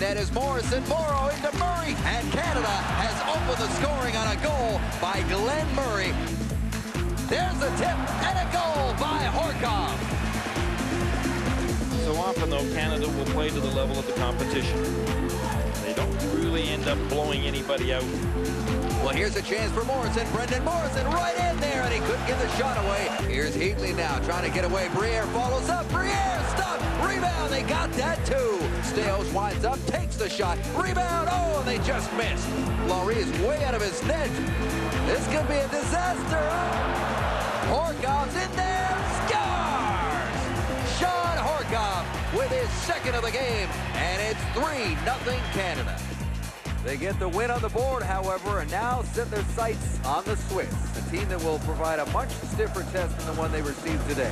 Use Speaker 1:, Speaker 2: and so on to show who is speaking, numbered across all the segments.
Speaker 1: net is Morrison. Morrow into Murray. And Canada has opened the scoring on a goal by Glenn Murray. There's a tip and a goal by Horkoff.
Speaker 2: So often, though, Canada will play to the level of the competition. They don't really end up blowing anybody out.
Speaker 1: Well, here's a chance for Morrison. Brendan Morrison right in there, and he couldn't get the shot away. Here's Heatley now trying to get away. Briere follows up. Briere, stop, rebound. They got that too. Stales winds up, takes the shot. Rebound, oh, and they just missed. Laurie is way out of his net. This could be a disaster. Horkoff's in there, scores! Sean Horkoff with his second of the game, and it's 3-0 Canada. They get the win on the board, however, and now set their sights on the Swiss, a team that will provide a much stiffer test than the one they received today.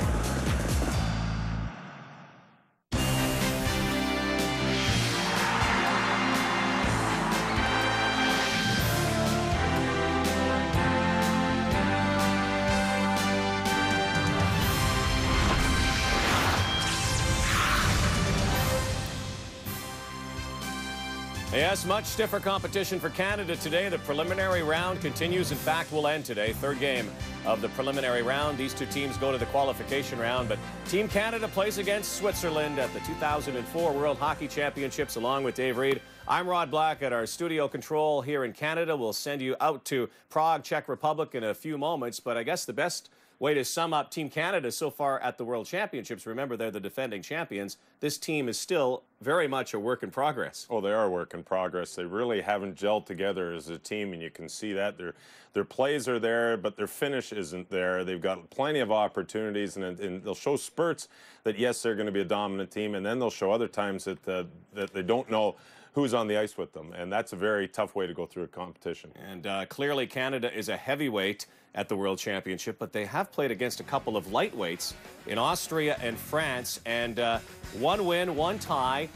Speaker 3: Yes, much stiffer competition for Canada today. The preliminary round continues. In fact, will end today. Third game of the preliminary round. These two teams go to the qualification round, but Team Canada plays against Switzerland at the 2004 World Hockey Championships along with Dave Reed. I'm Rod Black at our studio control here in Canada. We'll send you out to Prague, Czech Republic in a few moments, but I guess the best way to sum up Team Canada so far at the World Championships, remember they're the defending champions, this team is still very much a work in progress.
Speaker 4: Oh, they are a work in progress. They really haven't gelled together as a team, and you can see that. Their plays are there, but their finish isn't there. They've got plenty of opportunities, and they'll show spurts that, yes, they're going to be a dominant team, and then they'll show other times that they don't know who's on the ice with them, and that's a very tough way to go through a competition.
Speaker 3: And clearly Canada is a heavyweight at the World Championship, but they have played against a couple of lightweights in Austria and France, and one win, one tie.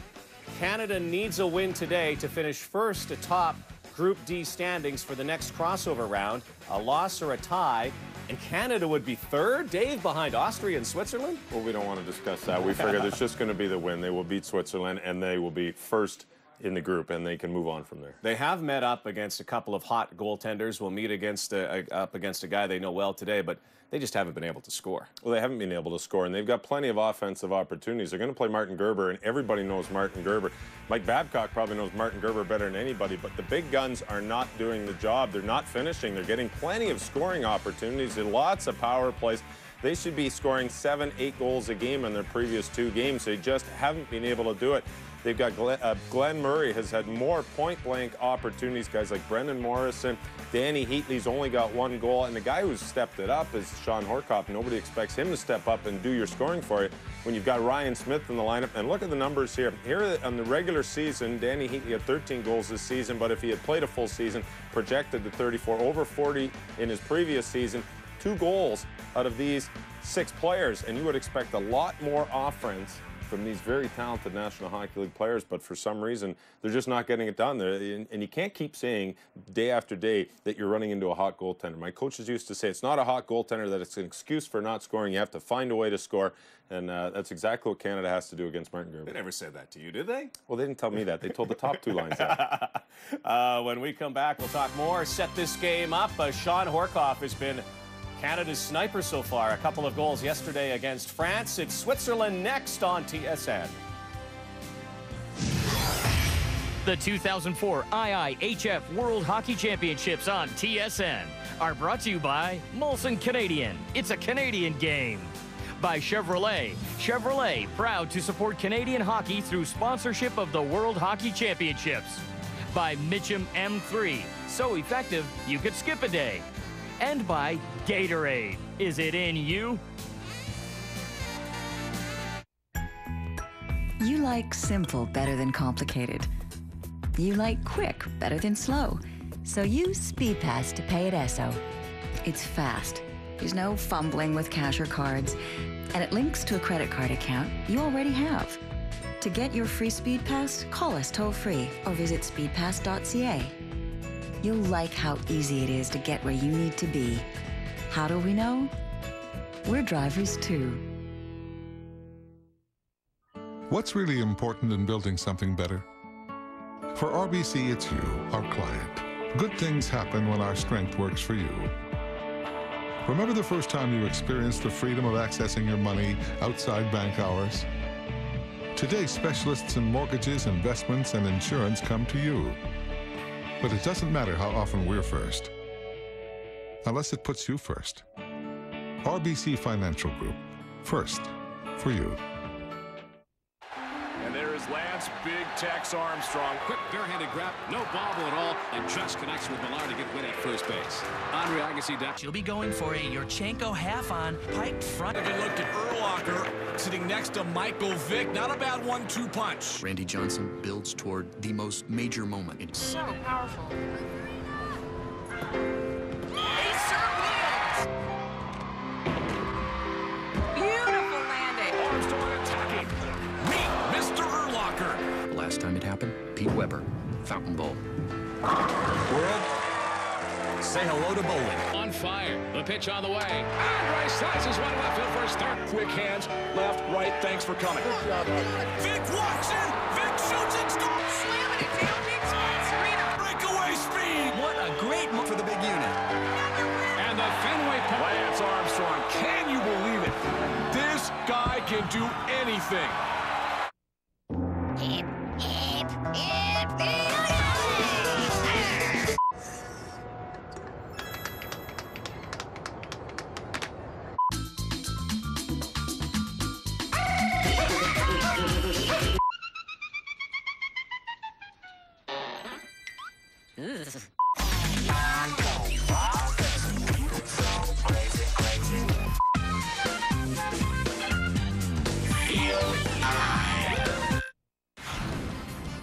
Speaker 3: Canada needs a win today to finish first atop Group D standings for the next crossover round. A loss or a tie, and Canada would be third, Dave, behind Austria and Switzerland?
Speaker 4: Well, we don't want to discuss that. We figured it's just going to be the win. They will beat Switzerland, and they will be first in the group, and they can move on from there.
Speaker 3: They have met up against a couple of hot goaltenders. Will meet against up against a guy they know well today, but they just haven't been able to score.
Speaker 4: Well, they haven't been able to score, and they've got plenty of offensive opportunities. They're going to play Martin Gerber, and everybody knows Martin Gerber. Mike Babcock probably knows Martin Gerber better than anybody, but the big guns are not doing the job. They're not finishing. They're getting plenty of scoring opportunities and lots of power plays. They should be scoring 7, 8 goals a game in their previous 2 games. They just haven't been able to do it. They've got Glenn Murray has had more point-blank opportunities. Guys like Brendan Morrison, Danny Heatley's only got 1 goal, and the guy who's stepped it up is Sean Horkoff. Nobody expects him to step up and do your scoring for you when you've got Ryan Smith in the lineup. And look at the numbers here. Here on the regular season, Danny Heatley had 13 goals this season, but if he had played a full season, projected to 34, over 40 in his previous season. 2 goals out of these 6 players, and you would expect a lot more offense from these very talented National Hockey League players, but for some reason, they're just not getting it done. And you can't keep saying day after day that you're running into a hot goaltender. My coaches used to say it's not a hot goaltender, that it's an excuse for not scoring. You have to find a way to score, and that's exactly what Canada has to do against Martin Gerber.
Speaker 3: They never said that to you, did they?
Speaker 4: Well, they didn't tell me that. They told the top 2 lines that.
Speaker 3: When we come back, we'll talk more. Set this game up. Sean Horkoff has been Canada's sniper so far. A couple of goals yesterday against France. It's Switzerland next on TSN.
Speaker 5: The 2004 IIHF World Hockey Championships on TSN are brought to you by Molson Canadian. It's a Canadian game. By Chevrolet. Chevrolet, proud to support Canadian hockey through sponsorship of the World Hockey Championships. By Mitchum M3. So effective, you could skip a day. And by Gatorade. Is it in you?
Speaker 6: You like simple better than complicated. You like quick better than slow. So use SpeedPass to pay at Esso. It's fast. There's no fumbling with cash or cards. And it links to a credit card account you already have. To get your free SpeedPass, call us toll-free or visit speedpass.ca. You'll like how easy it is to get where you need to be. How do we know? We're drivers too.
Speaker 7: What's really important in building something better? For RBC, it's you, our client. Good things happen when our strength works for you. Remember the first time you experienced the freedom of accessing your money outside bank hours? Today, specialists in mortgages, investments, and insurance come to you. But it doesn't matter how often we're first, unless it puts you first. RBC Financial Group. First for you.
Speaker 8: And there is Lance Big Tex Armstrong.
Speaker 9: Quick barehanded grab, no bobble at all, and just connects with Millar to get win at first base. Andre Agassi down.
Speaker 10: She'll be going for a Yurchenko half-on, piped front.
Speaker 8: A good look at Urlacher sitting next to Michael Vick. Not a bad 1-2 punch.
Speaker 9: Randy Johnson builds toward the most major moment. It's
Speaker 10: So powerful. Beautiful landing.
Speaker 8: Armstrong attacking. Meet Mr. Urlacher.
Speaker 9: last time it happened, Pete Weber, Fountain Bowl.
Speaker 8: World, say hello to bowling.
Speaker 9: On fire, the pitch on the way. Andre slices one left field for his third.
Speaker 8: Quick hands, left, right, thanks for coming. Vic walks in, Vic shoots and scores.
Speaker 10: Slamming it down, big spot, Serena.
Speaker 8: Breakaway speed.
Speaker 10: What a great move for the big unit.
Speaker 9: And the Fenway
Speaker 8: Lance Armstrong, can you believe it? This guy can do anything.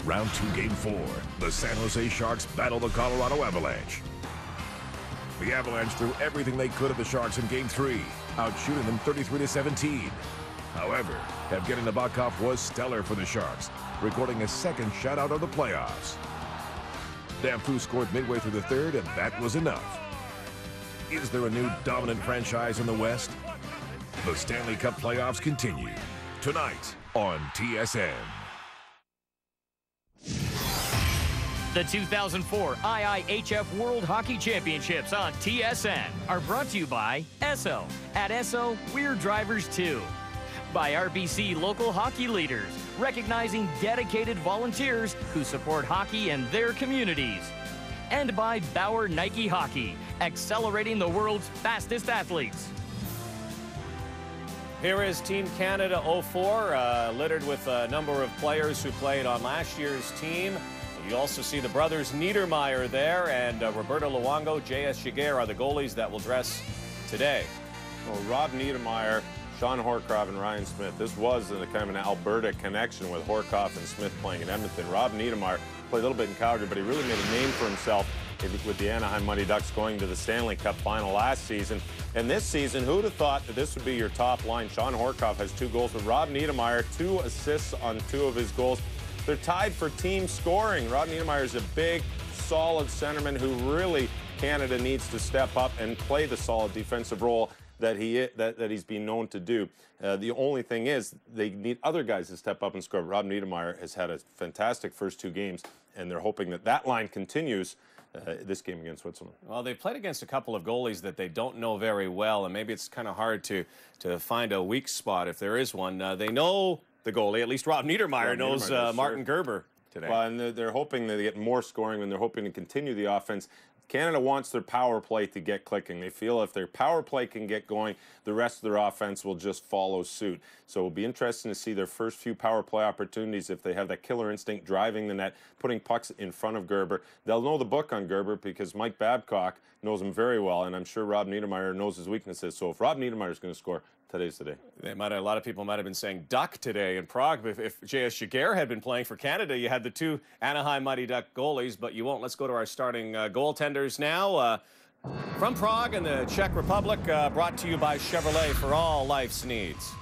Speaker 11: Round 2, Game 4. The San Jose Sharks battle the Colorado Avalanche. The Avalanche threw everything they could at the Sharks in Game 3, outshooting them 33-17. However, Evgeny Nabokov was stellar for the Sharks, recording a second shutout of the playoffs. Damphou scored midway through the third, and that was enough. Is there a new dominant franchise in the West? The Stanley Cup playoffs continue tonight on TSN.
Speaker 5: The 2004 IIHF World Hockey Championships on TSN are brought to you by Esso. At Esso, we're drivers too. By RBC local hockey leaders, recognizing dedicated volunteers who support hockey and their communities. And by Bauer Nike Hockey, accelerating the world's fastest athletes.
Speaker 3: Here is Team Canada 04, littered with a number of players who played on last year's team. You also see the brothers Niedermeyer there, and Roberto Luongo, J.S. Giguère are the goalies that will dress today.
Speaker 4: Well, Rob Niedermeyer, Sean Horcoff, and Ryan Smith. This was kind of an Alberta connection with Horcoff and Smith playing in Edmonton. Rob Niedermeyer played a little bit in Calgary, but he really made a name for himself with the Anaheim Mighty Ducks going to the Stanley Cup final last season. And this season, who would have thought that this would be your top line? Sean Horcoff has 2 goals, but Rob Niedermeyer, 2 assists on 2 of his goals. They're tied for team scoring. Rob Niedermeyer is a big, solid centerman who really Canada needs to step up and play the solid defensive role that he's been known to do. The only thing is they need other guys to step up and score. Rob Niedermeyer has had a fantastic first 2 games, and they're hoping that that line continues this game against Switzerland.
Speaker 3: Well, they've played against a couple of goalies that they don't know very well, and maybe it's kind of hard to find a weak spot if there is one. They know the goalie, at least Rob Niedermeyer knows Martin Gerber today.
Speaker 4: Well, and they're hoping that they get more scoring, and they're hoping to continue the offense. Canada wants their power play to get clicking. They feel if their power play can get going, the rest of their offense will just follow suit. So it'll be interesting to see their first few power play opportunities if they have that killer instinct driving the net, putting pucks in front of Gerber. They'll know the book on Gerber because Mike Babcock knows him very well, and I'm sure Rob Niedermeyer knows his weaknesses. So if Rob Niedermeyer is going to score, today's the day.
Speaker 3: A lot of people might have been saying duck today in Prague. If J.S. Giguère had been playing for Canada, you had the 2 Anaheim Mighty Duck goalies, but you won't. Let's go to our starting goaltenders now. From Prague in the Czech Republic, brought to you by Chevrolet for all life's needs.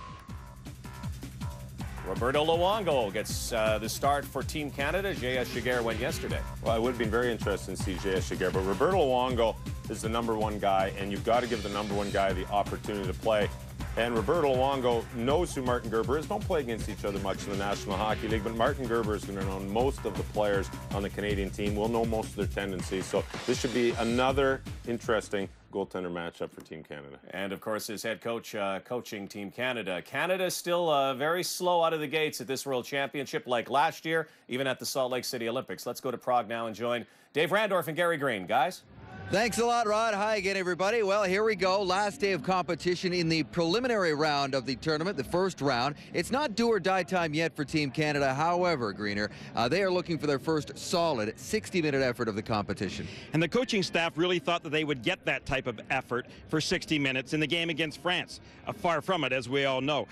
Speaker 3: Roberto Luongo gets the start for Team Canada. J.S. Giguère went yesterday.
Speaker 4: Well, it would have been very interesting to see J.S. Giguère, but Roberto Luongo is the #1 guy, and you've got to give the #1 guy the opportunity to play. And Roberto Luongo knows who Martin Gerber is. Don't play against each other much in the National Hockey League, but Martin Gerber is going to know most of the players on the Canadian team. We'll know most of their tendencies. So this should be another interesting goaltender matchup for Team Canada.
Speaker 3: And, of course, his head coach coaching Team Canada. Canada is still very slow out of the gates at this World Championship, like last year, even at the Salt Lake City Olympics. Let's go to Prague now and join Dave Randorf and Gary Green. Guys?
Speaker 1: Thanks a lot, Rod. Hi again, everybody. Well, here we go. Last day of competition in the preliminary round of the tournament, the first round. It's not do or die time yet for Team Canada. However, Greener, they are looking for their first solid 60-minute effort of the competition.
Speaker 12: And the coaching staff really thought that they would get that type of effort for 60 minutes in the game against France. Far from it, as we all know.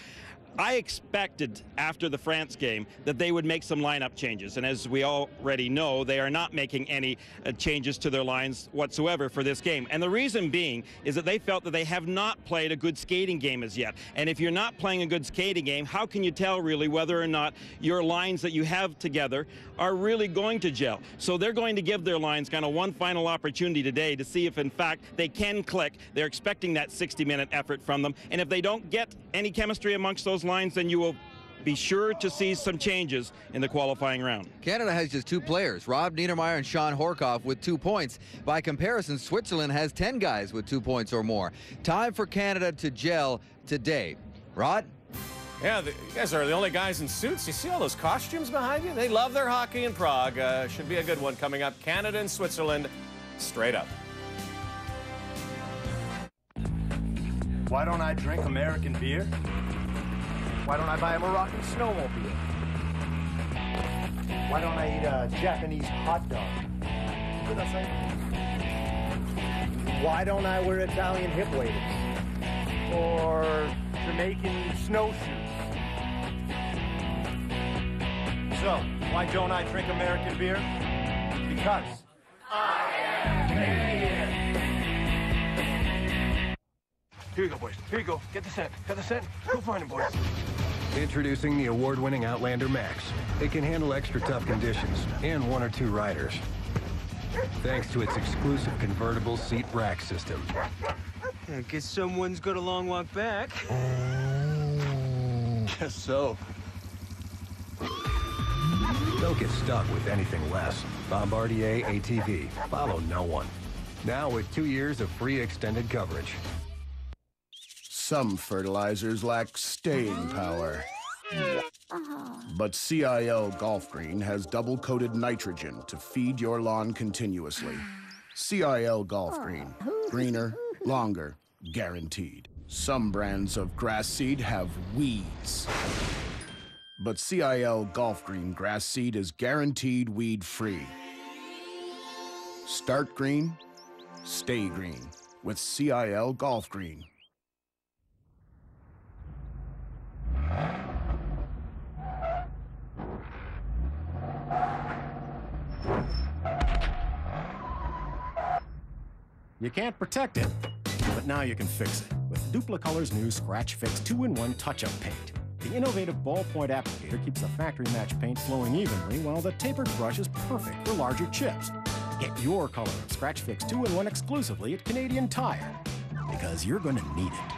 Speaker 12: I expected after the France game that they would make some lineup changes, and as we already know, they are not making any changes to their lines whatsoever for this game. And the reason being is that they felt that they have not played a good skating game as yet. And if you're not playing a good skating game, how can you tell really whether or not your lines that you have together are really going to gel? So they're going to give their lines kind of one final opportunity today to see if in fact they can click. They're expecting that 60-minute effort from them, and if they don't get any chemistry amongst those lines, then you will be sure to see some changes in the qualifying round.
Speaker 1: Canada has just 2 players, Rob Niedermeyer and Sean Horkoff, with 2 points. By comparison, Switzerland has 10 guys with 2 points or more. Time for Canada to gel today. Rod?
Speaker 3: Yeah, you guys are the only guys in suits. You see all those costumes behind you? They love their hockey in Prague. Should be a good one coming up. Canada and Switzerland, straight up.
Speaker 13: Why don't I drink American beer? Why don't I buy a Moroccan snowmobile? Why don't I eat a Japanese hot dog? What did I say? Why don't I wear Italian hip waders? Or Jamaican snowshoes? So, why don't I drink American beer? Because I am Canadian. Here you go, boys. Here you go. Get the set. Got the set? Go find him, boys.
Speaker 14: Introducing the award-winning Outlander Max. It can handle extra tough conditions and 1 or 2 riders. Thanks to its exclusive convertible seat rack system.
Speaker 15: I guess someone's got a long walk back.
Speaker 14: Guess so. Don't get stuck with anything less. Bombardier ATV. Follow no one. Now with 2 years of free extended coverage.
Speaker 16: Some fertilizers lack staying power. But CIL Golf Green has double-coated nitrogen to feed your lawn continuously. CIL Golf Green. Greener, longer, guaranteed. Some brands of grass seed have weeds. But CIL Golf Green grass seed is guaranteed weed-free. Start green, stay green with CIL Golf Green.
Speaker 17: You can't protect it, but now you can fix it with Duplicolor's new Scratch Fix 2-in-1 Touch-Up Paint. The innovative ballpoint applicator keeps the factory-matched paint flowing evenly, while the tapered brush is perfect for larger chips. Get your color of Scratch Fix 2-in-1 exclusively at Canadian Tire, because you're going to need it.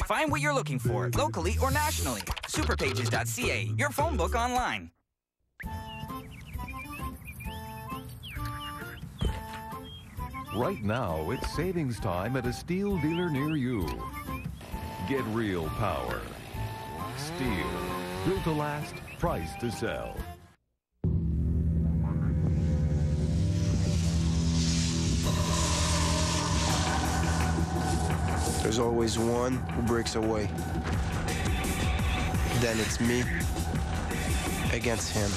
Speaker 10: Find what you're looking for, locally or nationally. Superpages.ca, your phone book online.
Speaker 18: Right now, it's savings time at a steel dealer near you. Get real power. Steel. Built to last, price to sell.
Speaker 19: There's always one who breaks away. Then it's me against him.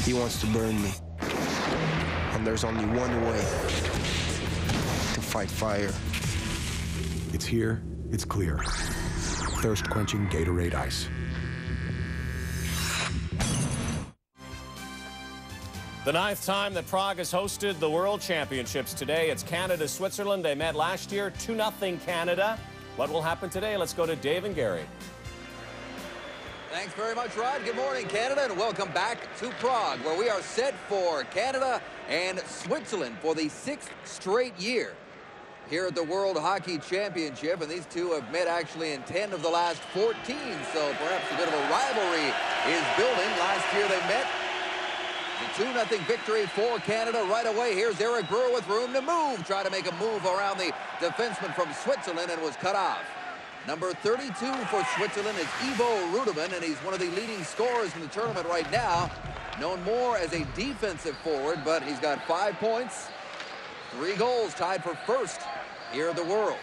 Speaker 19: He wants to burn me. And there's only one way to fight fire.
Speaker 14: It's here, it's clear. Thirst-quenching Gatorade Ice.
Speaker 3: The 9th time that Prague has hosted the World Championships. Today, it's Canada-Switzerland. They met last year, 2-0 Canada. What will happen today? Let's go to Dave and Gary.
Speaker 1: Thanks very much, Rod. Good morning, Canada, and welcome back to Prague, where we are set for Canada and Switzerland for the 6th straight year here at the World Hockey Championship. And these two have met actually in 10 of the last 14, so perhaps a bit of a rivalry is building. Last year they met. The 2-0 victory for Canada right away. Here's Eric Brewer with room to move. Try to make a move around the defenseman from Switzerland and was cut off. Number 32 for Switzerland is Ivo Rudeman, and he's one of the leading scorers in the tournament right now. Known more as a defensive forward, but he's got 5 points, 3 goals, tied for first here at the Worlds.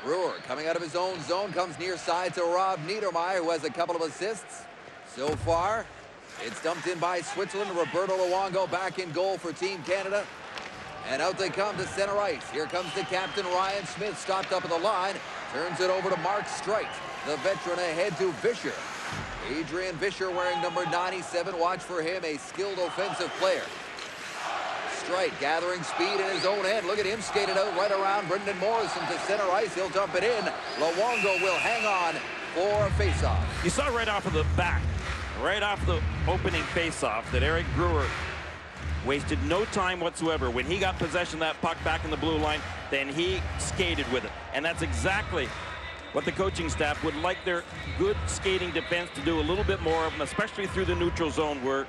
Speaker 1: Brewer coming out of his own zone, comes near side to Rob Niedermeyer, who has a couple of assists. So far, it's dumped in by Switzerland. Roberto Luongo back in goal for Team Canada. And out they come to center ice. Here comes the captain, Ryan Smith, stopped up at the line. Turns it over to Mark Streit, the veteran, ahead to Vischer. Adrian Vischer wearing number 97. Watch for him, a skilled offensive player. Streit gathering speed in his own end. Look at him skated out right around Brendan Morrison to center ice. He'll dump it in. Luongo will hang on for a faceoff.
Speaker 12: You saw right off of the back, right off the opening faceoff, that Eric Brewer wasted no time whatsoever. When he got possession of that puck back in the blue line, then he skated with it. And that's exactly what the coaching staff would like their good skating defense to do a little bit more of, them, especially through the neutral zone, where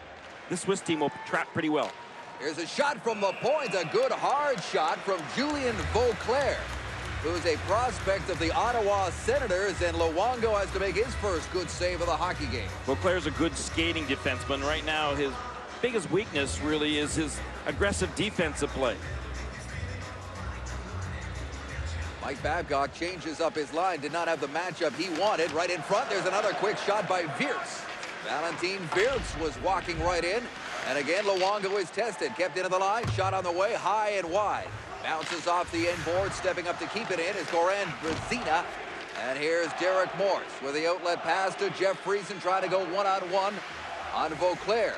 Speaker 12: this Swiss team will trap pretty well.
Speaker 1: Here's a shot from the point, a good hard shot from Julien Vauclair, who's a prospect of the Ottawa Senators, and Luongo has to make his first good save of the hockey game.
Speaker 12: Vauclair's a good skating defenseman. Right now, his biggest weakness really is his aggressive defensive play.
Speaker 1: Mike Babcock changes up his line, did not have the matchup he wanted. Right in front, there's another quick shot by Wirtz. Valentin Wirtz was walking right in, and again Luongo is tested, kept into the line, shot on the way, high and wide. Bounces off the end board, stepping up to keep it in is Goran Brzina. And here's Derek Morse with the outlet pass to Jeff Friesen, trying to go one-on-one on Vauclair.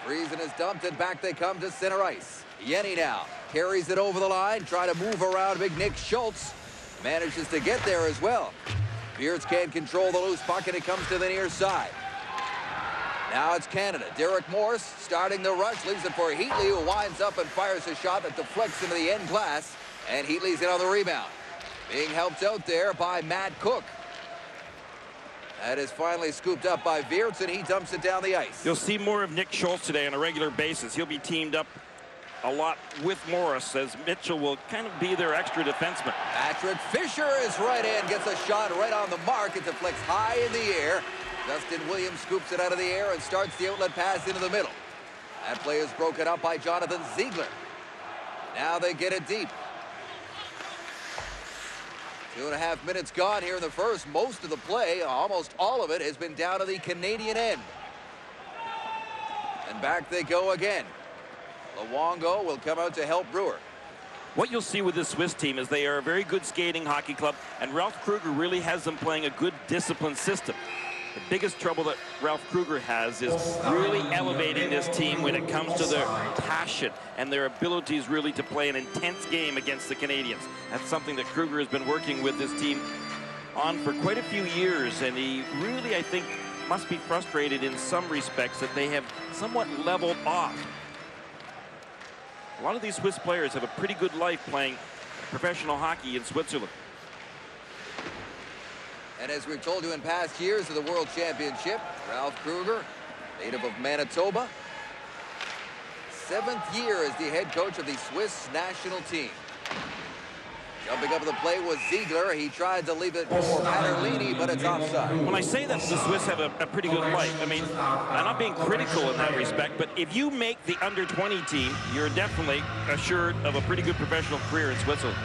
Speaker 1: Friesen is dumped, and back they come to center ice. Yenny now carries it over the line, try to move around big Nick Schultz. Manages to get there as well. Wirtz can't control the loose puck, and it comes to the near side. Now it's Canada. Derek Morse starting the rush, leaves it for Heatley, who winds up and fires a shot that deflects into the end glass, and Heatley's in on the rebound. Being helped out there by Matt Cook. That is finally scooped up by Wirtz, and he dumps it down the ice.
Speaker 12: You'll see more of Nick Schultz today on a regular basis. He'll be teamed up a lot with Morris, as Mitchell will kind of be their extra defenseman.
Speaker 1: Patrick Fisher is right in, gets a shot right on the mark. It deflects high in the air. Justin Williams scoops it out of the air and starts the outlet pass into the middle. That play is broken up by Jonathan Ziegler. Now they get it deep. 2.5 minutes gone here in the first. Most of the play, almost all of it, has been down to the Canadian end. And back they go again. Luongo will come out to help Brewer.
Speaker 12: What you'll see with this Swiss team is they are a very good skating hockey club, and Ralph Kruger really has them playing a good disciplined system. The biggest trouble that Ralph Kruger has is really elevating this team when it comes to their passion and their abilities really to play an intense game against the Canadians. That's something that Kruger has been working with this team on for quite a few years, and he really, I think, must be frustrated in some respects that they have somewhat leveled off. A lot of these Swiss players have a pretty good life playing professional hockey in Switzerland.
Speaker 1: And as we've told you in past years of the World Championship, Ralph Kruger, native of Manitoba, 7th year as the head coach of the Swiss national team. Jumping up the play was Ziegler. He tried to leave it for Paterlini, but it's offside.
Speaker 12: When I say that the Swiss have a pretty good life, I mean, I'm not being critical in that respect, but if you make the under-20 team, you're definitely assured of a pretty good professional career in Switzerland.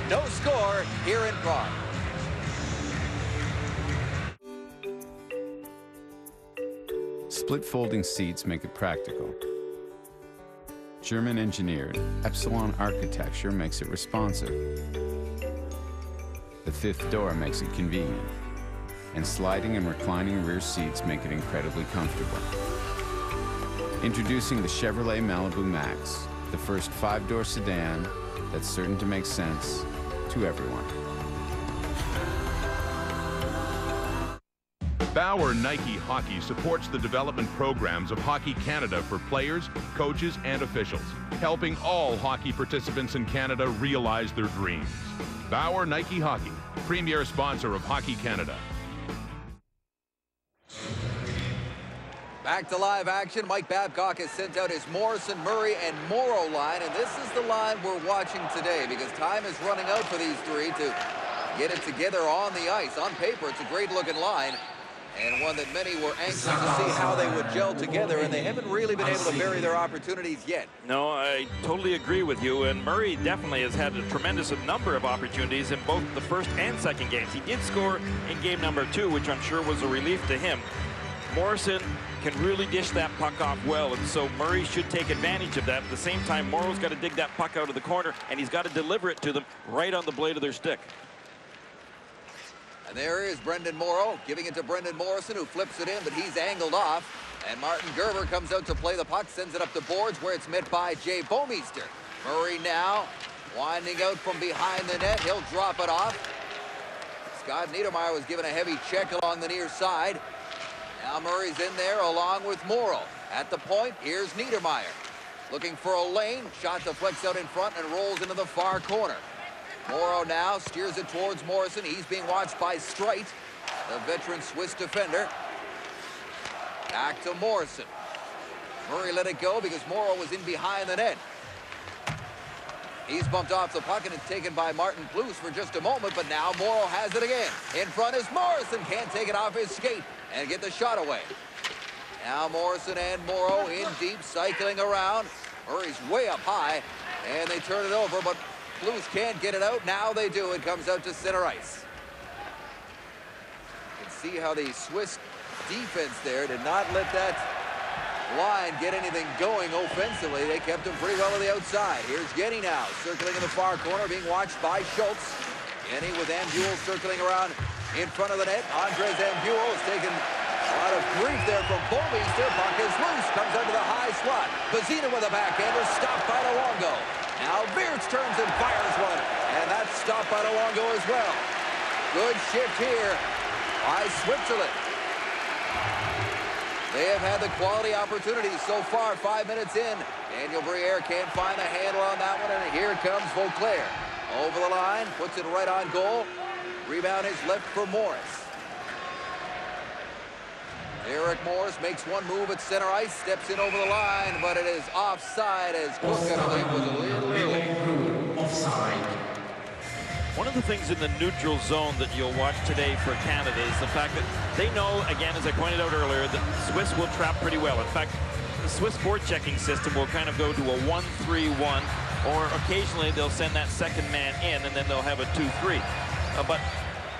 Speaker 1: No score here in Prague.
Speaker 20: Split folding seats make it practical. German engineered, Epsilon architecture makes it responsive. The 5th door makes it convenient. And sliding and reclining rear seats make it incredibly comfortable. Introducing the Chevrolet Malibu Max, the first 5-door sedan that's certain to make sense to everyone.
Speaker 21: Bauer Nike Hockey supports the development programs of Hockey Canada for players, coaches, and officials, helping all hockey participants in Canada realize their dreams. Bauer Nike Hockey, premier sponsor of Hockey Canada.
Speaker 1: Back to live action. Mike Babcock has sent out his Morrison, Murray, and Morrow line, and this is the line we're watching today because time is running out for these three to get it together on the ice. On paper, it's a great-looking line, and one that many were anxious to see how they would gel together, and they haven't really been able to bury their opportunities yet.
Speaker 12: No, I totally agree with you, and Murray definitely has had a tremendous number of opportunities in both the first and second games. He did score in game number 2, which I'm sure was a relief to him. Morrison can really dish that puck off well, and so Murray should take advantage of that. At the same time, Morrow's got to dig that puck out of the corner, and he's got to deliver it to them right on the blade of their stick.
Speaker 1: And there is Brendan Morrow giving it to Brendan Morrison, who flips it in, but he's angled off. And Martin Gerber comes out to play the puck, sends it up the boards where it's met by Jay Bomeister. Murray now winding out from behind the net. He'll drop it off. Scott Niedermeyer was given a heavy check along the near side. Now Murray's in there along with Morrow. At the point, here's Niedermeyer. Looking for a lane. Shot deflects out in front and rolls into the far corner. Morrow now steers it towards Morrison. He's being watched by Streit, the veteran Swiss defender. Back to Morrison. Murray let it go because Morrow was in behind the net. He's bumped off the puck and it's taken by Martin Plus for just a moment, but now Morrow has it again. In front is Morrison. Can't take it off his skate and get the shot away. Now Morrison and Morrow in deep, cycling around. Murray's way up high, and they turn it over, but Blues can't get it out. Now they do. It comes out to center ice. You can see how the Swiss defense there did not let that line get anything going offensively. They kept him pretty well on the outside. Here's Yenny now, circling in the far corner, being watched by Schultz. Yenny with Ambuel circling around in front of the net. Andres Ambuel has taken a lot of grief there from Bomeister. Puck is loose, comes under the high slot. Bazina with a backhander, stopped by Luongo. Now Wirtz turns and fires one, and that's stopped by Luongo as well. Good shift here by Switzerland. They have had the quality opportunities so far, 5 minutes in. Daniel Briere can't find a handle on that one, and here comes Vauclair. Over the line, puts it right on goal. Rebound is left for Morris. Eric Morris makes one move at center ice, steps in over the line, but it is offside as Cook, I believe, was a little early.
Speaker 12: Offside. One of the things in the neutral zone that you'll watch today for Canada is the fact that they know, again, as I pointed out earlier, that Swiss will trap pretty well. In fact, the Swiss forechecking system will kind of go to a 1-3-1, or occasionally they'll send that second man in, and then they'll have a 2-3. But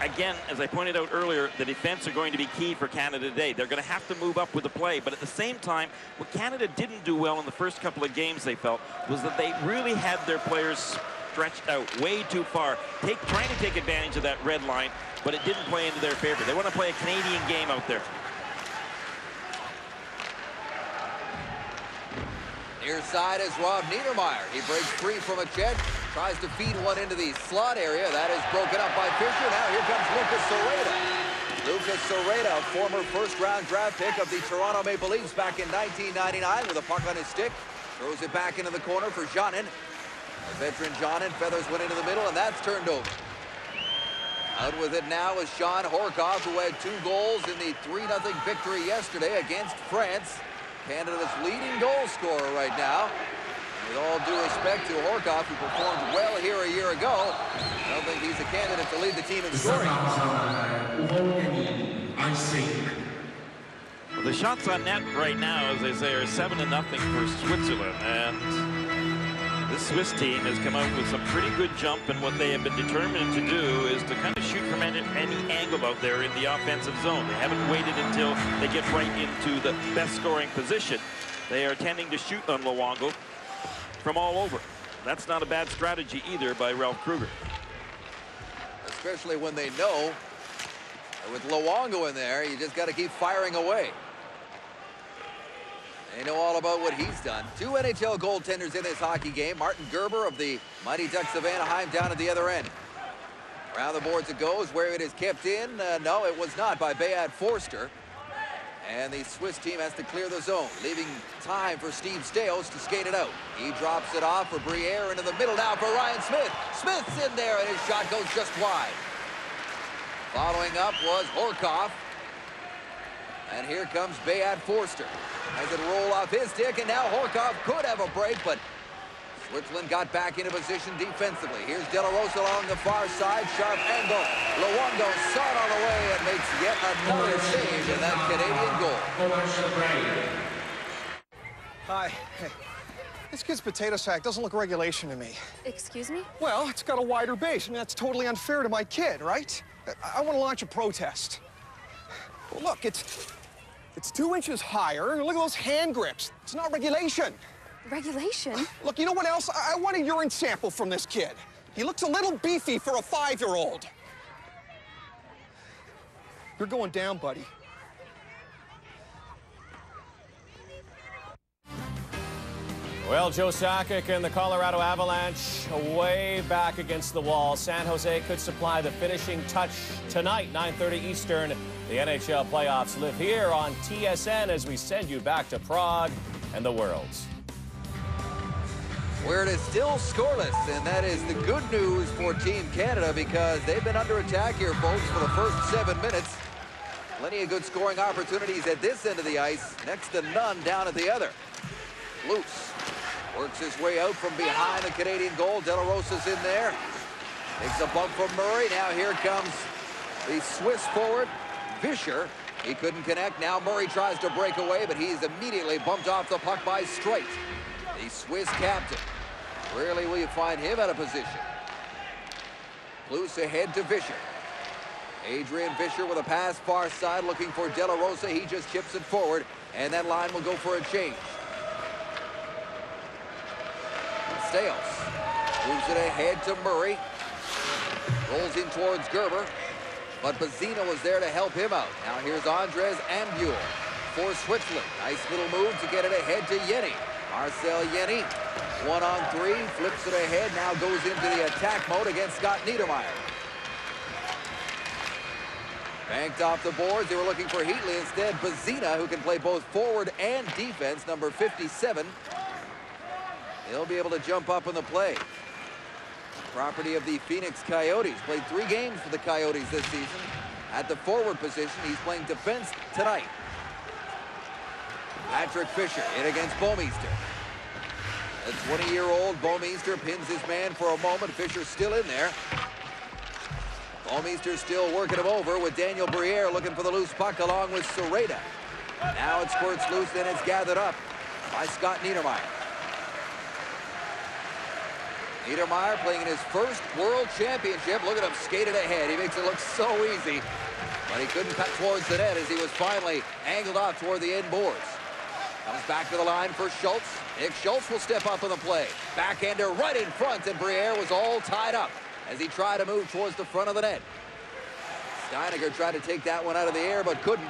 Speaker 12: again, as I pointed out earlier, the defense are going to be key for Canada today. They're going to have to move up with the play, but at the same time, what Canada didn't do well in the first couple of games, they felt, was that they really had their players stretched out way too far, trying to take advantage of that red line, but it didn't play into their favor. They want to play a Canadian game out there.
Speaker 1: Near side is Rob Niedermeyer. He breaks free from a check, tries to feed one into the slot area. That is broken up by Fisher. Now here comes Lucas Serrata. Lucas Serrata, former first-round draft pick of the Toronto Maple Leafs back in 1999 with a puck on his stick. Throws it back into the corner for Janin. The veteran Janin feathers one into the middle, and that's turned over. Out with it now is Sean Horkoff, who had 2 goals in the 3-0 victory yesterday against France. Canada's leading goal scorer right now. With all due respect to Horkoff, who performed well here a year ago, I don't think he's a candidate to lead the team in scoring.
Speaker 12: Well, the shots on net right now, as they say, are 7-0 for Switzerland, and this Swiss team has come out with some pretty good jump, and what they have been determined to do is to kind of shoot from any angle out there in the offensive zone. They haven't waited until they get right into the best scoring position. They are tending to shoot on Luongo from all over. That's not a bad strategy either by Ralph Kruger.
Speaker 1: Especially when they know that with Luongo in there, you just got to keep firing away. They know all about what he's done. 2 NHL goaltenders in this hockey game. Martin Gerber of the Mighty Ducks of Anaheim down at the other end. Around the boards it goes, where it is kept in. No, it was not by Beat Forster. And the Swiss team has to clear the zone, leaving time for Steve Staios to skate it out. He drops it off for Briere into the middle now for Ryan Smith. Smith's in there, and his shot goes just wide. Following up was Horkoff. And here comes Beat Forster. Has it roll off his stick, and now Horkoff could have a break, but Switzerland got back into position defensively. Here's De La Rosa along the far side, sharp angle. Luongo saw it on the way and makes yet another save in that Canadian goal.
Speaker 2: Hi. Hey. This kid's potato sack doesn't look regulation to me.
Speaker 22: Excuse me?
Speaker 2: Well, it's got a wider base. I mean, that's totally unfair to my kid, right? I want to launch a protest. Well, look, it's 2 inches higher, and look at those hand grips. It's not regulation.
Speaker 22: Regulation?
Speaker 2: Look, you know what else? I want a urine sample from this kid. He looks a little beefy for a 5-year-old. You're going down, buddy.
Speaker 3: Well, Joe Sakic and the Colorado Avalanche way back against the wall. San Jose could supply the finishing touch tonight, 9:30 Eastern. The NHL playoffs live here on TSN as we send you back to Prague and the Worlds.
Speaker 1: Where it is still scoreless, and that is the good news for Team Canada because they've been under attack here, folks, for the first 7 minutes. Plenty of good scoring opportunities at this end of the ice, next to none down at the other. Loose works his way out from behind the Canadian goal. De La Rosa's in there. Takes a bump from Murray. Now here comes the Swiss forward, Vischer. He couldn't connect. Now Murray tries to break away, but he's immediately bumped off the puck by Streit, the Swiss captain. Rarely will you find him out of position. Loose ahead to Vischer. Adrian Vischer with a pass far side looking for De La Rosa. He just chips it forward, and that line will go for a change. Staios moves it ahead to Murray. Rolls in towards Gerber, but Bazina was there to help him out. Now here's Andres Ambuel for Switzerland. Nice little move to get it ahead to Yenny. Marcel Yenny, 1-on-3, flips it ahead, now goes into the attack mode against Scott Niedermayer. Banked off the boards, they were looking for Heatley. Instead, Bazina, who can play both forward and defense, number 57. He'll be able to jump up in the play. Property of the Phoenix Coyotes. Played 3 games for the Coyotes this season. At the forward position, he's playing defense tonight. Patrick Fisher in against Bouwmeester. The 20-year-old Bouwmeester pins his man for a moment. Fisher's still in there. Bouwmeester still working him over with Daniel Briere looking for the loose puck along with Sereda. Now it squirts loose, then it's gathered up by Scott Niedermayer. Niedermayer playing in his first World Championship. Look at him skated ahead. He makes it look so easy. But he couldn't cut towards the net as he was finally angled off toward the end boards. Comes back to the line for Schultz. Nick Schultz will step up on the play. Backhander right in front, and Briere was all tied up as he tried to move towards the front of the net. Steiniger tried to take that one out of the air, but couldn't.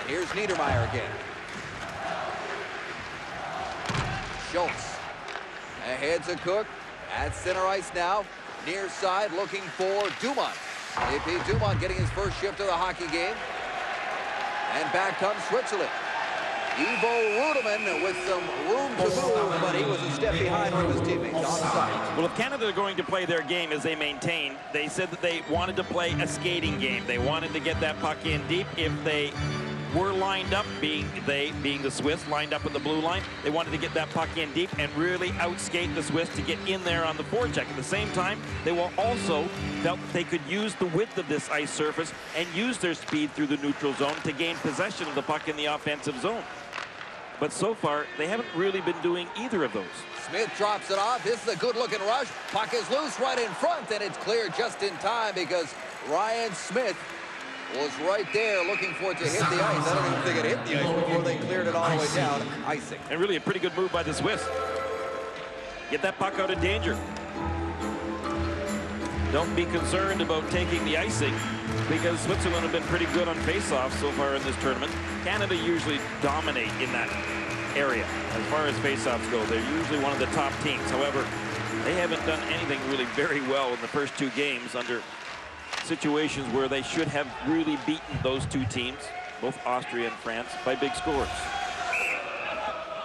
Speaker 1: And here's Niedermayer again. Schultz ahead to Cook at center ice now. Near side looking for Dumont. AP Dumont getting his first shift of the hockey game. And back comes Switzerland. Ivo Rudeman with some room to move, but he was a step behind one of his teammates on the side.
Speaker 12: Well, if Canada are going to play their game as they maintain, they said that they wanted to play a skating game. They wanted to get that puck in deep. If they were lined up, being the Swiss, lined up in the blue line, they wanted to get that puck in deep and really outskate the Swiss to get in there on the forecheck. At the same time, they will also felt that they could use the width of this ice surface and use their speed through the neutral zone to gain possession of the puck in the offensive zone. But so far, they haven't really been doing either of those.
Speaker 1: Smith drops it off. This is a good-looking rush. Puck is loose right in front, and it's cleared just in time because Ryan Smith was right there looking for it to hit the ice. I don't even think it hit the ice before they cleared it all the way down. Icing.
Speaker 12: And really a pretty good move by the Swiss. Get that puck out of danger. Don't be concerned about taking the icing because Switzerland have been pretty good on face-offs so far in this tournament. Canada usually dominate in that area as far as face-offs go. They're usually one of the top teams. However, They haven't done anything really very well in the first two games under situations where they should have really beaten those two teams, both Austria and France, by big scores.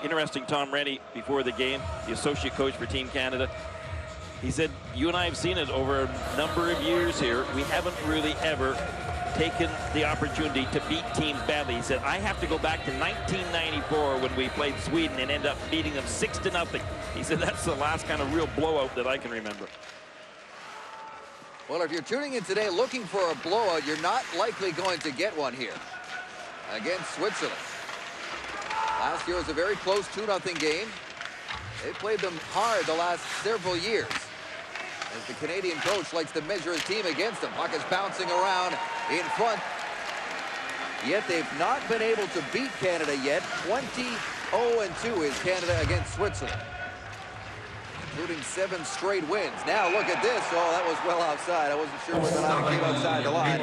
Speaker 12: Interesting, Tom Rennie, before the game, the associate coach for Team Canada, he said, you and I have seen it over a number of years here. We haven't really ever taken the opportunity to beat teams badly. He said, I have to go back to 1994 when we played Sweden and end up beating them 6-0. He said, that's the last kind of real blowout that I can remember.
Speaker 1: Well, if you're tuning in today looking for a blowout, you're not likely going to get one here against Switzerland. Last year was a very close 2-0 game. They played them hard the last several years, as the Canadian coach likes to measure his team against them. Puck is bouncing around in front. Yet they've not been able to beat Canada yet. 20-0-2 is Canada against Switzerland, including 7 straight wins. Now look at this. Oh, that was well outside. I wasn't sure whether or not it came outside the line.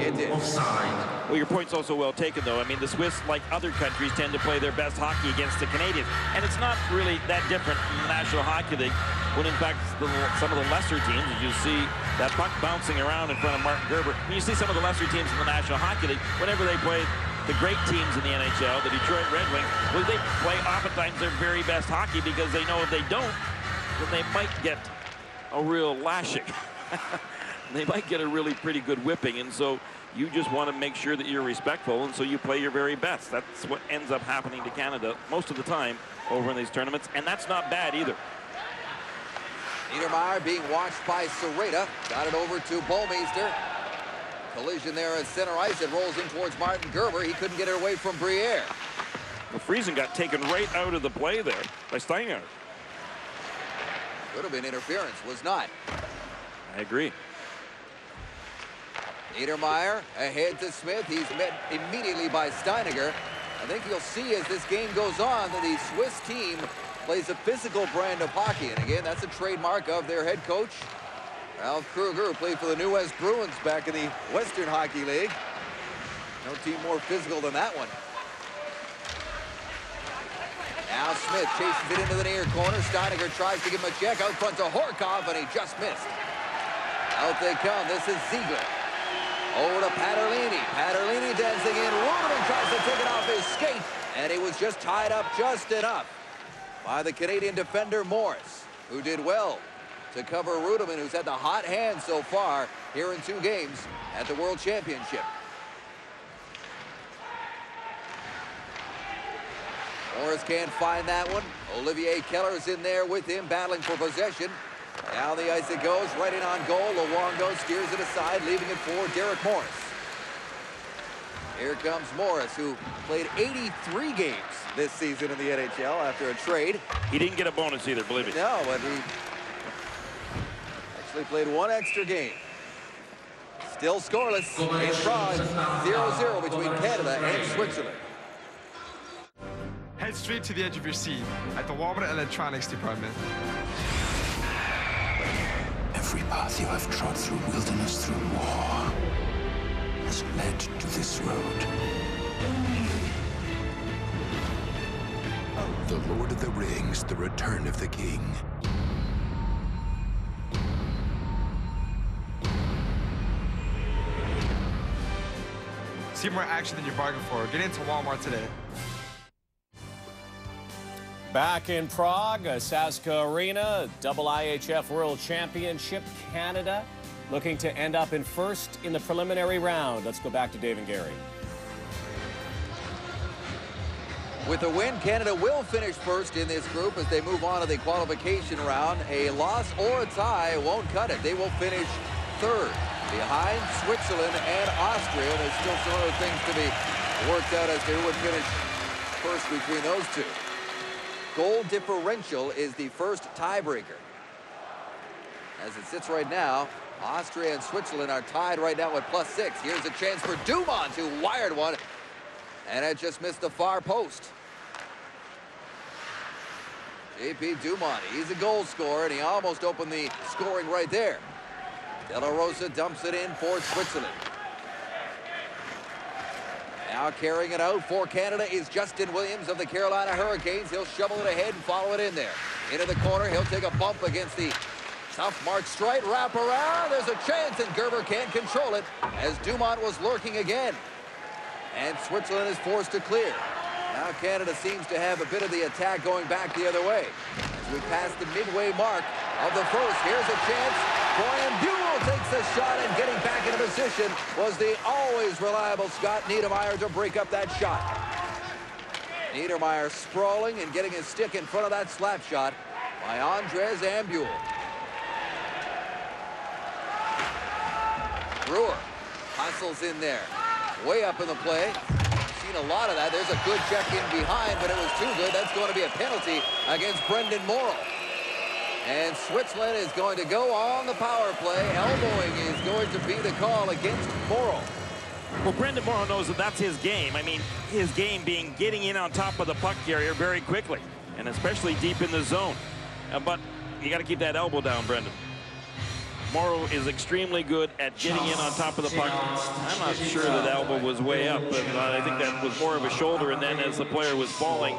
Speaker 1: It did.
Speaker 12: Well, your point's also well taken, though. I mean, the Swiss, like other countries, tend to play their best hockey against the Canadians. And it's not really that different in the National Hockey League, when in fact some of the lesser teams, as you see that puck bouncing around in front of Martin Gerber, and you see some of the lesser teams in the National Hockey League, whenever they play the great teams in the NHL, the Detroit Red Wings, well, they play oftentimes their very best hockey because they know if they don't, then they might get a real lashing. They might get a really pretty good whipping, and so you just want to make sure that you're respectful, and so you play your very best. That's what ends up happening to Canada most of the time over in these tournaments, and that's not bad either.
Speaker 1: Niedermeyer being watched by Sereda. Got it over to Bouwmeester. Collision there at center ice. It rolls in towards Martin Gerber. He couldn't get it away from Briere.
Speaker 12: Well, Friesen got taken right out of the play there by Steinhardt.
Speaker 1: Could have been interference, was not.
Speaker 12: I agree.
Speaker 1: Niedermeyer ahead to Smith. He's met immediately by Steiniger. I think you'll see as this game goes on that the Swiss team plays a physical brand of hockey. And again, that's a trademark of their head coach, Ralph Kruger, who played for the New West Bruins back in the Western Hockey League. No team more physical than that one. Now Smith chases it into the near corner. Steiniger tries to give him a check out front to Horkov, and he just missed. Out they come. This is Ziegler. Over to Paterlini. Paterlini dancing in. Ruderman tries to take it off his skate, and he was just tied up just enough by the Canadian defender Morris, who did well to cover Ruderman, who's had the hot hand so far here in 2 games at the World Championship. Morris can't find that one. Olivier Keller's in there with him, battling for possession. Down the ice it goes, right in on goal. Luongo steers it aside, leaving it for Derek Morris. Here comes Morris, who played 83 games this season in the NHL after a trade.
Speaker 12: He didn't get a bonus either, believe me.
Speaker 1: No, but he actually played 1 extra game. Still scoreless in Prague, 0-0 between Canada and Switzerland.
Speaker 6: Head straight to the edge of your seat at the Walmart Electronics Department.
Speaker 7: Every path you have trod through wilderness, through war, has led to this road. The Lord of the Rings, The Return of the King.
Speaker 6: See more action than you bargained for. Get into Walmart today.
Speaker 3: Back in Prague, Saska Arena, double IHF World Championship, Canada looking to end up in first in the preliminary round. Let's go back to Dave and Gary.
Speaker 1: With a win, Canada will finish first in this group as they move on to the qualification round. A loss or a tie won't cut it. They will finish third behind Switzerland and Austria. There's still some other things to be worked out as to who would finish first between those two. Goal differential is the first tiebreaker. As it sits right now, Austria and Switzerland are tied right now at +6. Here's a chance for Dumont, who wired one, and it just missed the far post. J.P. Dumont, he's a goal scorer, and he almost opened the scoring right there. De La Rosa dumps it in for Switzerland. Now carrying it out for Canada is Justin Williams of the Carolina Hurricanes. He'll shovel it ahead and follow it in there. Into the corner, he'll take a bump against the tough Mark Streit. Wrap around, there's a chance, and Gerber can't control it as Dumont was lurking again. And Switzerland is forced to clear. Now Canada seems to have a bit of the attack going back the other way. As we pass the midway mark of the first, here's a chance. Brian Buell takes the shot, and getting back into position was the always reliable Scott Niedermayer to break up that shot. Niedermayer sprawling and getting his stick in front of that slap shot by Andres Ambuel. Brewer hustles in there, way up in the play. Seen a lot of that. There's a good check in behind, but it was too good. That's going to be a penalty against Brendan Morrow. And Switzerland is going to go on the power play. Elbowing is going to be the call against Morrow.
Speaker 12: Well, Brendan Morrow knows that that's his game. I mean, his game being getting in on top of the puck carrier very quickly, and especially deep in the zone. But you got to keep that elbow down, Brendan. Morrow is extremely good at getting in on top of the puck. I'm not sure that elbow was way up, but I think that was more of a shoulder, and then as the player was falling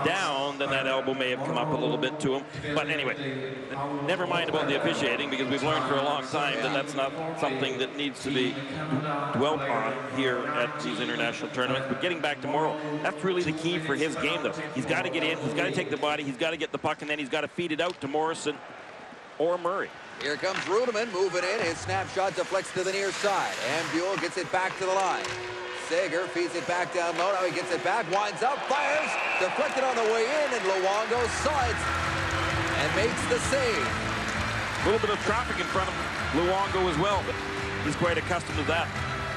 Speaker 12: down, then that elbow may have come up a little bit to him. But anyway, never mind about the officiating, because we've learned for a long time that that's not something that needs to be dwelt on here at these international tournaments. But getting back to Morrow, that's really the key for his game, though. He's got to get in, he's got to take the body, he's got to get the puck, and then he's got to feed it out to Morrison or Murray.
Speaker 1: Here comes Rudeman moving in. His snapshot deflects to the near side. Ambuel gets it back to the line. Sager feeds it back down low. Now he gets it back, winds up, fires, deflected on the way in, and Luongo slides and makes the save.
Speaker 12: A little bit of traffic in front of Luongo as well, but he's quite accustomed to that.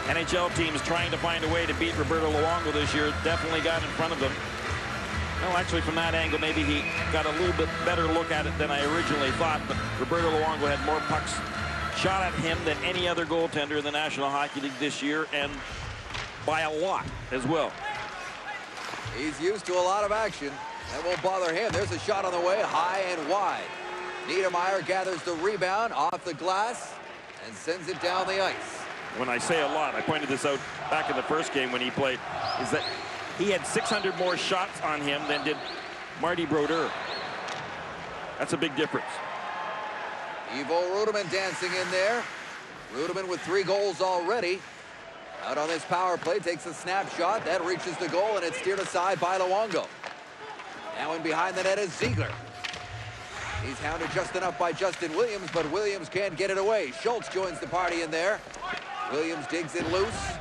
Speaker 12: NHL teams trying to find a way to beat Roberto Luongo this year definitely got in front of them. Well, actually, from that angle, maybe he got a little bit better look at it than I originally thought, but Roberto Luongo had more pucks shot at him than any other goaltender in the National Hockey League this year, and by a lot as well.
Speaker 1: He's used to a lot of action. That won't bother him. There's a shot on the way, high and wide. Niedermayer gathers the rebound off the glass and sends it down the ice.
Speaker 12: When I say a lot, I pointed this out back in the first game when he played, is that he had 600 more shots on him than did Marty Brodeur. That's a big difference.
Speaker 1: Ivo Rudeman dancing in there. Rudeman with 3 goals already. Out on this power play, takes a snapshot. That reaches the goal, and it's steered aside by Luongo. Now in behind the net is Ziegler. He's hounded just enough by Justin Williams, but Williams can't get it away. Schultz joins the party in there. Williams digs it loose.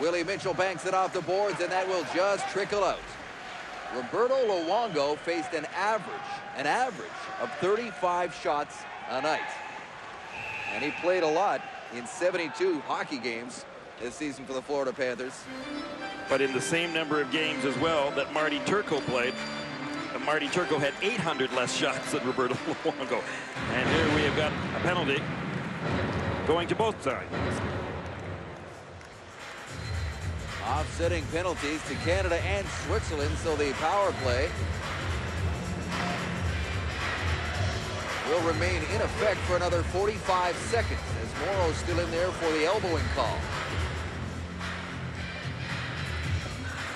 Speaker 1: Willie Mitchell banks it off the boards, and that will just trickle out. Roberto Luongo faced an average of 35 shots a night. And he played a lot in 72 hockey games this season for the Florida Panthers.
Speaker 12: But in the same number of games as well that Marty Turco played, Marty Turco had 800 less shots than Roberto Luongo. And here we have got a penalty going to both sides.
Speaker 1: Offsetting penalties to Canada and Switzerland, so the power play will remain in effect for another 45 seconds as Morrow's still in there for the elbowing call.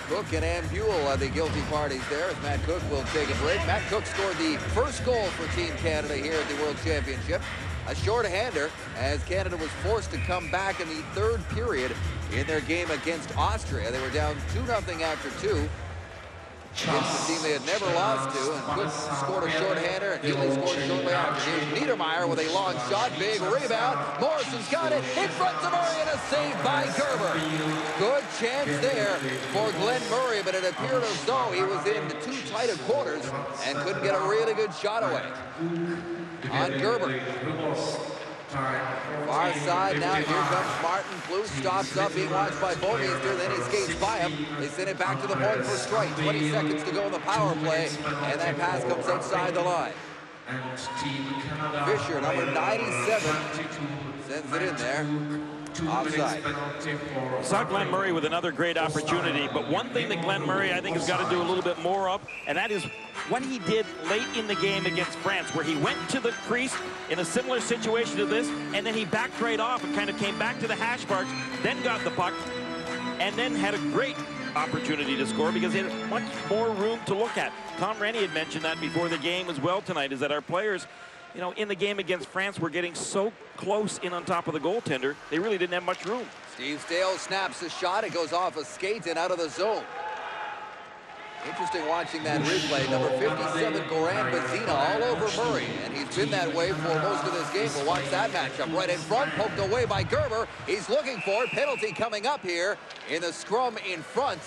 Speaker 1: Cook and Ambuel are the guilty parties there as Matt Cook will take a break. Matt Cook scored the first goal for Team Canada here at the World Championship. A shorthander as Canada was forced to come back in the third period in their game against Austria. They were down 2-0 after 2. Against the team they had never lost to, and Cook scored a shorthander, and Healy scored shortly after. Here's Niedermayer with a long shot, big rebound. Morrison's got it in front of Murray, and a save by Gerber. Good chance there for Glenn Murray, but it appeared as though he was in too tight of quarters and couldn't get a really good shot away on Gerber. Far side now, here comes Martin. Blue stops up, being watched by Bouwmeester, then he skates by him. They send it back to the point for Streit. 20 seconds to go in the power play, and that pass comes outside the line. Fisher, number 97, sends it in there. Offside.
Speaker 12: Saw Glenn Murray with another great opportunity, but one thing that Glenn Murray I think has got to do a little bit more of, and that is what he did late in the game against France, where he went to the crease in a similar situation to this, and then he backed right off and kind of came back to the hash marks, then got the puck, and then had a great opportunity to score because they had much more room to look at. Tom Rennie had mentioned that before the game as well tonight, is that our players, you know, in the game against France were getting so close in on top of the goaltender, they really didn't have much room.
Speaker 1: Steve Stale snaps the shot. It goes off a skate and out of the zone. Interesting watching that replay. Number 57, Goran Bazina, all over Murray. And he's been that way for most of this game. But watch that matchup right in front. Poked away by Gerber. He's looking for it. Penalty coming up here in the scrum in front.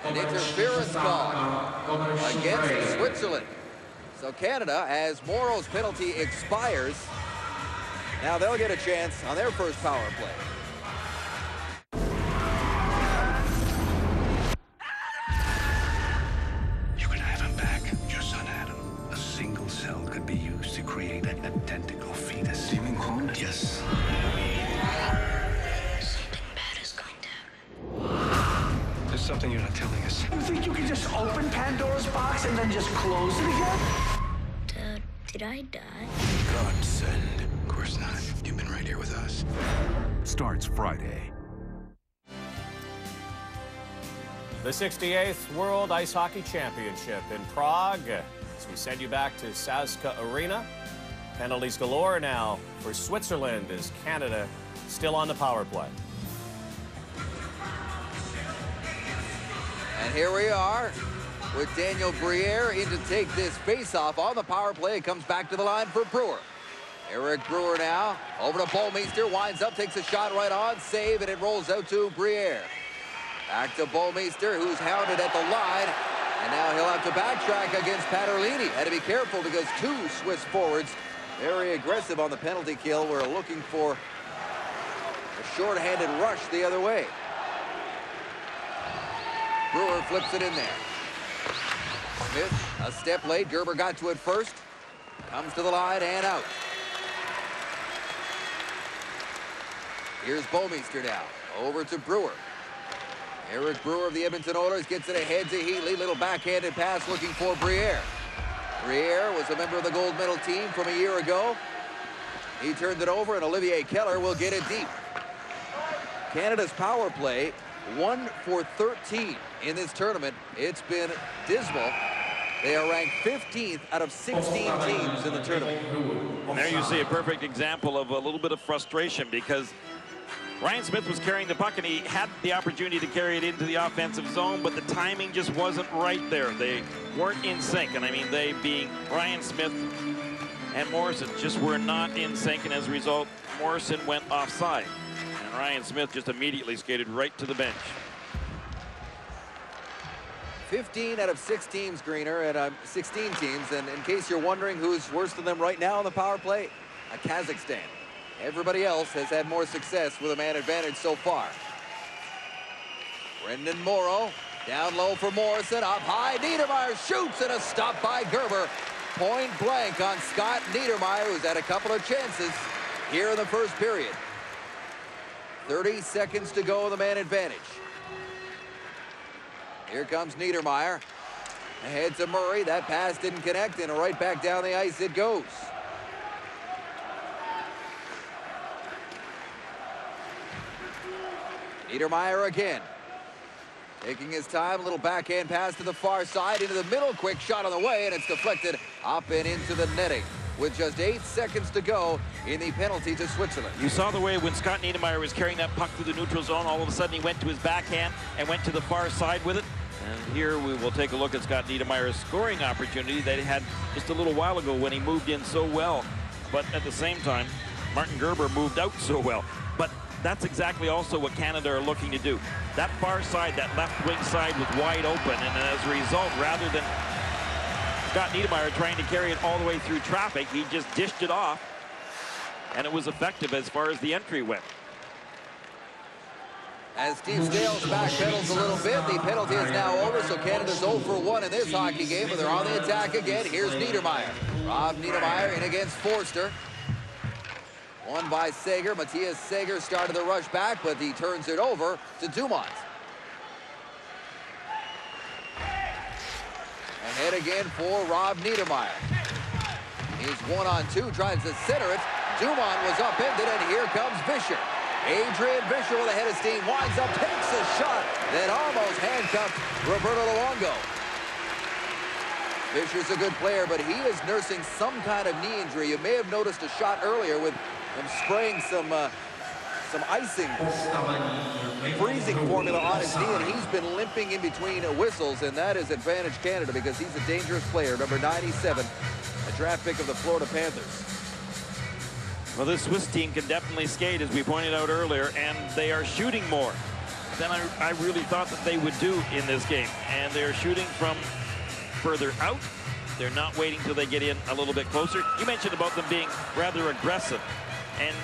Speaker 1: An interference call against Switzerland. So Canada, as Morrow's penalty expires, now they'll get a chance on their first power play.
Speaker 7: You can have him back, your son Adam. A single cell could be used to create an identical fetus. Demon clone? Yes.
Speaker 8: Something bad is going to happen.
Speaker 7: There's something you're not telling us.
Speaker 9: You think you can just open Pandora's box and then just close it again?
Speaker 8: Dad, did I die?
Speaker 7: God send. Of course not. You've been right here with us.
Speaker 11: Starts Friday.
Speaker 3: The 68th World Ice Hockey Championship in Prague. As we send you back to Saska Arena. Penalties galore now for Switzerland as Canada still on the power play.
Speaker 1: And here we are with Daniel Briere in to take this face-off on the power play. It comes back to the line for Brewer. Eric Brewer now over to Bolmeister, winds up, takes a shot right on, save, and it rolls out to Briere. Back to Bolmeister, who's hounded at the line, and now he'll have to backtrack against Paterlini. Had to be careful because two Swiss forwards very aggressive on the penalty kill. We're looking for a short-handed rush the other way. Brewer flips it in there. Smith, a step late. Gerber got to it first. Comes to the line and out. Here's Bolmeister now. Over to Brewer. Eric Brewer of the Edmonton Oilers gets it ahead to Heatley. Little backhanded pass looking for Briere. Briere was a member of the gold medal team from a year ago. He turned it over, and Olivier Keller will get it deep. Canada's power play, 1 for 13 in this tournament. It's been dismal. They are ranked 15th out of 16 teams in the tournament.
Speaker 12: And there you see a perfect example of a little bit of frustration because Ryan Smith was carrying the puck and he had the opportunity to carry it into the offensive zone, but the timing just wasn't right there. They weren't in sync, and I mean they being Ryan Smith and Morrison just were not in sync, and as a result, Morrison went offside. And Ryan Smith just immediately skated right to the bench.
Speaker 1: 15 out of 6 teams, Greener, and 16 teams. And in case you're wondering who's worse than them right now on the power play, Kazakhstan. Everybody else has had more success with a man advantage so far. Brendan Morrow down low for Morrison, up high. Niedermeyer shoots, and a stop by Gerber. Point blank on Scott Niedermeyer, who's had a couple of chances here in the first period. 30 seconds to go in the man advantage. Here comes Niedermeyer. Ahead to Murray. That pass didn't connect, and right back down the ice it goes. Niedermeyer again. Taking his time, a little backhand pass to the far side, into the middle, quick shot on the way, and it's deflected up and into the netting. With just 8 seconds to go in the penalty to Switzerland.
Speaker 12: You saw the way when Scott Niedermeyer was carrying that puck through the neutral zone, all of a sudden he went to his backhand and went to the far side with it. And here we will take a look at Scott Niedermeyer's scoring opportunity that he had just a little while ago when he moved in so well. But at the same time, Martin Gerber moved out so well. But that's exactly also what Canada are looking to do. That far side, that left wing side was wide open, and as a result, rather than Scott Niedermeyer trying to carry it all the way through traffic, he just dished it off, and it was effective as far as the entry went.
Speaker 1: As Steve Stales backpedals a little bit, the penalty is now over, so Canada's 0 for 1 in this hockey game, but they're on the attack again. Here's Niedermeyer. Rob Niedermeyer in against Forster. Won by Sager. Matthias Sager started the rush back, but he turns it over to Dumont. Ahead again for Rob Niedermeyer. He's 1-on-2, tries to center it. Dumont was upended, and here comes Vischer. Adrian Fisher with a head of steam, winds up, takes a shot, then almost handcuffed Roberto Luongo. Fisher's a good player, but he is nursing some kind of knee injury. You may have noticed a shot earlier with him spraying some icing, freezing formula on his knee, and he's been limping in between whistles, and that is advantage Canada because he's a dangerous player, number 97, a draft pick of the Florida Panthers.
Speaker 12: Well, this Swiss team can definitely skate, as we pointed out earlier, and they are shooting more than I really thought that they would do in this game. And they're shooting from further out. They're not waiting till they get in a little bit closer. You mentioned about them being rather aggressive, and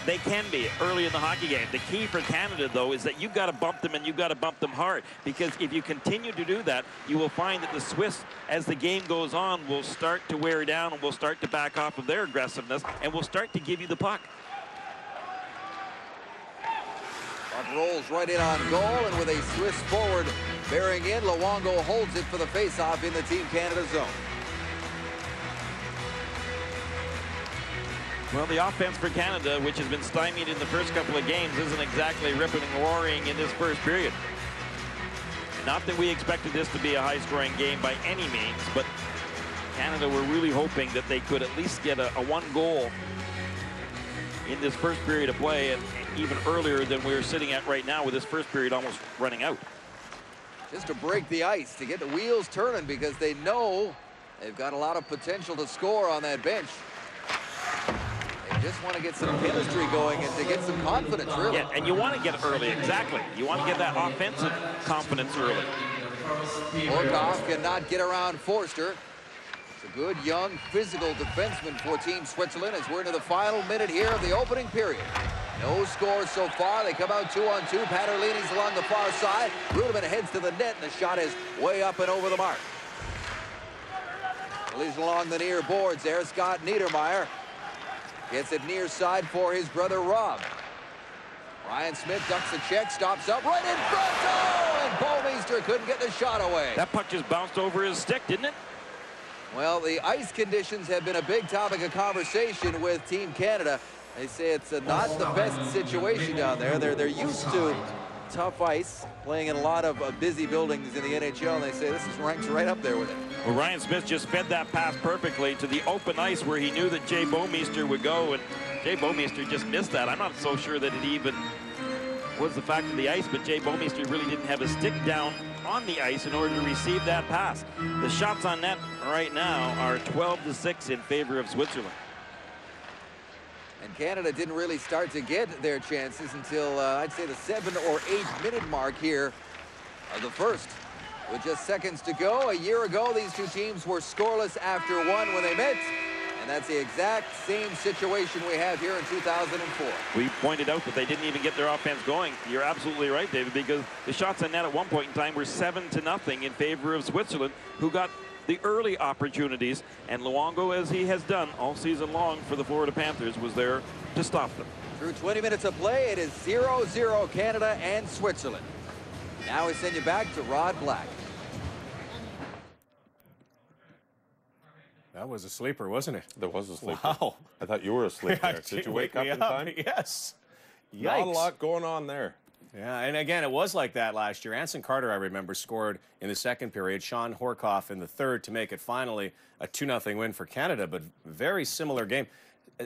Speaker 12: they can be early in the hockey game. The key for Canada, though, is that you've got to bump them, and you've got to bump them hard, because if you continue to do that, you will find that the Swiss, as the game goes on, will start to wear down and will start to back off of their aggressiveness and will start to give you the puck.
Speaker 1: Puck rolls right in on goal, and with a Swiss forward bearing in, Luongo holds it for the face-off in the Team Canada zone.
Speaker 12: Well, the offense for Canada, which has been stymied in the first couple of games, isn't exactly ripping and roaring in this first period. Not that we expected this to be a high-scoring game by any means, but Canada were really hoping that they could at least get a one goal in this first period of play, and even earlier than we're sitting at right now, with this first period almost running out.
Speaker 1: Just to break the ice, to get the wheels turning, because they know they've got a lot of potential to score on that bench. Just want to get some chemistry going and to get some confidence, really.
Speaker 12: Yeah, and you want to get it early, exactly. You want to get that offensive confidence early.
Speaker 1: Orkov cannot get around Forster. It's a good, young, physical defenseman for Team Switzerland as we're into the final minute here of the opening period. No scores so far. They come out 2-on-2. Paterlini's along the far side. Rudeman heads to the net, and the shot is way up and over the mark. Well, he's along the near boards there. Scott Niedermeyer gets it near side for his brother Rob. Ryan Smith ducks a check, stops up right in front. Oh, and Bouwmeester couldn't get the shot away.
Speaker 12: That puck just bounced over his stick, didn't it?
Speaker 1: Well, the ice conditions have been a big topic of conversation with Team Canada. They say it's not the best situation down there. They're used to tough ice, playing in a lot of busy buildings in the NHL, and they say this is ranked right up there with it.
Speaker 12: Well, Ryan Smith just fed that pass perfectly to the open ice where he knew that Jay Bouwmeester would go, and Jay Bouwmeester just missed that. I'm not so sure that it even was the fact of the ice, but Jay Bouwmeester really didn't have his stick down on the ice in order to receive that pass. The shots on net right now are 12-6 in favor of Switzerland.
Speaker 1: And Canada didn't really start to get their chances until, I'd say, the 7 or 8 minute mark here of the first. With just seconds to go, a year ago, these two teams were scoreless after one when they met. And that's the exact same situation we have here in 2004.
Speaker 12: We pointed out that they didn't even get their offense going. You're absolutely right, David, because the shots on net at one point in time were 7-0 in favor of Switzerland, who got the early opportunities, and Luongo, as he has done all season long for the Florida Panthers, was there to stop them.
Speaker 1: Through 20 minutes of play, it is 0-0 Canada and Switzerland. Now we send you back to Rod Black.
Speaker 3: That was a sleeper, wasn't it?
Speaker 4: That was a sleeper.
Speaker 3: Wow.
Speaker 4: I thought you were asleep there. Did you wake up in time?
Speaker 3: Yes. Yikes.
Speaker 4: Not a lot going on there.
Speaker 3: Yeah, and again, it was like that last year. Anson Carter, I remember, scored in the second period. Sean Horkoff in the third to make it finally a 2-0 win for Canada, but very similar game.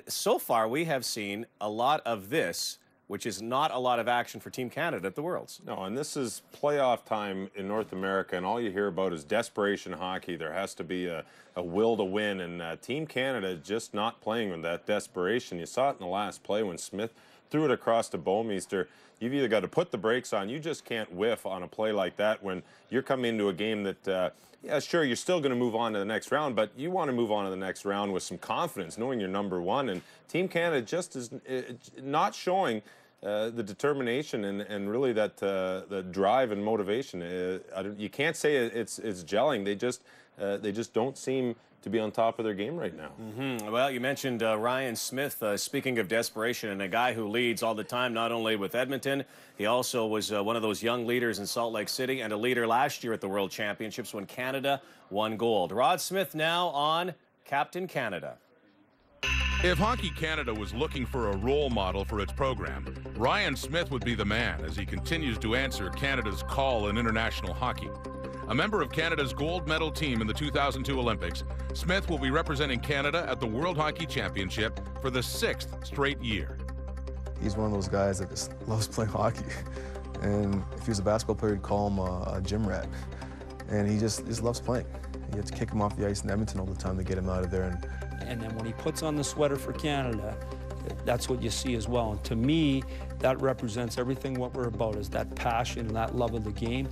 Speaker 3: So far, we have seen a lot of this, which is not a lot of action for Team Canada at the Worlds.
Speaker 4: No, and this is playoff time in North America, and all you hear about is desperation hockey. There has to be a will to win, and Team Canada just not playing with that desperation. You saw it in the last play when Smith threw it across to Bouwmeester. You've either got to put the brakes on. You just can't whiff on a play like that when you're coming into a game that, yeah, sure, you're still going to move on to the next round, but you want to move on to the next round with some confidence, knowing you're number one. And Team Canada just is not showing the determination and really that the drive and motivation. You can't say it's gelling. They just don't seem to be on top of their game right now.
Speaker 3: Well, you mentioned Ryan Smith. Speaking of desperation, and a guy who leads all the time, not only with Edmonton, he also was one of those young leaders in Salt Lake City and a leader last year at the World Championships when Canada won gold. Rod Smith now on Captain Canada.
Speaker 21: If Hockey Canada was looking for a role model for its program, Ryan Smith would be the man as he continues to answer Canada's call in international hockey. A member of Canada's gold medal team in the 2002 Olympics, Smith will be representing Canada at the World Hockey Championship for the 6th straight year.
Speaker 5: He's one of those guys that just loves playing hockey. And if he was a basketball player, you'd call him a gym rat. And he just loves playing. You have to kick him off the ice in Edmonton all the time to get him out of there.
Speaker 13: And then when he puts on the sweater for Canada, that's what you see as well. And to me, that represents everything what we're about, is that passion and that love of the game.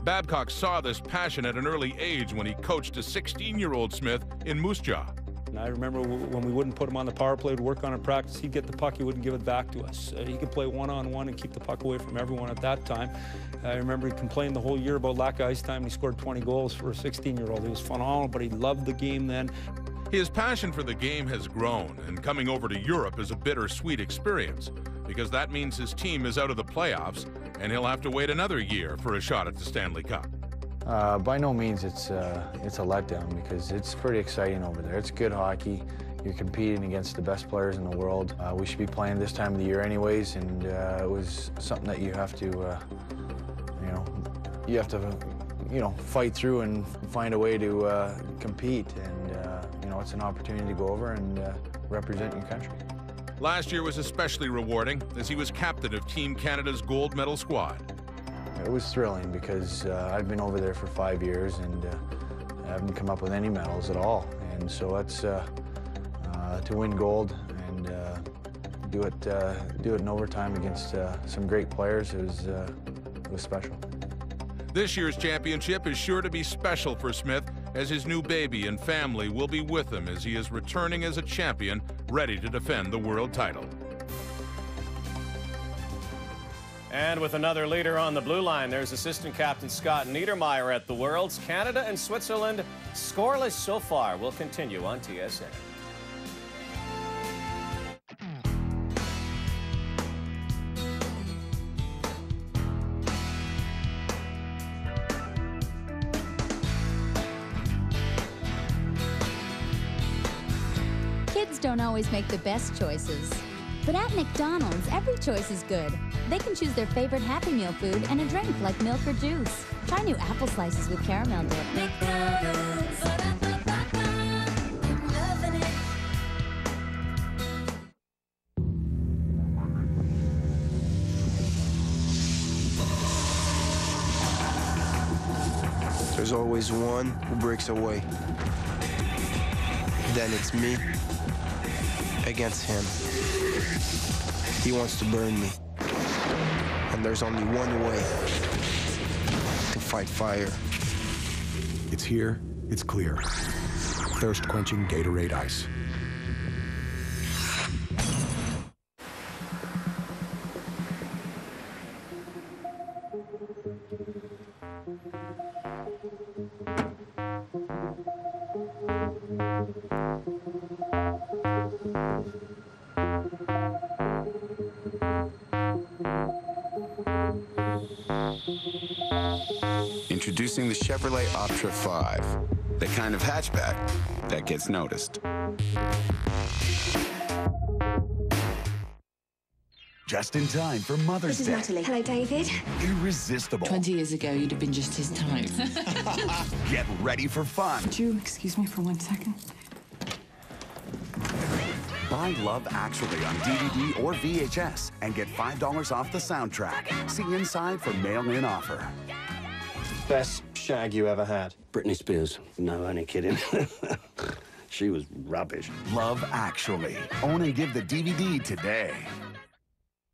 Speaker 21: Babcock saw this passion at an early age when he coached a 16-year-old Smith in Moose Jaw.
Speaker 13: And I remember when we wouldn't put him on the power play to work on in practice, he'd get the puck, he wouldn't give it back to us. He could play one-on-one and keep the puck away from everyone at that time. I remember he complained the whole year about lack of ice time. He scored 20 goals for a 16-year-old. He was phenomenal, but he loved the game then.
Speaker 21: His passion for the game has grown, and coming over to Europe is a bittersweet experience, because that means his team is out of the playoffs, and he'll have to wait another year for a shot at the Stanley Cup.
Speaker 23: By no means it's a letdown, because it's pretty exciting over there. It's good hockey. You're competing against the best players in the world. We should be playing this time of the year anyways, and it was something that you have to, fight through and find a way to compete. And it's an opportunity to go over and represent your country.
Speaker 21: Last year was especially rewarding as he was captain of Team Canada's gold medal squad.
Speaker 23: It was thrilling because I've been over there for 5 years and I haven't come up with any medals at all. And so that's to win gold and do it in overtime against some great players. It was special.
Speaker 21: This year's championship is sure to be special for Smith, as his new baby and family will be with him as he is returning as a champion, ready to defend the world title.
Speaker 3: And with another leader on the blue line, there's assistant captain Scott Niedermayer at the Worlds. Canada and Switzerland scoreless so far. Will continue on TSN.
Speaker 24: Kids don't always make the best choices. But at McDonald's, every choice is good. They can choose their favorite Happy Meal food and a drink like milk or juice. Try new apple slices with caramel dip. McDonald's. I'm loving it.
Speaker 19: There's always one who breaks away. Then it's me against him. He wants to burn me. And there's only one way to fight fire.
Speaker 11: It's here, it's clear. Thirst-quenching Gatorade Ice.
Speaker 20: Introducing the Chevrolet Optra 5, the kind of hatchback that gets noticed.
Speaker 25: Just in time for Mother's Day.
Speaker 8: This is Natalie. Hello, David.
Speaker 25: Irresistible.
Speaker 8: 20 years ago, you'd have been just his type.
Speaker 25: Get ready for fun.
Speaker 8: Would you excuse me for 1 second?
Speaker 25: Buy Love Actually on DVD or VHS and get $5 off the soundtrack. See inside for mail-in offer.
Speaker 26: Best shag you ever had?
Speaker 27: Britney Spears. No, only kidding. She was rubbish.
Speaker 25: Love Actually. Own and give the DVD today.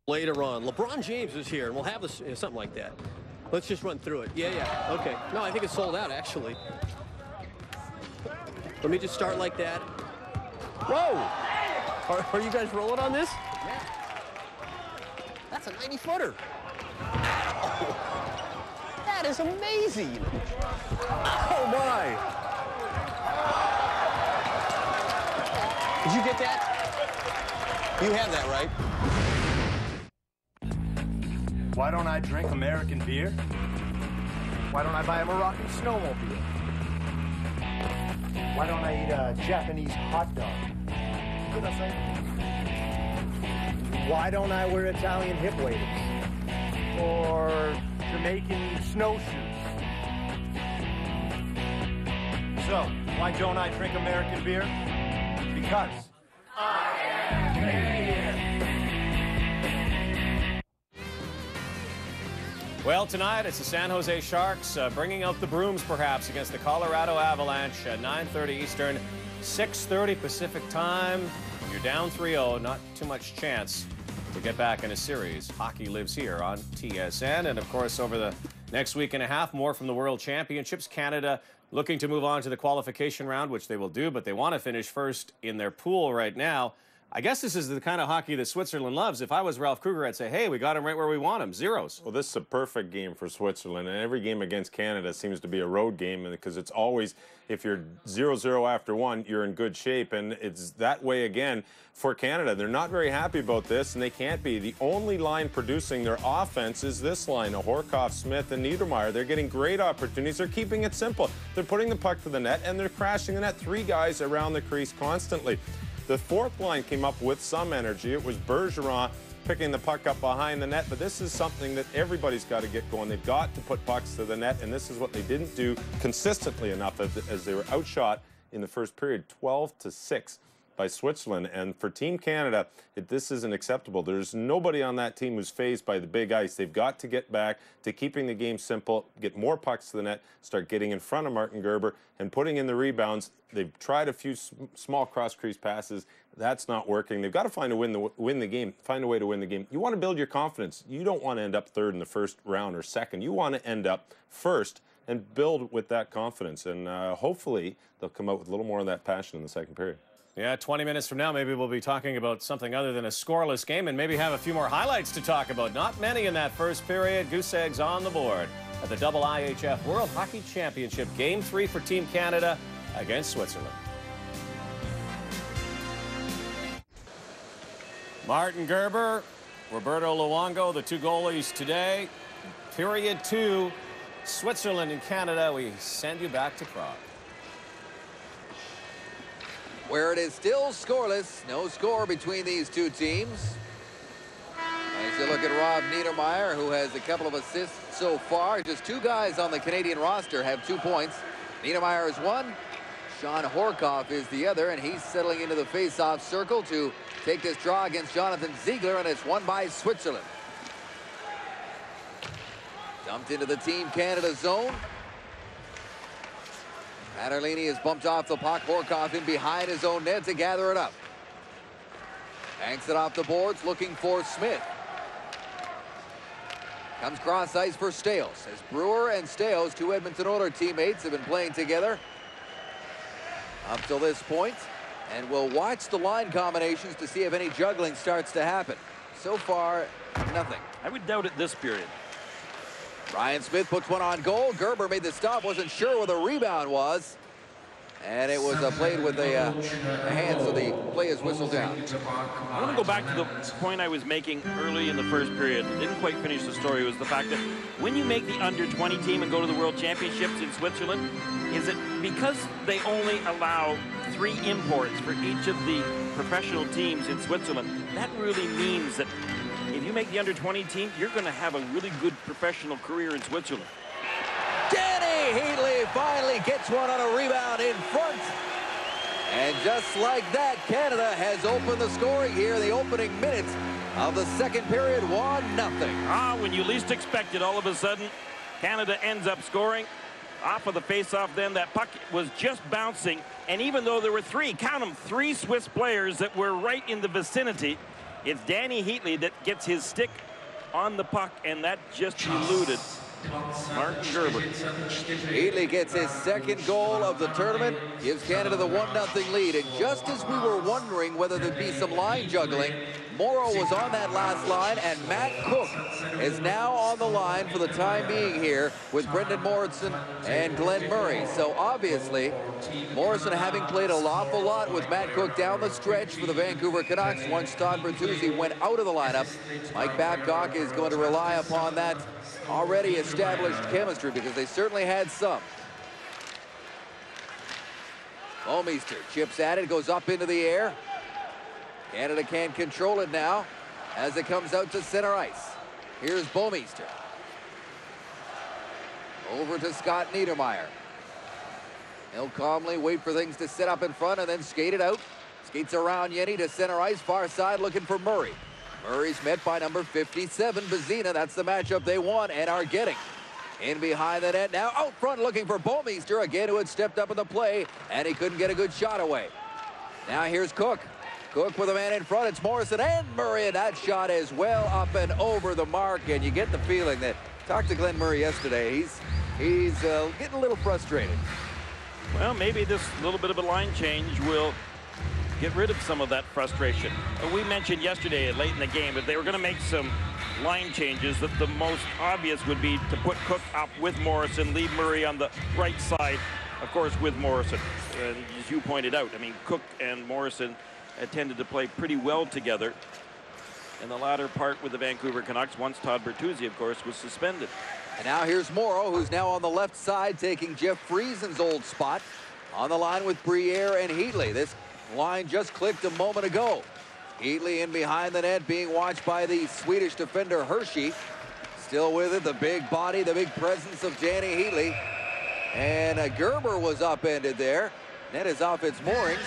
Speaker 28: Later on, LeBron James is here, and we'll have this, something like that. Let's just run through it. Yeah, okay. No, I think it's sold out, actually. Let me just start like that. Whoa! Are you guys rolling on this? Yeah. That's a 90-footer. Oh, that is amazing. Oh, my. Did you get that? You have that, right?
Speaker 26: Why don't I drink American beer? Why don't I buy a Moroccan snowmobile? Why don't I eat a Japanese hot dog? Why don't I wear Italian hip waders? Or Jamaican snowshoes? So, why don't I drink American beer? Because I am Canadian.
Speaker 3: Well, tonight it's the San Jose Sharks bringing out the brooms perhaps against the Colorado Avalanche at 9:30 Eastern, 6:30 Pacific time. You're down 3-0, not too much chance to get back in a series. Hockey lives here on TSN. And of course, over the next week and a half, more from the World Championships. Canada looking to move on to the qualification round, which they will do, but they want to finish first in their pool right now. I guess this is the kind of hockey that Switzerland loves. If I was Ralph Kruger, I'd say, hey, we got him right where we want him, zeros.
Speaker 4: Well, this is a perfect game for Switzerland, and every game against Canada seems to be a road game because it's always, if you're 0-0 after one, you're in good shape, and it's that way again for Canada. They're not very happy about this, and they can't be. The only line producing their offense is this line, Horkoff, Smith, and Niedermayer. They're getting great opportunities. They're keeping it simple. They're putting the puck to the net, and they're crashing the net. 3 guys around the crease constantly. The fourth line came up with some energy. It was Bergeron picking the puck up behind the net, but this is something that everybody's got to get going. They've got to put pucks to the net, and this is what they didn't do consistently enough as they were outshot in the first period, 12-6 by Switzerland. And for Team Canada, this isn't acceptable. There's nobody on that team who's fazed by the big ice. They've got to get back to keeping the game simple, get more pucks to the net, start getting in front of Martin Gerber and putting in the rebounds. They've tried a few small cross-crease passes. That's not working. They've got to find a win the game, find a way to win the game. You want to build your confidence. You don't want to end up third in the first round or second. You want to end up first and build with that confidence. And hopefully they'll come out with a little more of that passion in the second period.
Speaker 3: Yeah, 20 minutes from now, maybe we'll be talking about something other than a scoreless game and maybe have a few more highlights to talk about. Not many in that first period. Goose eggs on the board at the IIHF World Hockey Championship. Game 3 for Team Canada against Switzerland. Martin Gerber, Roberto Luongo, the 2 goalies today. Period 2, Switzerland and Canada. We send you back to Prague,
Speaker 1: where it is still scoreless. No score between these 2 teams. As you look at Rob Niedermayer, who has a couple of assists so far. Just 2 guys on the Canadian roster have 2 points. Niedermayer is 1. Sean Horkoff is the other, and he's settling into the face-off circle to take this draw against Jonathan Ziegler, and it's won by Switzerland. Dumped into the Team Canada zone. Paterlini is bumped off the puck. Horkoff in behind his own net to gather it up. Banks it off the boards, looking for Smith. Comes cross ice for Stales. As Brewer and Stales, 2 Edmonton Oilers teammates, have been playing together up till this point. And we'll watch the line combinations to see if any juggling starts to happen. So far, nothing.
Speaker 12: I would doubt it this period.
Speaker 1: Ryan Smith puts one on goal. Gerber made the stop, wasn't sure where the rebound was. And it was played with a hand, so the play is whistled down.
Speaker 12: I want to go back to the point I was making early in the first period. Didn't quite finish the story. It was the fact that when you make the under-20 team and go to the World Championships in Switzerland, is it because they only allow 3 imports for each of the professional teams in Switzerland? That really means that if you make the under-20 team, you're going to have a really good professional career in Switzerland.
Speaker 1: Danny Heatley finally gets one on a rebound in front. And just like that, Canada has opened the scoring here. The opening minutes of the second period, 1-0.
Speaker 12: When you least expect it, all of a sudden, Canada ends up scoring. Off of the face-off then, that puck was just bouncing. And even though there were 3, count them, 3 Swiss players that were right in the vicinity, it's Danny Heatley that gets his stick on the puck, and that just eluded Martin Gerber.
Speaker 1: Heatley gets his 2nd goal of the tournament, gives Canada the 1-0 lead. And just as we were wondering whether there'd be some line juggling, Morrow was on that last line, and Matt Cook is now on the line for the time being here with Brendan Morrison and Glenn Murray. So obviously, Morrison having played an awful lot with Matt Cook down the stretch for the Vancouver Canucks once Todd Bertuzzi went out of the lineup. Mike Babcock is going to rely upon that already established chemistry because they certainly had some. Bouwmeester chips at it, goes up into the air. Canada can't control it now as it comes out to center ice. Here's Bouwmeester. Over to Scott Niedermayer. He'll calmly wait for things to set up in front and then skate it out. Skates around Yenny to center ice, far side looking for Murray. Murray's met by number 57, Bazina. That's the matchup they want and are getting. In behind the net now, out front looking for Bouwmeester again, who had stepped up in the play, and he couldn't get a good shot away. Now here's Cook. Cook with a man in front. It's Morrison and Murray, and that shot is well up and over the mark, and you get the feeling that, talked to Glenn Murray yesterday, he's getting a little frustrated.
Speaker 12: Well, maybe this little bit of a line change will get rid of some of that frustration. We mentioned yesterday, late in the game, that they were going to make some line changes, that the most obvious would be to put Cook up with Morrison, leave Murray on the right side, of course, with Morrison. And as you pointed out, I mean, Cook and Morrison tended to play pretty well together in the latter part with the Vancouver Canucks, once Todd Bertuzzi, of course, was suspended.
Speaker 1: And now here's Morrow, who's now on the left side, taking Jeff Friesen's old spot on the line with Briere and Heatley. This line just clicked a moment ago. Heatley in behind the net, being watched by the Swedish defender Hershey. Still with it, the big body, the big presence of Danny Heatley. And Gerber was upended there. Net is off its moorings.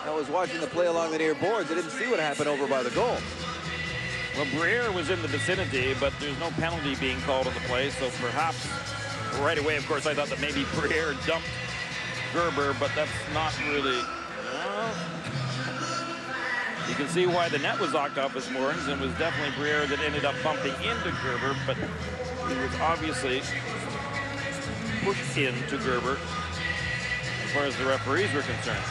Speaker 1: I was watching the play along the near boards. I didn't see what happened over by the goal.
Speaker 12: Well, Briere was in the vicinity, but there's no penalty being called on the play, so perhaps right away, of course, I thought that maybe Briere dumped Gerber, but that's not really... You can see why the net was knocked off its moorings, and it was definitely Briere that ended up bumping into Gerber, but he was obviously pushed into Gerber as far as the referees were concerned.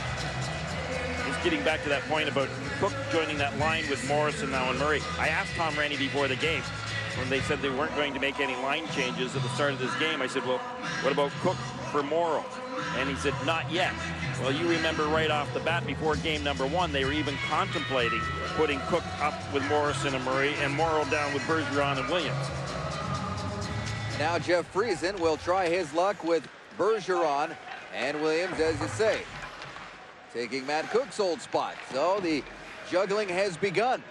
Speaker 12: Just getting back to that point about Cook joining that line with Morrison now and Murray. I asked Tom Renney before the game, when they said they weren't going to make any line changes at the start of this game, I said, well, what about Cook for Morrow? And he said, not yet. Well, you remember right off the bat, before game number one, they were even contemplating putting Cook up with Morrison and Murray and Morrow down with Bergeron and Williams.
Speaker 1: Now Jeff Friesen will try his luck with Bergeron and Williams, as you say, taking Matt Cook's old spot. So the juggling has begun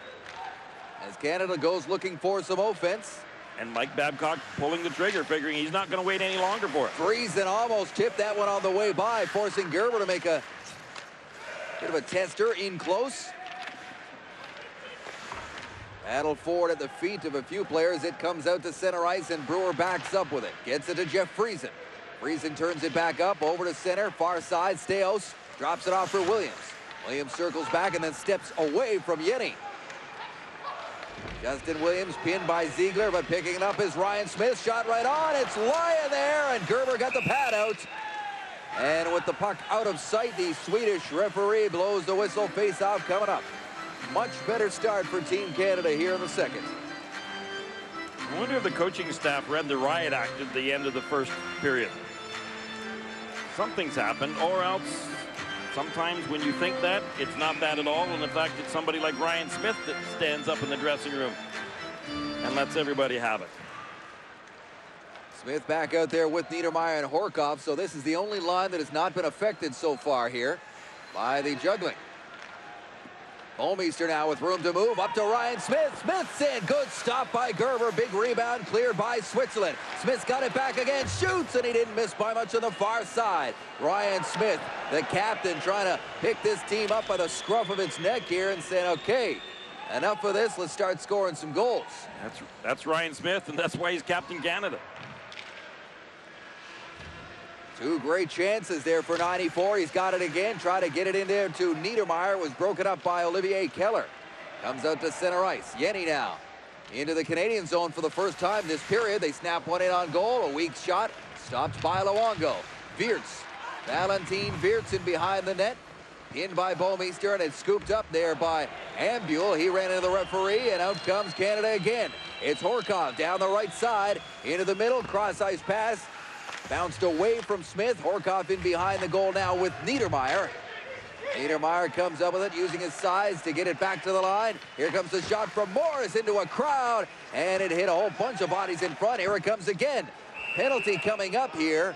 Speaker 1: as Canada goes looking for some offense.
Speaker 12: And Mike Babcock pulling the trigger, figuring he's not going to wait any longer for it.
Speaker 1: Friesen almost tipped that one on the way by, forcing Gerber to make a bit of a tester in close. Battle forward at the feet of a few players. It comes out to center ice, and Brewer backs up with it. Gets it to Jeff Friesen. Friesen turns it back up, over to center, far side. Steos drops it off for Williams. Williams circles back and then steps away from Yenny. Justin Williams pinned by Ziegler, but picking it up is Ryan Smith. Shot right on. It's lying there, and Gerber got the pad out. And with the puck out of sight, the Swedish referee blows the whistle. Face-off coming up. Much better start for Team Canada here in the second.
Speaker 12: I wonder if the coaching staff read the riot act at the end of the first period. Something's happened, or else sometimes when you think that, it's not that at all. And in fact, it's somebody like Ryan Smith that stands up in the dressing room and lets everybody have it.
Speaker 1: Smith back out there with Niedermayer and Horkoff. So this is the only line that has not been affected so far here by the juggling. Bouwmeester now with room to move. Up to Ryan Smith. Smith's in. Good stop by Gerber. Big rebound cleared by Switzerland. Smith's got it back again. Shoots, and he didn't miss by much on the far side. Ryan Smith, the captain, trying to pick this team up by the scruff of its neck here and saying, okay, enough of this. Let's start scoring some goals.
Speaker 12: That's Ryan Smith, and that's why he's Captain Canada.
Speaker 1: Two great chances there for 94. He's got it again. Try to get it in there to Niedermayer. Was broken up by Olivier Keller. Comes out to center ice. Yenny now into the Canadian zone for the first time this period. They snap one in on goal. A weak shot. Stopped by Luongo. Wirtz. Valentin Wirtz in behind the net. Pinned by Bouwmeester, and it's scooped up there by Ambule. He ran into the referee, and out comes Canada again. It's Horkoff down the right side. Into the middle. Cross-ice pass. Bounced away from Smith. Horkoff in behind the goal now with Niedermayer. Niedermayer comes up with it, using his size to get it back to the line. Here comes the shot from Morris into a crowd, and it hit a whole bunch of bodies in front. Here it comes again. Penalty coming up here.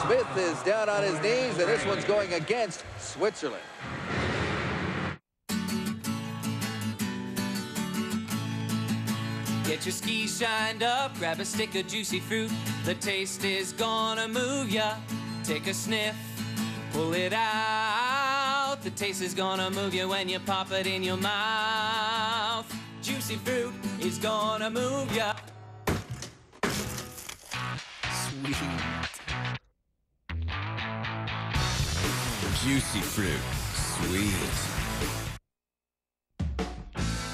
Speaker 1: Smith is down on his knees, and this one's going against Switzerland.
Speaker 2: Get your skis shined up, grab a stick of juicy fruit. The taste is gonna move ya. Take a sniff, pull it out. The taste is gonna move you when you pop it in your mouth. Juicy fruit is gonna move ya.
Speaker 20: Sweet. Juicy fruit. Sweet.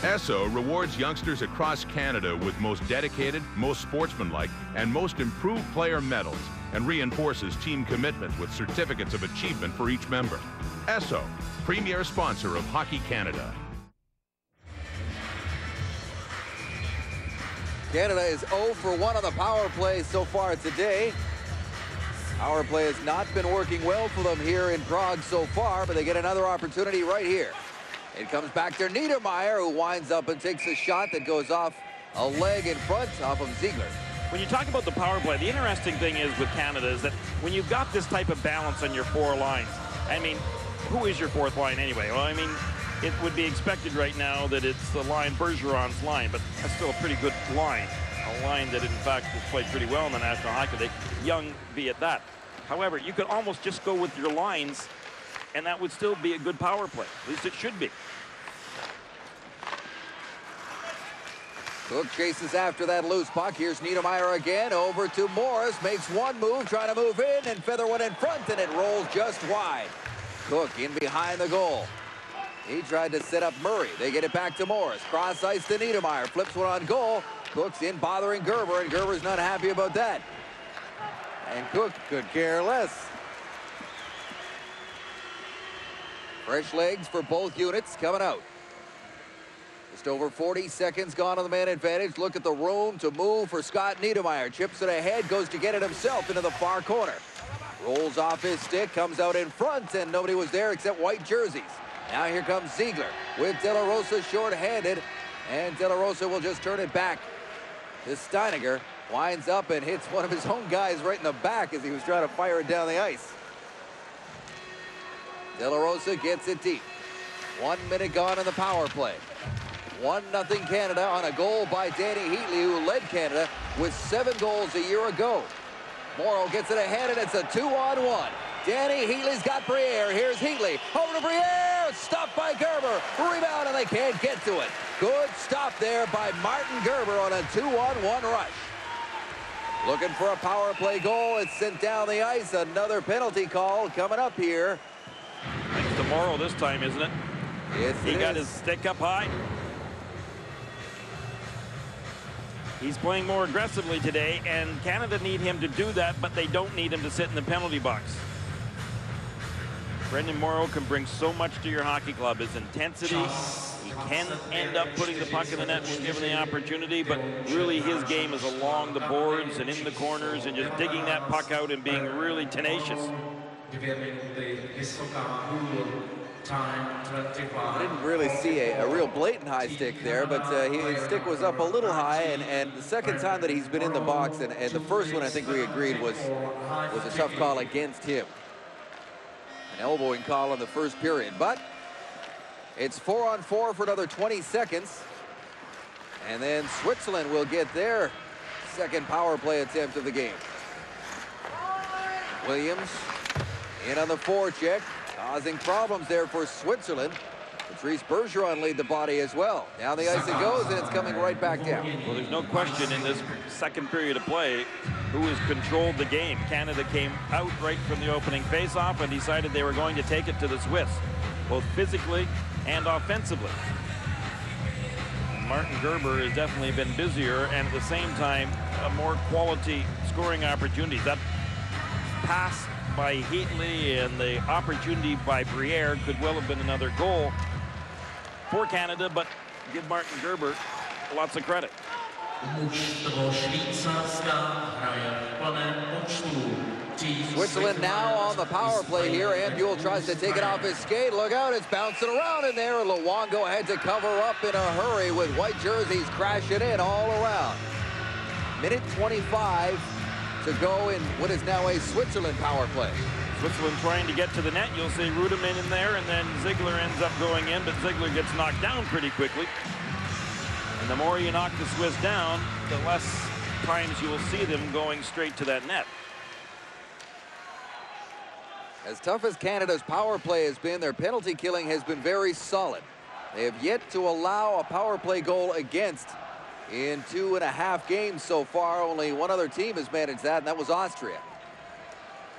Speaker 21: Esso rewards youngsters across Canada with most dedicated, most sportsmanlike, and most improved player medals, and reinforces team commitment with certificates of achievement for each member. Esso, premier sponsor of Hockey Canada.
Speaker 1: Canada is 0 for 1 on the power play so far today. Power play has not been working well for them here in Prague so far, but they get another opportunity right here. It comes back to Niedermeyer, who winds up and takes a shot that goes off a leg in front off of Ziegler.
Speaker 12: When you talk about the power play, the interesting thing is with Canada is that when you've got this type of balance on your 4 lines, I mean, who is your 4th line anyway? Well, I mean, it would be expected right now that it's the line, Bergeron's line, but that's still a pretty good line. A line that, in fact, has played pretty well in the National Hockey League. Young be it that. However, you could almost just go with your lines, and that would still be a good power play. At least it should be.
Speaker 1: Cook chases after that loose puck. Here's Niedermeyer again. Over to Morris. Makes one move, trying to move in, and feather one in front, and it rolls just wide. Cook in behind the goal. He tried to set up Murray. They get it back to Morris. Cross ice to Niedermeyer. Flips one on goal. Cook's in bothering Gerber, and Gerber's not happy about that. And Cook could care less. Fresh legs for both units coming out. Just over 40 seconds gone on the man advantage. Look at the room to move for Scott Niedermeyer. Chips it ahead, goes to get it himself into the far corner. Rolls off his stick, comes out in front, and nobody was there except white jerseys. Now here comes Ziegler with De La Rosa short-handed, and De La Rosa will just turn it back to Steiniger. Winds up and hits one of his own guys right in the back as he was trying to fire it down the ice. De La Rosa gets it deep. 1 minute gone in the power play. 1-0 Canada on a goal by Danny Heatley, who led Canada with 7 goals a year ago. Morrow gets it ahead, and it's a 2-on-1. Danny Heatley's got Briere. Here's Heatley. Over to Briere. Stopped by Gerber. Rebound, and they can't get to it. Good stop there by Martin Gerber on a 2-on-1 rush. Looking for a power play goal. It's sent down the ice. Another penalty call coming up here.
Speaker 12: Thanks to Morrow this time, isn't it?
Speaker 1: Yes,
Speaker 12: he got his stick up high. He's playing more aggressively today, and Canada need him to do that, but they don't need him to sit in the penalty box. Brendan Morrow can bring so much to your hockey club. His intensity, he can end up putting the puck in the net when given the opportunity, but really his game is along the boards and in the corners and just digging that puck out and being really tenacious.
Speaker 1: I didn't really see a real blatant high stick there, but his stick was up a little high, and the second time that he's been in the box, and the first one I think we agreed was a tough call against him. An elbowing call in the first period, but it's 4-on-4 for another 20 seconds. And then Switzerland will get their second power play attempt of the game. Williams in on the forecheck, causing problems there for Switzerland. Patrice Bergeron lead the body as well. Down the ice it goes, and it's coming right back down.
Speaker 12: Well, there's no question in this second period of play who has controlled the game. Canada came out right from the opening faceoff and decided they were going to take it to the Swiss, both physically and offensively. Martin Gerber has definitely been busier, and at the same time, a more quality scoring opportunities. That pass by Heatley and the opportunity by Briere could well have been another goal for Canada, but give Martin Gerber lots of credit.
Speaker 1: Switzerland now on the power play here. Ambuel tries to take it off his skate. Look out, it's bouncing around in there. Luongo had to cover up in a hurry with white jerseys crashing in all around. Minute 25 to go in what is now a Switzerland power play.
Speaker 12: Switzerland trying to get to the net. You'll see Rudeman in there, and then Ziegler ends up going in, but Ziegler gets knocked down pretty quickly. And the more you knock the Swiss down, the less times you will see them going straight to that net.
Speaker 1: As tough as Canada's power play has been, their penalty killing has been very solid. They have yet to allow a power play goal against in 2.5 games so far. Only one other team has managed that, and that was Austria.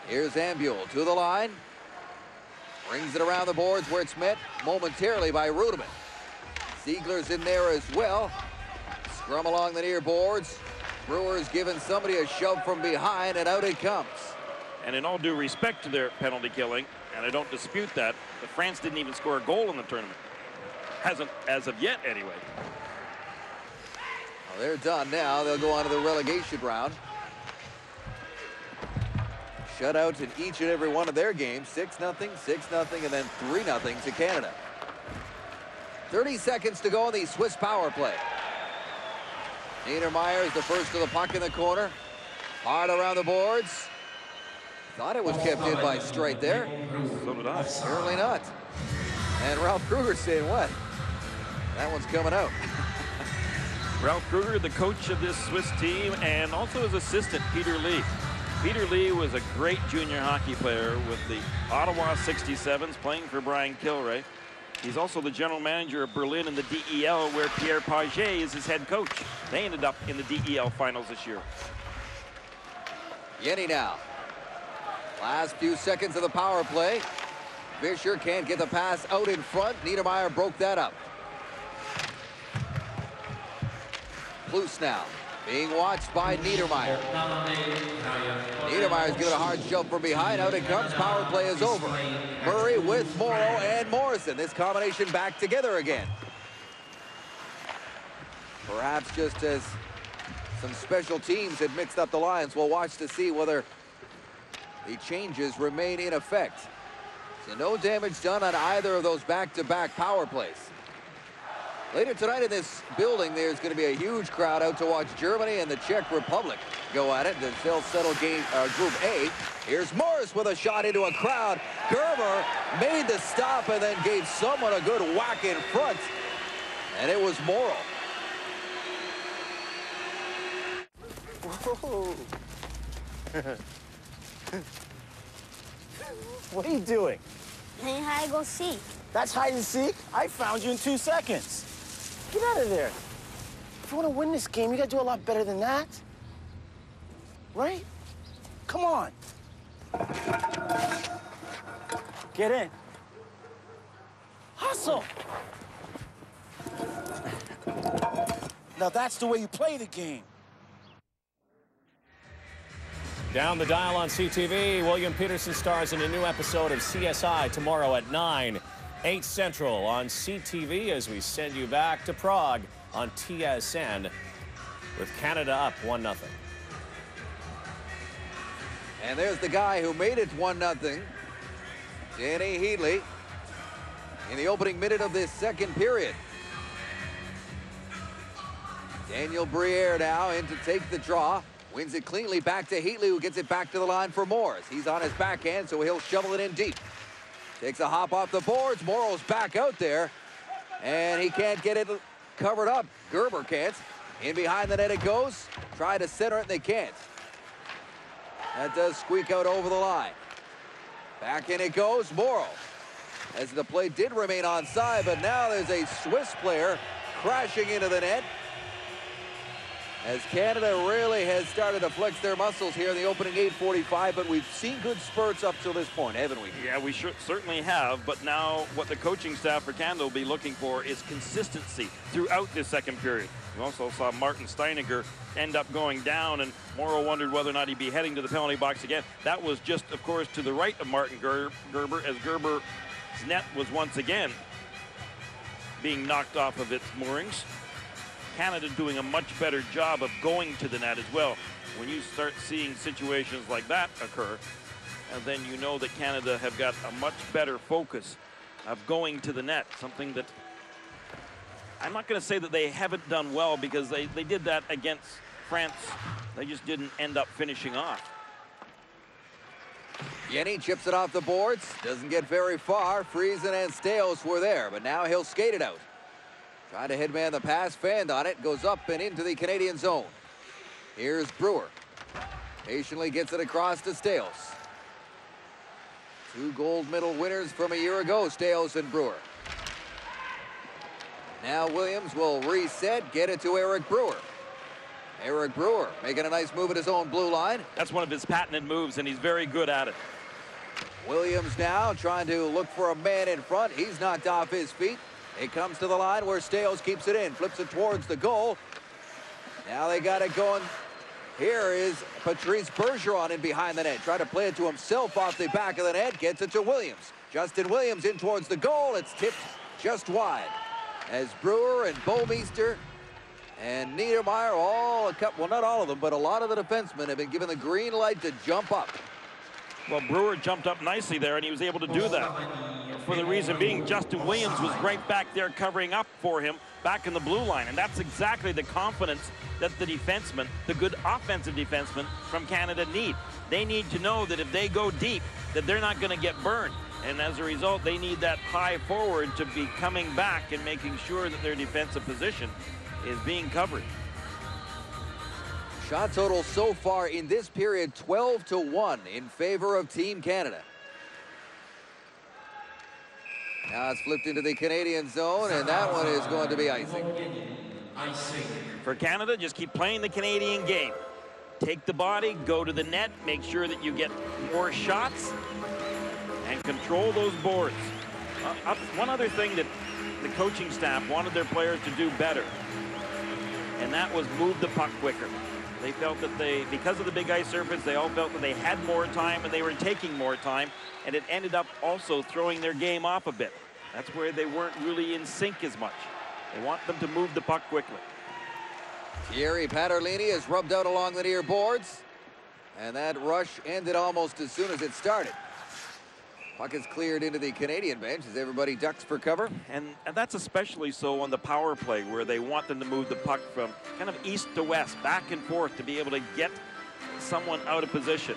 Speaker 1: Here's Ambule to the line. Brings it around the boards where it's met momentarily by Rudeman. Ziegler's in there as well. Scrum along the near boards. Brewers giving somebody a shove from behind, and out it comes.
Speaker 12: And in all due respect to their penalty killing, and I don't dispute that, but France didn't even score a goal in the tournament. Hasn't as of yet, anyway.
Speaker 1: Well, they're done now. They'll go on to the relegation round. Shutouts in each and every one of their games. 6-0, 6-0, and then 3-0 to Canada. 30 seconds to go in the Swiss power play. Niedermeyer is the first to the puck in the corner. Hard around the boards. Thought it was kept in by Streit there.
Speaker 12: So did I.
Speaker 1: Apparently not. And Ralph Kruger saying what? That one's coming out.
Speaker 12: Ralph Kruger, the coach of this Swiss team, and also his assistant, Peter Lee. Peter Lee was a great junior hockey player with the Ottawa 67s, playing for Brian Kilray. He's also the general manager of Berlin in the DEL, where Pierre Paget is his head coach. They ended up in the DEL finals this year.
Speaker 1: Yenny now. Last few seconds of the power play. Fischer can't get the pass out in front. Niedermeyer broke that up. Loose now. Being watched by Niedermeyer. Niedermeyer's giving a hard shove from behind. Out it comes. Power play is over. Murray with Morrow and Morrison. This combination back together again. Perhaps just as some special teams had mixed up the lines. We'll watch to see whether the changes remain in effect. So no damage done on either of those back-to-back power plays. Later tonight in this building, there's going to be a huge crowd out to watch Germany and the Czech Republic go at it. They'll settle game Group A. Here's Morris with a shot into a crowd. Gerber made the stop and then gave someone a good whack in front. And it was Morrow.
Speaker 6: Whoa. What are you doing?
Speaker 10: Playing hide and go seek.
Speaker 6: That's hide and seek? I found you in 2 seconds. Get out of there. If you want to win this game, you got to do a lot better than that. Right? Come on. Get in. Hustle. Now that's the way you play the game.
Speaker 3: Down the dial on CTV, William Peterson stars in a new episode of CSI tomorrow at 9, 8 Central on CTV as we send you back to Prague on TSN with Canada up 1-0.
Speaker 1: And there's the guy who made it 1-0, Danny Heatley, in the opening minute of this second period. Daniel Briere now in to take the draw. Wins it cleanly back to Heatley, who gets it back to the line for Morris. He's on his backhand, so he'll shovel it in deep. Takes a hop off the boards. Morrow's back out there, and he can't get it covered up. Gerber can't. In behind the net it goes. Try to center it, and they can't. That does squeak out over the line. Back in it goes. Morrow, as the play did remain onside, but now there's a Swiss player crashing into the net, as Canada really has started to flex their muscles here in the opening 8:45, but we've seen good spurts up till this point, haven't we?
Speaker 12: Yeah, we certainly have, but now what the coaching staff for Canada will be looking for is consistency throughout this second period. We also saw Martin Steiniger end up going down, and Morrow wondered whether or not he'd be heading to the penalty box again. That was just, of course, to the right of Martin Gerber, as Gerber's net was once again being knocked off of its moorings. Canada doing a much better job of going to the net as well. When you start seeing situations like that occur, and then you know that Canada have got a much better focus of going to the net, something that I'm not going to say that they haven't done well, because they did that against France. They just didn't end up finishing off.
Speaker 1: Yenny chips it off the boards, doesn't get very far. Friesen and Stales were there, but now he'll skate it out. Trying to headman the pass, fanned on it, goes up and into the Canadian zone. Here's Brewer. Patiently gets it across to Stales. 2 gold medal winners from a year ago, Stales and Brewer. Now Williams will reset, get it to Eric Brewer. Eric Brewer making a nice move at his own blue line.
Speaker 12: That's one of his patented moves, and he's very good at it.
Speaker 1: Williams now trying to look for a man in front. He's knocked off his feet. It comes to the line where Stales keeps it in, flips it towards the goal. Now they got it going. Here is Patrice Bergeron in behind the net. Try to play it to himself off the back of the net. Gets it to Williams. Justin Williams in towards the goal. It's tipped just wide. As Brewer and Bouwmeester and Niedermeyer, well, not all of them, but a lot of the defensemen have been given the green light to jump up.
Speaker 12: Well, Brewer jumped up nicely there, and he was able to do that. For the reason being, Justin Williams was right back there covering up for him back in the blue line, and that's exactly the confidence that the defensemen, the good offensive defensemen from Canada need. They need to know that if they go deep, that they're not going to get burned. And as a result, they need that high forward to be coming back and making sure that their defensive position is being covered.
Speaker 1: Shot total so far in this period, 12-1 in favor of Team Canada. Now it's flipped into the Canadian zone, and that one is going to be icing.
Speaker 12: For Canada, just keep playing the Canadian game. Take the body, go to the net, make sure that you get more shots, and control those boards. One other thing that the coaching staff wanted their players to do better, and that was move the puck quicker. They felt that because of the big ice surface, they all felt that they had more time and they were taking more time, and it ended up also throwing their game off a bit. That's where they weren't really in sync as much. They want them to move the puck quickly.
Speaker 1: Thierry Paterlini is rubbed out along the near boards, and that rush ended almost as soon as it started. Puck is cleared into the Canadian bench as everybody ducks for cover.
Speaker 12: And that's especially so on the power play, where they want them to move the puck from kind of east to west, back and forth, to be able to get someone out of position.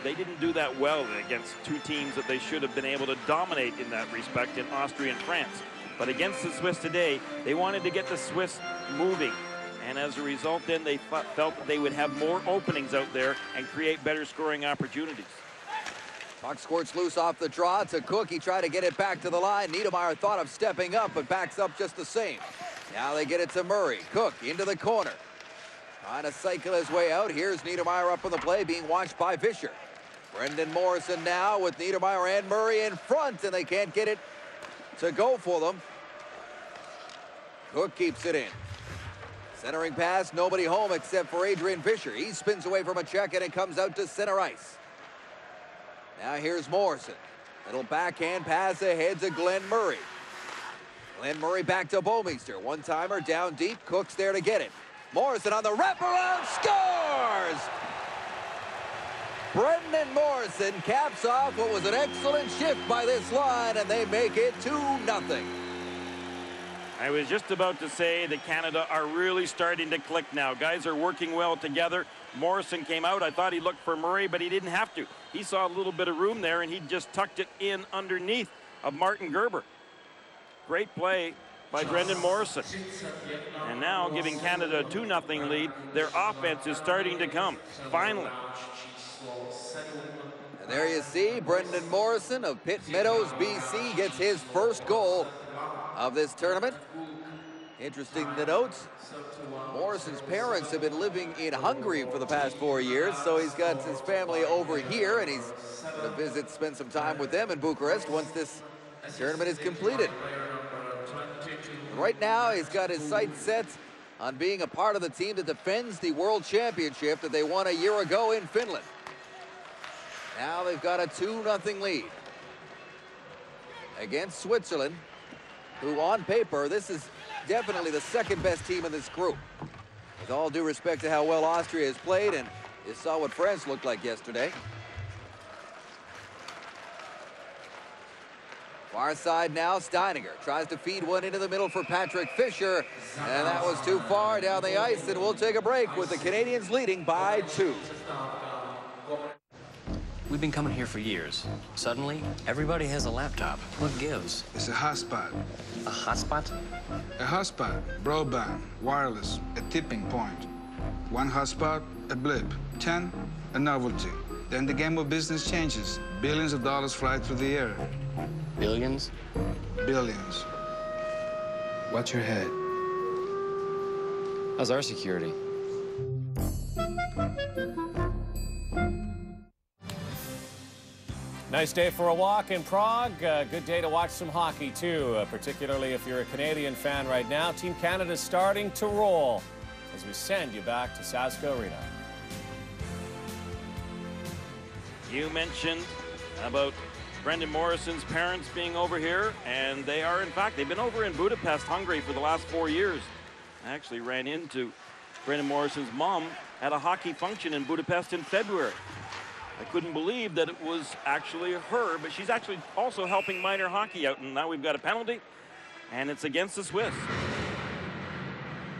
Speaker 12: They didn't do that well against 2 teams that they should have been able to dominate in that respect, in Austria and France. But against the Swiss today, they wanted to get the Swiss moving. And as a result, then they felt that they would have more openings out there and create better scoring opportunities.
Speaker 1: Puck squirts loose off the draw to Cook. He tried to get it back to the line. Niedermeyer thought of stepping up, but backs up just the same. Now they get it to Murray. Cook into the corner. Trying to cycle his way out. Here's Niedermeyer up on the play, being watched by Fisher. Brendan Morrison now with Niedermeyer and Murray in front, and they can't get it to go for them. Cook keeps it in. Centering pass, nobody home except for Adrian Fisher. He spins away from a check, and it comes out to center ice. Now here's Morrison. Little backhand pass ahead to Glenn Murray. Glenn Murray back to Bouwmeester. One-timer down deep. Cook's there to get it. Morrison on the wraparound, scores! Brendan Morrison caps off what was an excellent shift by this line, and they make it 2-0.
Speaker 12: I was just about to say that Canada are really starting to click now. Guys are working well together. Morrison came out. I thought he looked for Murray, but he didn't have to. He saw a little bit of room there, and he just tucked it in underneath of Martin Gerber. Great play by Brendan Morrison. And now giving Canada a 2-0 lead. Their offense is starting to come, finally.
Speaker 1: And there you see Brendan Morrison of Pitt Meadows, BC, gets his first goal of this tournament. Interesting to note, Morrison's parents have been living in Hungary for the past 4 years, so he's got his family over here, and he's going to visit, spend some time with them in Bucharest once this tournament is completed. Right now, he's got his sights set on being a part of the team that defends the World Championship that they won a year ago in Finland. Now they've got a 2-0 lead against Switzerland, who on paper, this is definitely the second best team in this group. With all due respect to how well Austria has played, and you saw what France looked like yesterday. Far side now, Steininger tries to feed one into the middle for Patrick Fisher, and that was too far down the ice, and we'll take a break with the Canadians leading by 2.
Speaker 7: We've been coming here for years. Suddenly, everybody has a laptop. What gives?
Speaker 9: It's a hotspot.
Speaker 7: A hotspot?
Speaker 9: A hotspot, broadband, wireless, a tipping point. One hotspot, a blip. 10, a novelty. Then the game of business changes. Billions of dollars fly through the air.
Speaker 7: Billions?
Speaker 9: Billions. Watch your head.
Speaker 7: How's our security?
Speaker 3: Nice day for a walk in Prague. Good day to watch some hockey, too, particularly if you're a Canadian fan right now. Team Canada is starting to roll as we send you back to Saska Arena.
Speaker 12: You mentioned about Brendan Morrison's parents being over here, and they are, in fact, they've been over in Budapest, Hungary for the last 4 years. I actually ran into Brendan Morrison's mom at a hockey function in Budapest in February. I couldn't believe that it was actually her, but she's actually also helping minor hockey out, and now we've got a penalty, and it's against the Swiss.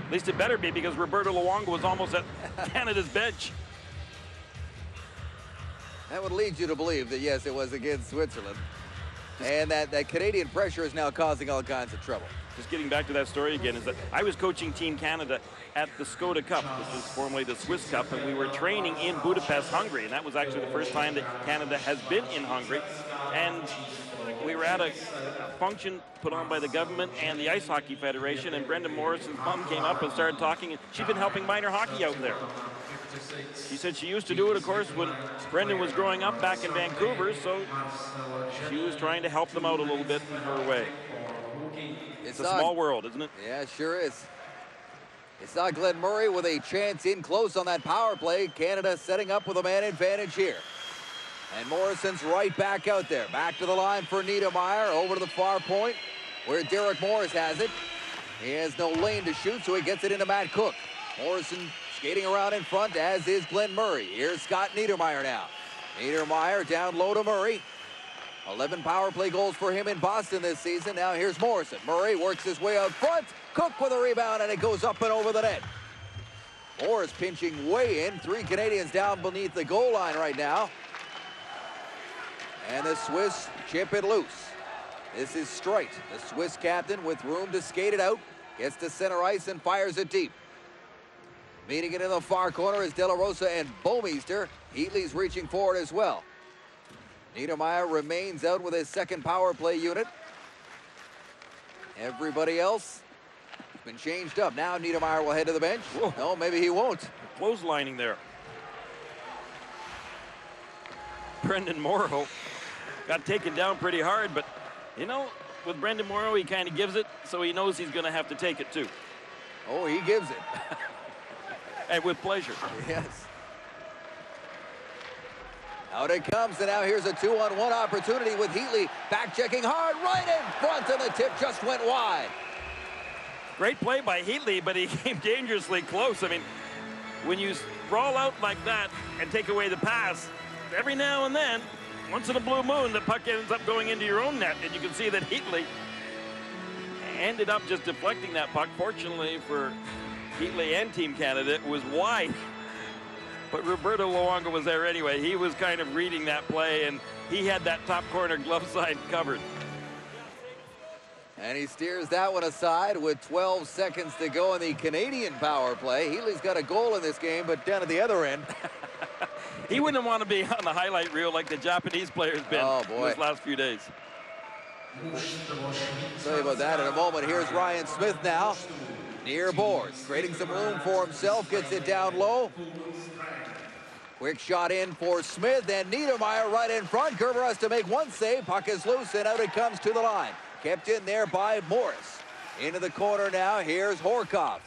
Speaker 12: At least it better be, because Roberto Luongo was almost at Canada's bench.
Speaker 1: That would lead you to believe that, yes, it was against Switzerland. And that Canadian pressure is now causing all kinds of trouble.
Speaker 12: Just getting back to that story again, is that I was coaching Team Canada at the Skoda Cup, which is formerly the Swiss Cup, and we were training in Budapest, Hungary, and that was actually the first time that Canada has been in Hungary. And we were at a function put on by the government and the Ice Hockey Federation, and Brendan Morrison's mom came up and started talking, and she'd been helping minor hockey out there. She said she used to do it, of course, when Brendan was growing up back in Vancouver, so she was trying to help them out a little bit in her way. It's a small world, isn't it?
Speaker 1: Yeah, sure is. It's not Glenn Murray with a chance in close on that power play. Canada setting up with a man advantage here. And Morrison's right back out there. Back to the line for Niedermeyer, over to the far point where Derek Morris has it. He has no lane to shoot, so he gets it into Matt Cook. Morrison skating around in front, as is Glenn Murray. Here's Scott Niedermeyer now. Niedermeyer down low to Murray. 11 power play goals for him in Boston this season. Now here's Morrison. Murray works his way out front. Cook with a rebound, and it goes up and over the net. Morris pinching way in. 3 Canadians down beneath the goal line right now. And the Swiss chip it loose. This is Streit, the Swiss captain, with room to skate it out. Gets to center ice and fires it deep. Meeting it in the far corner is De La Rosa and Bomeister. Heatley's reaching forward as well. Niedermeyer remains out with his second power play unit. Everybody else has been changed up. Now Niedermeyer will head to the bench. Whoa. No, maybe he won't.
Speaker 12: Closelining there. Brendan Morrow got taken down pretty hard, but, you know, with Brendan Morrow, he kind of gives it, so he knows he's going to have to take it, too.
Speaker 1: Oh, he gives it.
Speaker 12: And with pleasure.
Speaker 1: Yes. Out it comes, and now here's a 2-on-1 opportunity with Heatley. Back-checking hard, right in front, and the tip just went wide.
Speaker 12: Great play by Heatley, but he came dangerously close. I mean, when you sprawl out like that and take away the pass, every now and then, once in a blue moon, the puck ends up going into your own net, and you can see that Heatley ended up just deflecting that puck. Fortunately for Heatley and Team Canada, it was wide. But Roberto Luongo was there anyway. He was kind of reading that play, and he had that top corner glove side covered.
Speaker 1: And he steers that one aside with 12 seconds to go in the Canadian power play. Heatley's got a goal in this game, but down at the other end.
Speaker 12: He wouldn't want to be on the highlight reel like the Japanese player's been these last few days.
Speaker 1: Tell you about that in a moment. Here's Ryan Smith now, near boards, creating some room for himself, gets it down low. Quick shot in for Smith, and Niedermeyer right in front. Gerber has to make one save. Puck is loose, and out it comes to the line. Kept in there by Morris. Into the corner now. Here's Horkoff.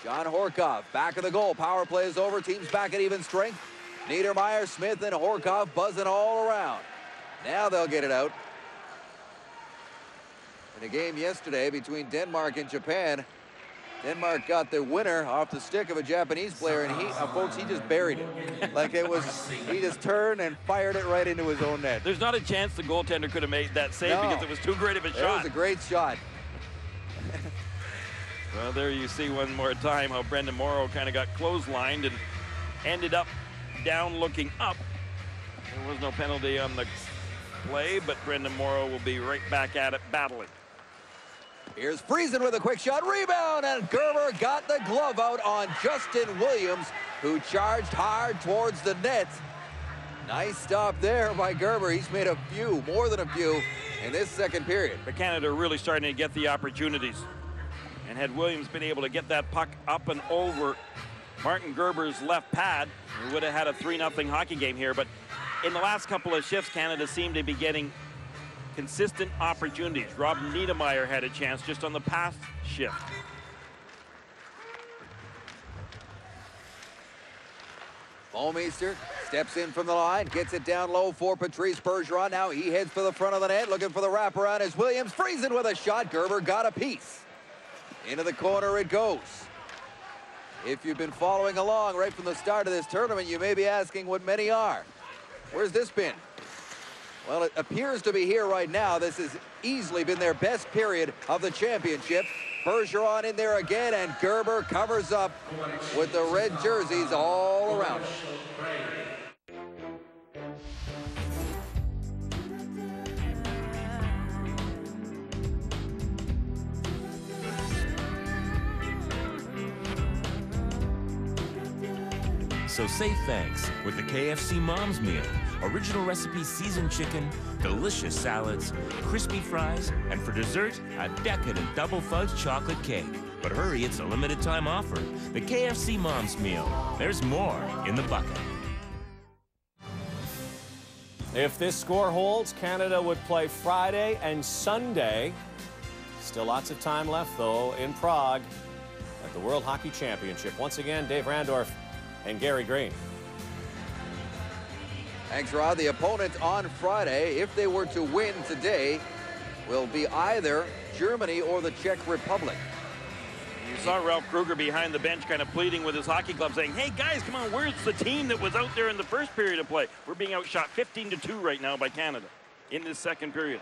Speaker 1: John Horkoff, back of the goal. Power play is over. Team's back at even strength. Niedermeyer, Smith, and Horkoff buzzing all around. Now they'll get it out. In a game yesterday between Denmark and Japan, Denmark got the winner off the stick of a Japanese player, and folks, he just buried it. Like it was, he just turned and fired it right into his own net.
Speaker 12: There's not a chance the goaltender could have made that save because it was too great of a shot.
Speaker 1: It was a great shot.
Speaker 12: Well, there you see one more time how Brendan Morrow kind of got clotheslined and ended up down looking up. There was no penalty on the play, but Brendan Morrow will be right back at it, battling.
Speaker 1: Here's Friesen with a quick shot, rebound, and Gerber got the glove out on Justin Williams, who charged hard towards the net. Nice stop there by Gerber. He's made a few, more than a few, in this second period.
Speaker 12: But Canada really starting to get the opportunities. And had Williams been able to get that puck up and over Martin Gerber's left pad, we would have had a 3-0 hockey game here. But in the last couple of shifts, Canada seemed to be getting consistent opportunities. Rob Niedermeyer had a chance just on the past shift.
Speaker 1: Bouwmeester steps in from the line, gets it down low for Patrice Bergeron. Now he heads for the front of the net, looking for the wraparound as Williams. Friesen with a shot. Gerber got a piece. Into the corner it goes. If you've been following along right from the start of this tournament, you may be asking what many are. Where's this been? Well, it appears to be here right now. This has easily been their best period of the championship. Bergeron in there again, and Gerber covers up with the red jerseys all around him.
Speaker 5: So say thanks with the KFC Mom's Meal. Original recipe seasoned chicken, delicious salads, crispy fries, and for dessert, a decadent double fudge chocolate cake. But hurry, it's a limited time offer. The KFC Mom's Meal. There's more in the bucket.
Speaker 3: If this score holds, Canada would play Friday and Sunday. Still lots of time left, though, in Prague at the World Hockey Championship. Once again, Dave Randorf and Gary Green.
Speaker 1: Thanks, Rod. The opponent on Friday, if they were to win today, will be either Germany or the Czech Republic.
Speaker 12: You saw Ralph Kruger behind the bench kind of pleading with his hockey club saying, hey guys, come on, where's the team that was out there in the first period of play? We're being outshot 15-2 right now by Canada in this second period.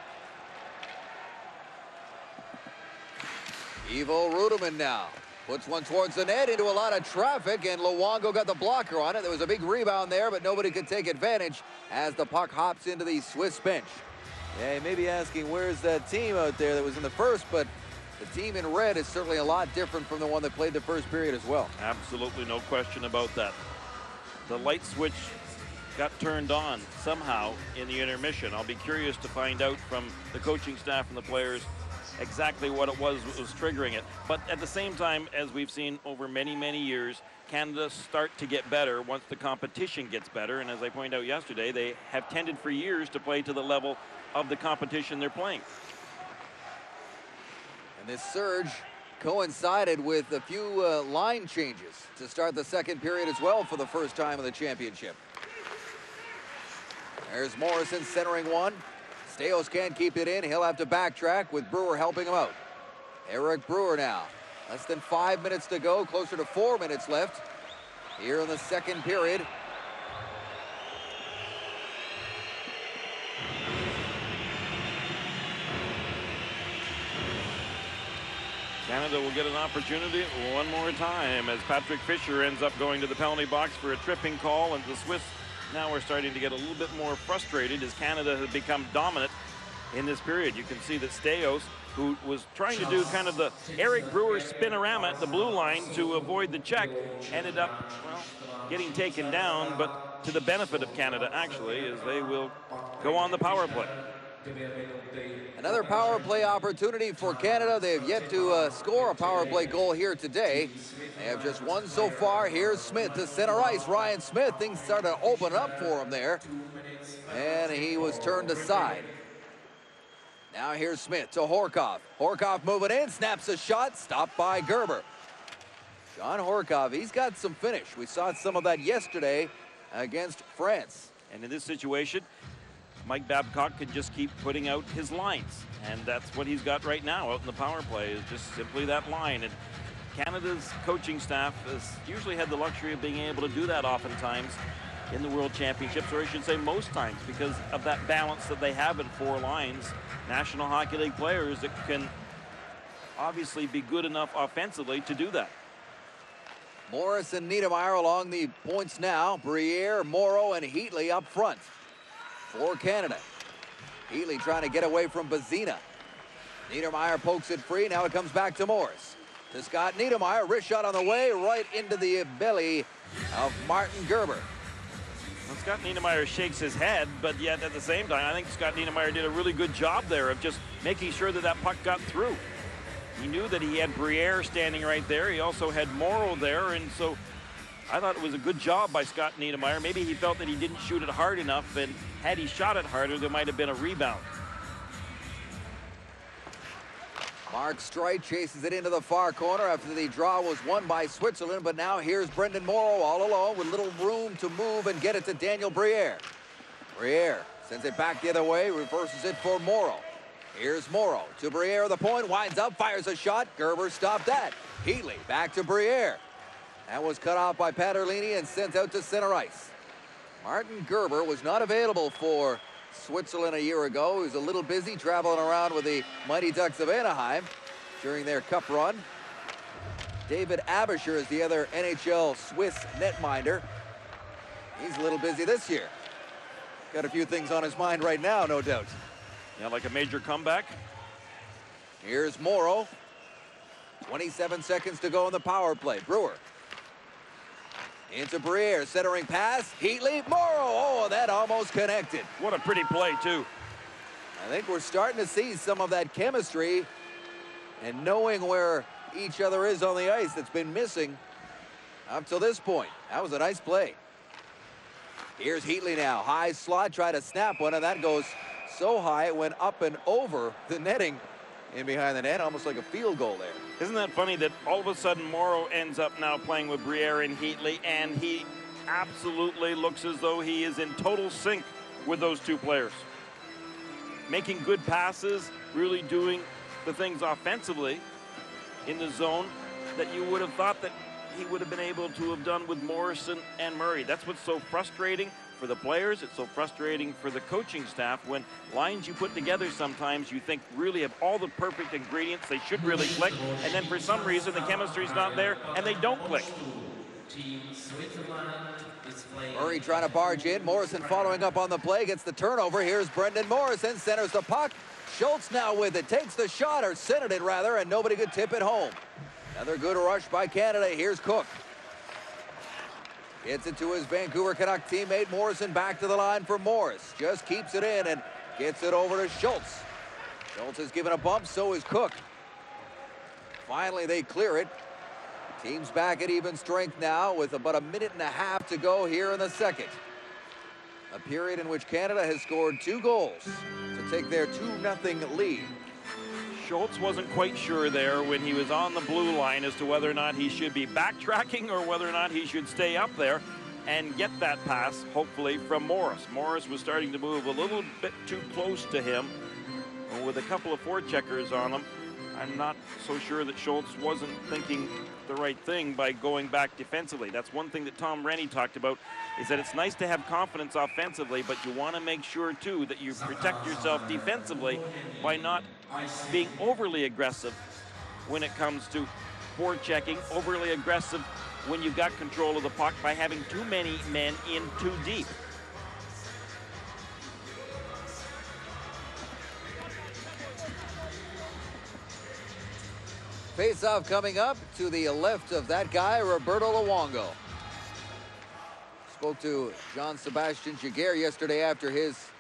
Speaker 1: Ivo Rudeman now puts one towards the net into a lot of traffic, and Luongo got the blocker on it. There was a big rebound there, but nobody could take advantage as the puck hops into the Swiss bench. Yeah, you may be asking, where's that team out there that was in the first, but the team in red is certainly a lot different from the one that played the first period as well.
Speaker 12: Absolutely no question about that. The light switch got turned on somehow in the intermission. I'll be curious to find out from the coaching staff and the players exactly what it was triggering it. But at the same time, as we've seen over many, many years, Canada start to get better once the competition gets better. And as I pointed out yesterday, they have tended for years to play to the level of the competition they're playing.
Speaker 1: And this surge coincided with a few line changes to start the second period as well for the first time in the championship. There's Morrison centering one. Steos can't keep it in. He'll have to backtrack with Brewer helping him out. Eric Brewer now. Less than 5 minutes to go. Closer to 4 minutes left here in the second period.
Speaker 12: Canada will get an opportunity one more time as Patrick Fisher ends up going to the penalty box for a tripping call, and the Swiss now are starting to get a little bit more frustrated as Canada has become dominant in this period. You can see that Steos, who was trying to do kind of the Eric Brewer spinorama at the blue line to avoid the check, ended up, well, getting taken down, but to the benefit of Canada, actually, as they will go on the power play.
Speaker 1: Another power play opportunity for Canada. They have yet to score a power play goal here today. They have just one so far. Here's Smith to center ice. Ryan Smith, things started to open up for him there, and he was turned aside. Now here's Smith to Horkoff. Horkoff moving in, snaps a shot, stopped by Gerber. John Horkoff, he's got some finish. We saw some of that yesterday against France.
Speaker 12: And in this situation, Mike Babcock can just keep putting out his lines, and that's what he's got right now out in the power play, is just simply that line. And Canada's coaching staff has usually had the luxury of being able to do that oftentimes in the World Championships, or I should say most times, because of that balance that they have in four lines. National Hockey League players that can obviously be good enough offensively to do that.
Speaker 1: Morris and Niedermeyer along the points now. Briere, Morrow, and Heatley up front. for Canada. Healy trying to get away from Bazina. Niedermeyer pokes it free. Now it comes back to Morris. To Scott Niedermeyer. Wrist shot on the way, right into the belly of Martin Gerber.
Speaker 12: Well, Scott Niedermeyer shakes his head, but yet at the same time, I think Scott Niedermeyer did a really good job there of just making sure that that puck got through. He knew that he had Briere standing right there. He also had Morrow there, and so I thought it was a good job by Scott Niedermeyer. Maybe he felt that he didn't shoot it hard enough, and had he shot it harder, there might have been a rebound.
Speaker 1: Mark Streit chases it into the far corner after the draw was won by Switzerland, but now here's Brendan Morrow all alone with little room to move and get it to Daniel Briere. Briere sends it back the other way, reverses it for Morrow. Here's Morrow to Briere, the point, winds up, fires a shot. Gerber stopped that. Healy back to Briere. That was cut off by Paterlini and sent out to center ice. Martin Gerber was not available for Switzerland a year ago. He was a little busy traveling around with the Mighty Ducks of Anaheim during their cup run. David Abisher is the other NHL Swiss netminder. He's a little busy this year. Got a few things on his mind right now, no doubt.
Speaker 12: Yeah, like a major comeback.
Speaker 1: Here's Morrow. 27 seconds to go in the power play. Brewer. Into Briere, centering pass. Heatley, Morrow. Oh, that almost connected.
Speaker 12: What a pretty play, too.
Speaker 1: I think we're starting to see some of that chemistry and knowing where each other is on the ice that's been missing up till this point. That was a nice play. Here's Heatley now. High slot, try to snap one, and that goes so high it went up and over the netting in behind the net, almost like a field goal there.
Speaker 12: Isn't that funny that all of a sudden Morrow ends up now playing with Briere and Heatley, and he absolutely looks as though he is in total sync with those two players. Making good passes, really doing the things offensively in the zone that you would have thought that he would have been able to have done with Morrison and Murray. That's what's so frustrating for the players. It's so frustrating for the coaching staff when lines you put together sometimes you think really have all the perfect ingredients, they should really click, and then for some reason the chemistry's not there and they don't click.
Speaker 1: Murray trying to barge in. Morrison following up on the play, gets the turnover. Here's Brendan Morrison, centers the puck. Schultz now with it, takes the shot, or centered it rather, and nobody could tip it home. Another good rush by Canada. Here's Cook. Gets it to his Vancouver Canuck teammate. Morrison back to the line for Morris. Just keeps it in and gets it over to Schultz. Schultz has given a bump, so is Cook. Finally, they clear it. Team's back at even strength now with about a minute and a half to go here in the second. A period in which Canada has scored 2 goals to take their 2-0 lead.
Speaker 12: Schultz wasn't quite sure there when he was on the blue line as to whether or not he should be backtracking or whether or not he should stay up there and get that pass, hopefully, from Morris. Morris was starting to move a little bit too close to him with a couple of forecheckers on him. I'm not so sure that Schultz wasn't thinking the right thing by going back defensively. That's one thing that Tom Rennie talked about, is that it's nice to have confidence offensively, but you want to make sure, too, that you protect yourself defensively by not being overly aggressive when it comes to forechecking, overly aggressive when you've got control of the puck by having too many men in too deep.
Speaker 1: Face-off coming up to the left of that guy, Roberto Luongo. Spoke to Jean-Sebastien Giguère yesterday after his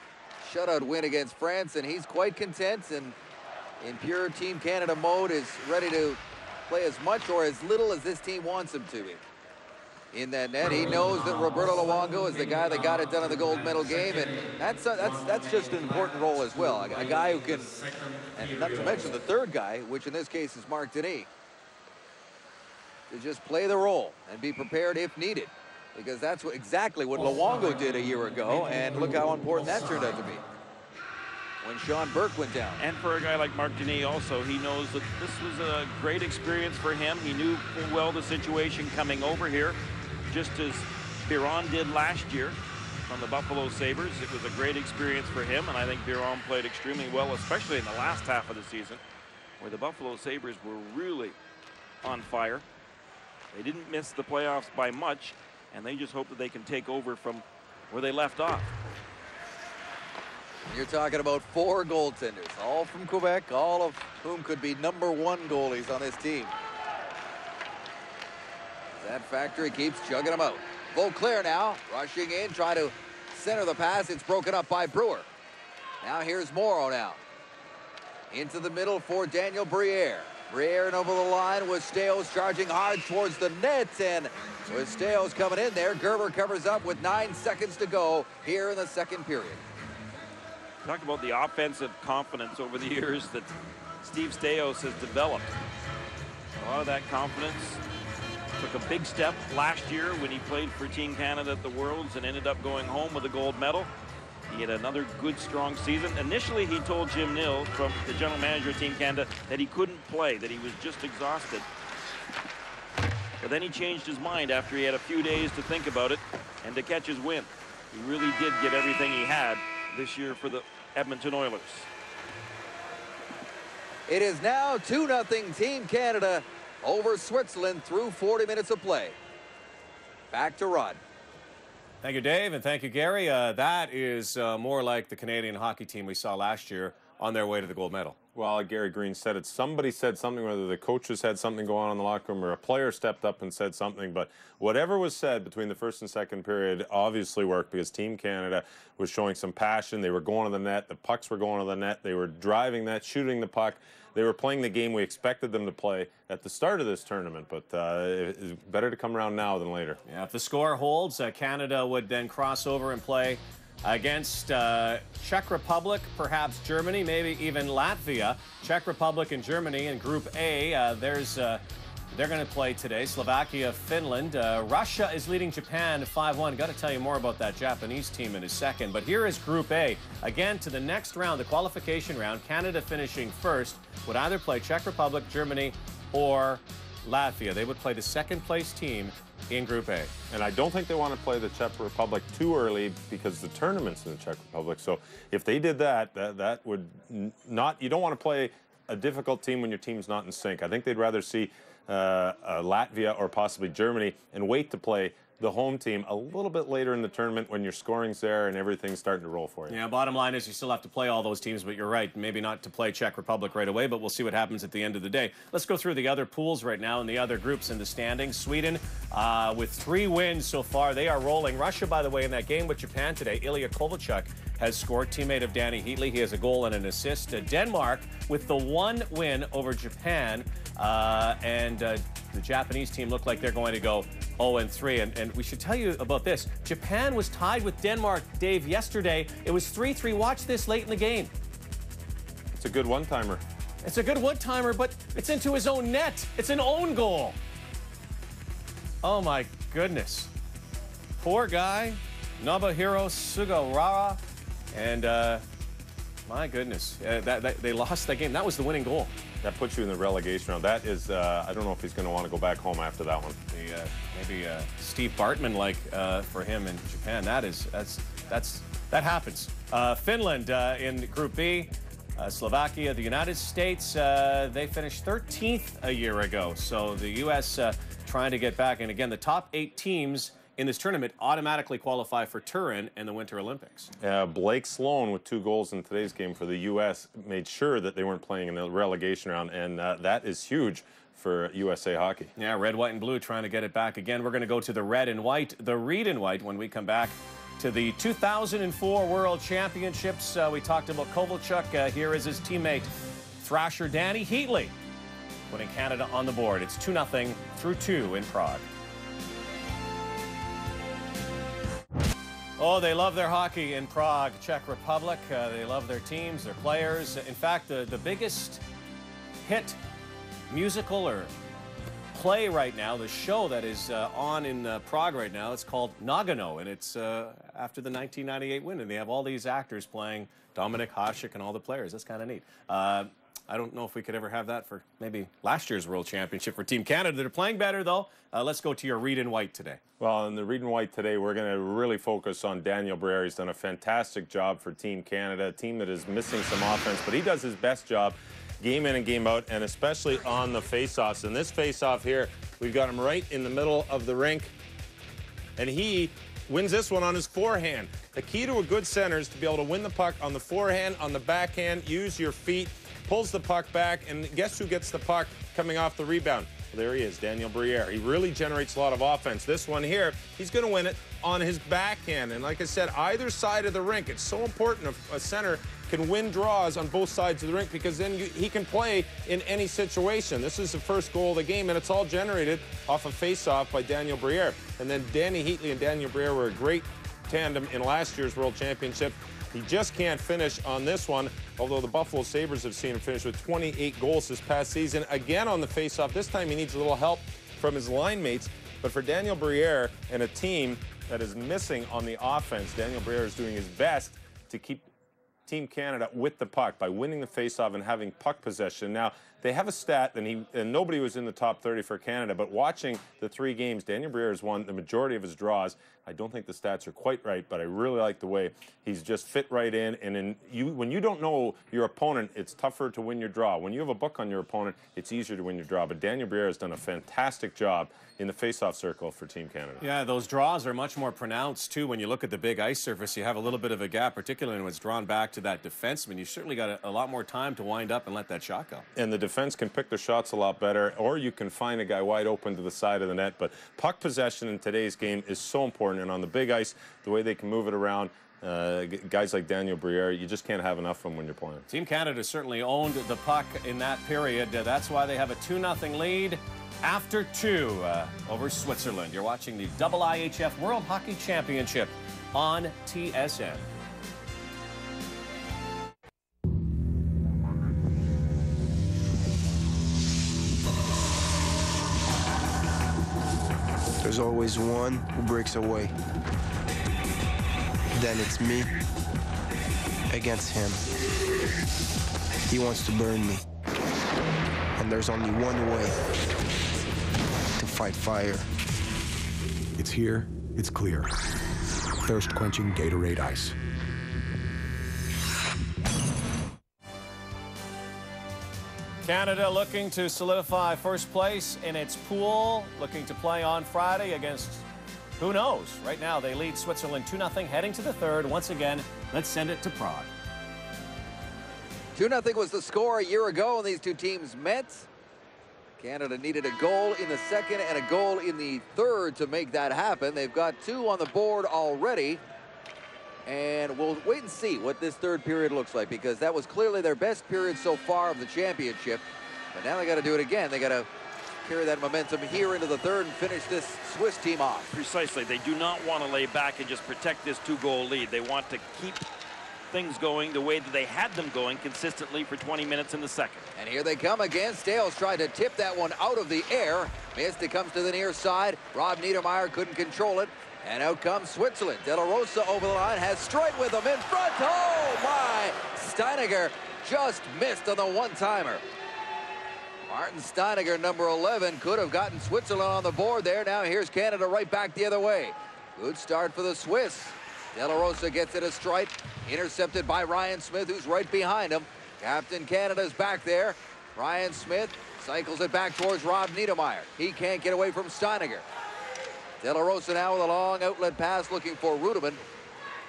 Speaker 1: shutout win against France, and he's quite content and in pure Team Canada mode is ready to play as much or as little as this team wants him to be. In that net, he knows that Roberto Luongo is the guy that got it done in the gold medal game, and that's just an important role as well. A guy who can, and not to mention the third guy, which in this case is Marc Denis, to just play the role and be prepared if needed, because that's exactly what Luongo did a year ago, and look how important that turned out to be when Sean Burke went down.
Speaker 12: And for a guy like Marc Denis also, he knows that this was a great experience for him. He knew full well the situation coming over here, just as Biron did last year from the Buffalo Sabres. It was a great experience for him, and I think Biron played extremely well, especially in the last half of the season, where the Buffalo Sabres were really on fire. They didn't miss the playoffs by much, and they just hope that they can take over from where they left off.
Speaker 1: You're talking about 4 goaltenders, all from Quebec, all of whom could be #1 goalies on this team. That factory keeps chugging them out. Vauclair now rushing in, trying to center the pass. It's broken up by Brewer. Now here's Morrow now. Into the middle for Daniel Briere. Briere and over the line with Steos charging hard towards the net. And with Steos coming in there, Gerber covers up with 9 seconds to go here in the second period.
Speaker 12: Talk about the offensive confidence over the years that Steve Steos has developed. A lot of that confidence took a big step last year when he played for Team Canada at the Worlds and ended up going home with a gold medal. He had another good, strong season. Initially, he told Jim Nill, from the general manager of Team Canada, that he couldn't play, that he was just exhausted. But then he changed his mind after he had a few days to think about it and to catch his wind. He really did give everything he had this year for the Edmonton Oilers.
Speaker 1: It is now 2-0 Team Canada over Switzerland through 40 minutes of play. Back to Rod.
Speaker 3: Thank you, Dave, and thank you, Gary. That is more like the Canadian hockey team we saw last year on their way to the gold medal.
Speaker 4: Well, Gary Green said it. Somebody said something, whether the coaches had something going on in the locker room or a player stepped up and said something. But whatever was said between the first and second period obviously worked, because Team Canada was showing some passion. They were going to the net. The pucks were going to the net. They were driving that, shooting the puck. They were playing the game we expected them to play at the start of this tournament, but it's better to come around now than later.
Speaker 3: Yeah, if the score holds, Canada would then cross over and play against Czech Republic, perhaps Germany, maybe even Latvia. Czech Republic and Germany in Group A. They're going to play today. Slovakia, Finland. Russia is leading Japan 5-1. Got to tell you more about that Japanese team in a second. But here is Group A. Again, to the next round, the qualification round. Canada finishing first would either play Czech Republic, Germany, or Latvia. They would play the second-place team in Group A.
Speaker 4: And I don't think they want to play the Czech Republic too early, because the tournament's in the Czech Republic. So if they did that, that would not... You don't want to play a difficult team when your team's not in sync. I think they'd rather see Latvia or possibly Germany and wait to play the home team a little bit later in the tournament when your scoring's there and everything's starting to roll for you.
Speaker 3: Yeah, bottom line is you still have to play all those teams, but you're right, maybe not to play Czech Republic right away, but we'll see what happens at the end of the day. Let's go through the other pools right now and the other groups in the standings. Sweden, with 3 wins so far, they are rolling. Russia, by the way, in that game with Japan today, Ilya Kovalchuk has scored, teammate of Danny Heatley. He has a goal and an assist. Denmark with the 1 win over Japan, the Japanese team look like they're going to go 0-3. And we should tell you about this. Japan was tied with Denmark, Dave, yesterday. It was 3-3. Watch this late in the game.
Speaker 4: It's a good one-timer.
Speaker 3: It's a good one-timer, but it's into his own net. It's an own goal. Oh, my goodness. Poor guy, Nobuhiro Sugawara. And, my goodness, they lost that game. That was the winning goal.
Speaker 4: That puts you in the relegation round. That is, I don't know if he's going to want to go back home after that one.
Speaker 3: Maybe Steve Bartman-like for him in Japan. That happens. Finland in Group B. Slovakia, the United States, they finished 13th a year ago. So the U.S. Trying to get back. And again, the top 8 teams in this tournament automatically qualify for Turin and the Winter Olympics.
Speaker 4: Blake Sloan, with 2 goals in today's game for the U.S., made sure that they weren't playing in the relegation round, and that is huge for USA Hockey.
Speaker 3: Yeah, red, white, and blue trying to get it back again. We're going to go to the red and white, the reed and white, when we come back to the 2004 World Championships. We talked about Kovalchuk. Here is his teammate, Thrasher Danny Heatley, putting Canada on the board. It's 2-0 through 2 in Prague. Oh, they love their hockey in Prague, Czech Republic. They love their teams, their players. In fact, the biggest hit musical or play right now, the show that is on in Prague right now, it's called Nagano, and it's after the 1998 win, and they have all these actors playing Dominik Hasek and all the players. That's kind of neat. I don't know if we could ever have that for maybe last year's World Championship for Team Canada. They're playing better, though. Let's go to your reed and white today.
Speaker 4: Well, in the reed and white today, we're going to really focus on Daniel Briere. He's done a fantastic job for Team Canada, a team that is missing some offense, but he does his best job game in and game out, and especially on the face-offs. In this face-off here, we've got him right in the middle of the rink, and he wins this one on his forehand. The key to a good center is to be able to win the puck on the forehand, on the backhand, use your feet, pulls the puck back, and guess who gets the puck coming off the rebound? Well, there he is, Daniel Briere. He really generates a lot of offense. This one here, he's going to win it on his backhand. And like I said, either side of the rink, it's so important a center can win draws on both sides of the rink, because then he can play in any situation. This is the first goal of the game, and it's all generated off a face-off by Daniel Briere. And then Danny Heatley and Daniel Briere were a great tandem in last year's World Championship. He just can't finish on this one, although the Buffalo Sabres have seen him finish with 28 goals this past season. Again on the face-off. This time he needs a little help from his line mates. But for Daniel Briere and a team that is missing on the offense, Daniel Briere is doing his best to keep Team Canada with the puck by winning the face-off and having puck possession. Now, they have a stat, and nobody was in the top 30 for Canada, but watching the 3 games, Daniel Briere has won the majority of his draws. I don't think the stats are quite right, but I really like the way he's just fit right in. And when you don't know your opponent, it's tougher to win your draw. When you have a book on your opponent, it's easier to win your draw. But Daniel Briere has done a fantastic job in the face-off circle for Team Canada.
Speaker 3: Yeah, those draws are much more pronounced, too. When you look at the big ice surface, you have a little bit of a gap, particularly when it's drawn back to that defenseman. You certainly got a lot more time to wind up and let that shot go.
Speaker 4: And the defense can pick their shots a lot better, or you can find a guy wide open to the side of the net. But puck possession in today's game is so important. And on the big ice, the way they can move it around, guys like Daniel Briere, you just can't have enough of them when you're playing.
Speaker 3: Team Canada certainly owned the puck in that period. That's why they have a 2-0 lead after 2 over Switzerland. You're watching the IIHF World Hockey Championship on TSN.
Speaker 19: There's always one who breaks away. Then it's me against him. He wants to burn me. And there's only one way to fight fire.
Speaker 11: It's here, it's clear. Thirst-quenching Gatorade Ice.
Speaker 3: Canada looking to solidify first place in its pool, looking to play on Friday against who knows. Right now they lead Switzerland 2-0 heading to the third. Once again, let's send it to Prague.
Speaker 1: 2-0 was the score a year ago when these two teams met. Canada needed a goal in the second and a goal in the third to make that happen. They've got 2 on the board already. And we'll wait and see what this third period looks like, because that was clearly their best period so far of the championship. But now they got to do it again. They got to carry that momentum here into the third and finish this Swiss team off.
Speaker 12: Precisely. They do not want to lay back and just protect this 2-goal lead. They want to keep things going the way that they had them going consistently for 20 minutes in the second.
Speaker 1: And here they come again. Stales tried to tip that one out of the air. Missed. It comes to the near side. Rob Niedermeyer couldn't control it. And out comes Switzerland. De La Rosa over the line, has Streit with him in front. Oh, my! Steiniger just missed on the one-timer. Martin Steiniger, number 11, could have gotten Switzerland on the board there. Now here's Canada right back the other way. Good start for the Swiss. De La Rosa gets it as Streit, intercepted by Ryan Smith, who's right behind him. Captain Canada's back there. Ryan Smith cycles it back towards Rob Niedermeyer. He can't get away from Steiniger. De La Rosa now with a long outlet pass looking for Rudeman,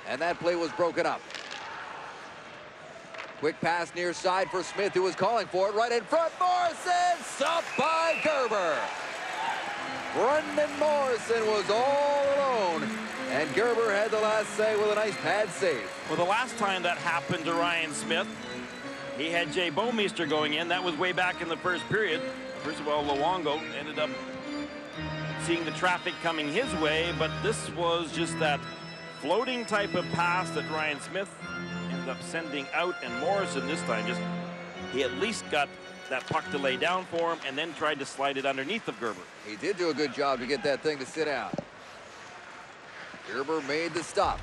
Speaker 1: and that play was broken up. Quick pass near side for Smith, who was calling for it right in front. Morrison, stopped by Gerber. Brendan Morrison was all alone, and Gerber had the last say with a nice pad save.
Speaker 12: Well, the last time that happened to Ryan Smith, he had Jay Bouwmeester going in. That was way back in the first period. First of all, Luongo ended up seeing the traffic coming his way, but this was just that floating type of pass that Ryan Smith ended up sending out, and Morrison this time he at least got that puck to lay down for him and then tried to slide it underneath of Gerber.
Speaker 1: He did do a good job to get that thing to sit down. Gerber made the stop.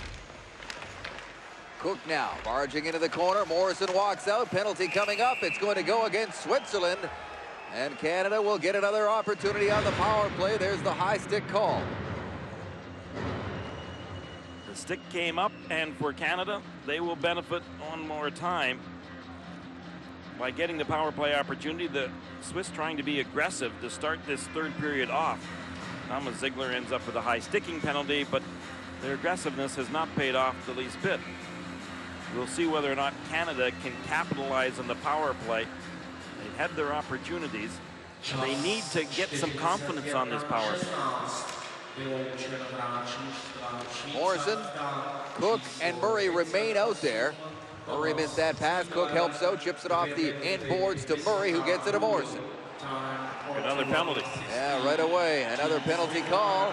Speaker 1: Cook now barging into the corner. Morrison walks out. Penalty coming up. It's going to go against Switzerland. And Canada will get another opportunity on the power play. There's the high stick call.
Speaker 12: The stick came up, and for Canada, they will benefit one more time by getting the power play opportunity. The Swiss trying to be aggressive to start this third period off. Thomas Ziegler ends up with a high sticking penalty, but their aggressiveness has not paid off the least bit. We'll see whether or not Canada can capitalize on the power play. They've had their opportunities. They need to get some confidence on this power play.
Speaker 1: Morrison, Cook, and Murray remain out there. Murray missed that pass. Cook helps out, chips it off the end boards to Murray, who gets it to Morrison.
Speaker 12: Another penalty.
Speaker 1: Yeah, right away. Another penalty call.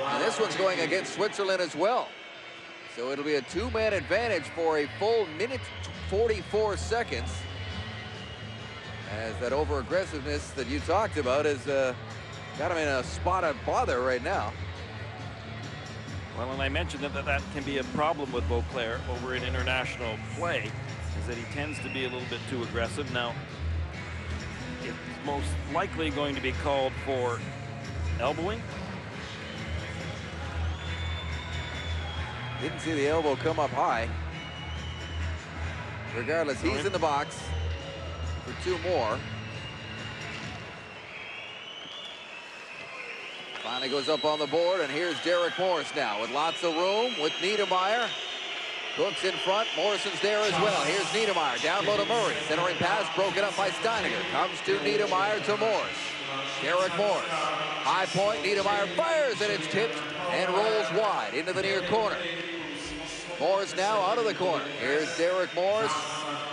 Speaker 1: And this one's going against Switzerland as well. So it'll be a two-man advantage for a full minute 44 seconds. As that over-aggressiveness that you talked about has got him in a spot of bother right now.
Speaker 12: Well, and I mentioned that can be a problem with Beauclair over in international play, is that he tends to be a little bit too aggressive. Now, it's most likely going to be called for elbowing.
Speaker 1: Didn't see the elbow come up high. Regardless, he's in the box for two more. Finally goes up on the board, and here's Derek Morris now with lots of room with Niedermeyer. Cook's in front, Morrison's there as well. Here's Niedermeyer, down low to Murray. Centering pass broken up by Steiniger. Comes to Niedermeyer to Morris. Derek Morris, high point, Niedermeyer fires, and it's tipped and rolls wide into the near corner. Morris now out of the corner. Here's Derek Morris,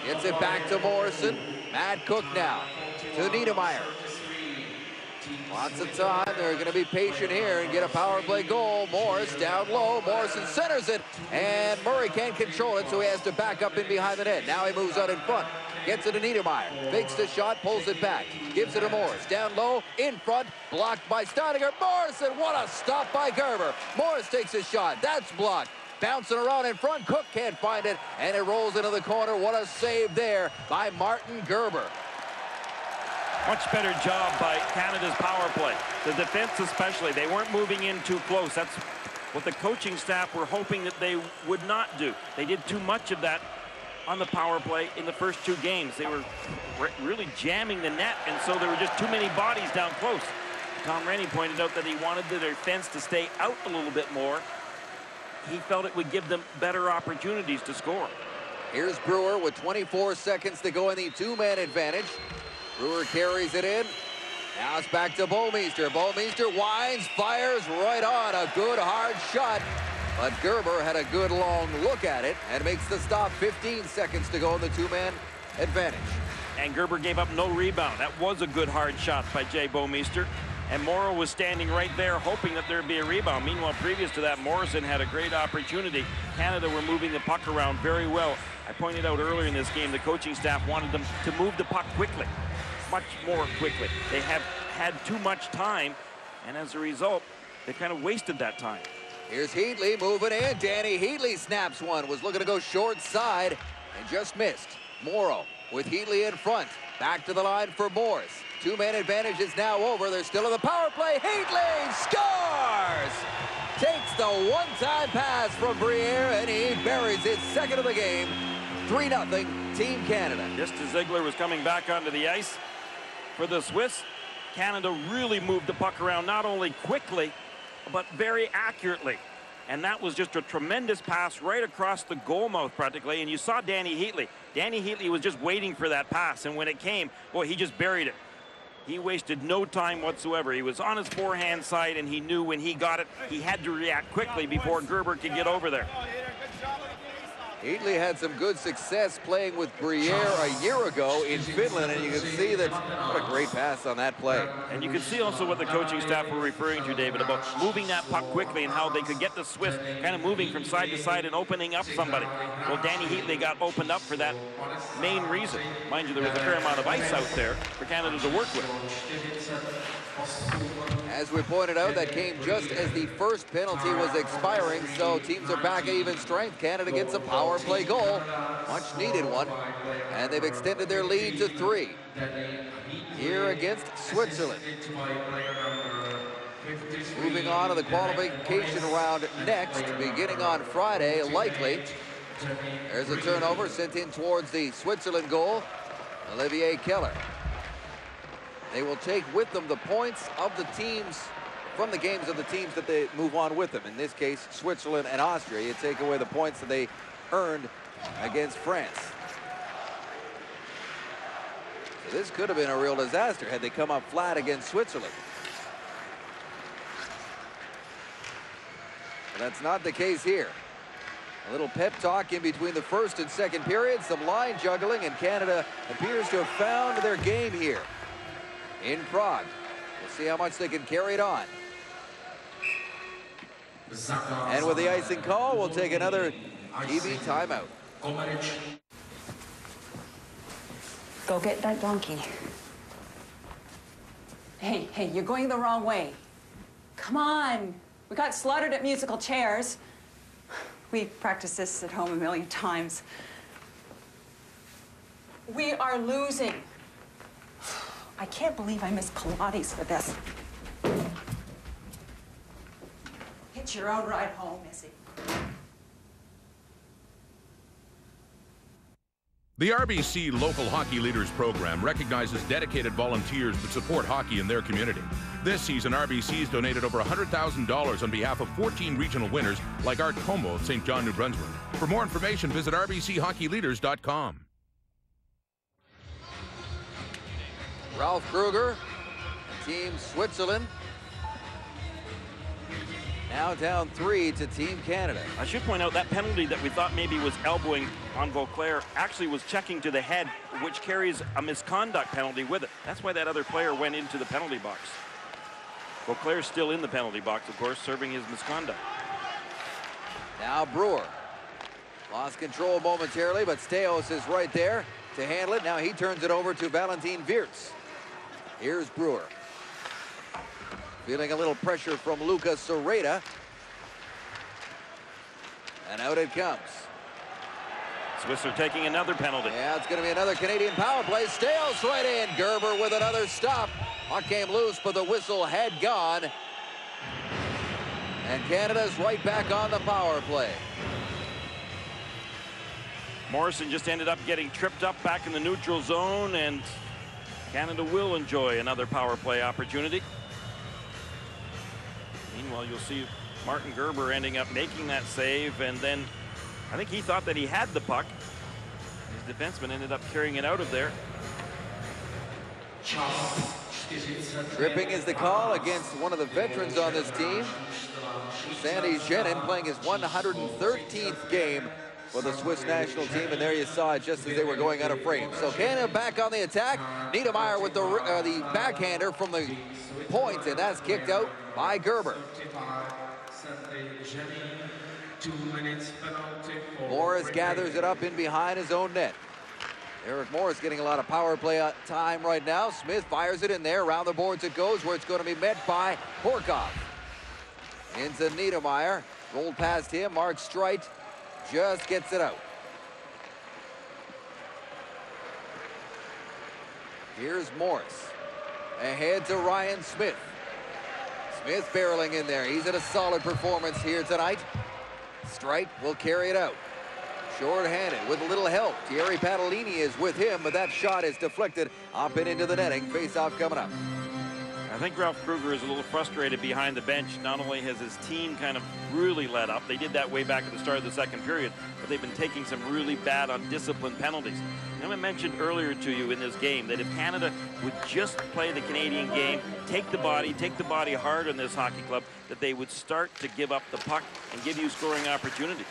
Speaker 1: gets it back to Morrison. Matt Cook now to Niedermeyer. Lots of time. They're going to be patient here and get a power play goal. Morris down low. Morrison centers it, and Murray can't control it, so he has to back up in behind the net. Now he moves out in front. Gets it to Niedermeyer. Fakes the shot, pulls it back. Gives it to Morris. Down low, in front, blocked by Steiniger. Morrison, what a stop by Gerber. Morris takes a shot. That's blocked. Bouncing around in front. Cook can't find it, and it rolls into the corner. What a save there by Martin Gerber.
Speaker 12: Much better job by Canada's power play. The defense especially, they weren't moving in too close. That's what the coaching staff were hoping that they would not do. They did too much of that on the power play in the first two games. They were really jamming the net, and so there were just too many bodies down close. Tom Rennie pointed out that he wanted the defense to stay out a little bit more. He felt it would give them better opportunities to score.
Speaker 1: Here's Brewer with 24 seconds to go in the two-man advantage. Brewer carries it in. Now it's back to Bouwmeester. Bouwmeester winds, fires right on. A good hard shot. But Gerber had a good long look at it and makes the stop. 15 seconds to go in the two-man advantage.
Speaker 12: And Gerber gave up no rebound. That was a good hard shot by Jay Bouwmeester. And Morrow was standing right there hoping that there'd be a rebound. Meanwhile, previous to that, Morrison had a great opportunity. Canada were moving the puck around very well. I pointed out earlier in this game, the coaching staff wanted them to move the puck quickly. Much more quickly. They have had too much time, and as a result, they kind of wasted that time.
Speaker 1: Here's Heatley moving in. Danny Heatley snaps one. Was looking to go short side and just missed. Morrow with Heatley in front. Back to the line for Morris. Two-man advantage is now over. They're still in the power play. Heatley scores! Takes the one-time pass from Briere, and he buries his second of the game. 3-0, Team Canada.
Speaker 12: Just as Ziegler was coming back onto the ice for the Swiss, Canada really moved the puck around not only quickly, but very accurately. And that was just a tremendous pass right across the goal mouth practically. And you saw Danny Heatley. Danny Heatley was just waiting for that pass. And when it came, boy, he just buried it. He wasted no time whatsoever. He was on his forehand side, and he knew when he got it, he had to react quickly before Gerber could get over there.
Speaker 1: Heatley had some good success playing with Briere a year ago in Finland, and you can see that what a great pass on that play.
Speaker 12: And you can see also what the coaching staff were referring to, David, about moving that puck quickly and how they could get the Swiss kind of moving from side to side and opening up somebody. Well, Danny Heatley got opened up for that main reason. Mind you, there was a fair amount of ice out there for Canada to work with.
Speaker 1: As we pointed out, that came just as the first penalty was expiring, so teams are back at even strength. Canada gets a power play goal, much needed one, and they've extended their lead to 3 here against Switzerland. Moving on to the qualification round next, beginning on Friday, likely. There's a turnover sent in towards the Switzerland goal. Olivier Keller. They will take with them the points of the teams from the games of the teams that they move on with them. In this case, Switzerland and Austria. You take away the points that they earned against France. So this could have been a real disaster had they come up flat against Switzerland. But that's not the case here. A little pep talk in between the first and second periods, some line juggling, and Canada appears to have found their game here in Prague. We'll see how much they can carry it on. And with the icing call, we'll take another TV timeout.
Speaker 13: Go get that donkey. Hey, you're going the wrong way. Come on. We got slaughtered at musical chairs. We've practiced this at home a million times. We are losing. I can't believe I missed Pilates for this. Hitch your own ride home, Missy.
Speaker 21: The RBC Local Hockey Leaders Program recognizes dedicated volunteers that support hockey in their community. This season, RBC's donated over $100,000 on behalf of 14 regional winners like Art Como of St. John, New Brunswick. For more information, visit rbchockeyleaders.com.
Speaker 1: Ralph Kruger, Team Switzerland. Now down 3 to Team Canada.
Speaker 12: I should point out that penalty that we thought maybe was elbowing on Vauclair actually was checking to the head, which carries a misconduct penalty with it. That's why that other player went into the penalty box. Vauclair's still in the penalty box, of course, serving his misconduct.
Speaker 1: Now Brewer. Lost control momentarily, but Steos is right there to handle it. Now he turns it over to Valentin Wirtz. Here's Brewer. Feeling a little pressure from Lucas Serreta. And out it comes.
Speaker 12: Swiss are taking another penalty.
Speaker 1: Yeah, it's going to be another Canadian power play. Steos right in. Gerber with another stop. Puck came loose, but the whistle had gone. And Canada's right back on the power play.
Speaker 12: Morrison just ended up getting tripped up back in the neutral zone, and Canada will enjoy another power play opportunity. Meanwhile, you'll see Martin Gerber ending up making that save, and then I think he thought that he had the puck. His defenseman ended up carrying it out of there.
Speaker 1: Tripping is the call against one of the veterans on this team. Sandy Jenin playing his 113th game for the Swiss national team, and there you saw it just as they were going out of frame. So Canada back on the attack. Niedermeyer with the backhander from the point, and that's kicked out by Gerber. Morris gathers it up in behind his own net. Eric Morris getting a lot of power play time right now. Smith fires it in there. Around the boards it goes, where it's going to be met by Horkoff. Into Niedermeyer. Rolled past him. Mark Streit just gets it out. Here's Morris. Ahead to Ryan Smith. Smith barreling in there. He's at a solid performance here tonight. Streit will carry it out. Short-handed with a little help. Thierry Patalini is with him, but that shot is deflected up and into the netting. Face-off coming up.
Speaker 12: I think Ralph Kruger is a little frustrated behind the bench. Not only has his team kind of really let up, they did that way back at the start of the second period, but they've been taking some really bad undisciplined penalties. And I mentioned earlier to you in this game that if Canada would just play the Canadian game, take the body hard on this hockey club, that they would start to give up the puck and give you scoring opportunities.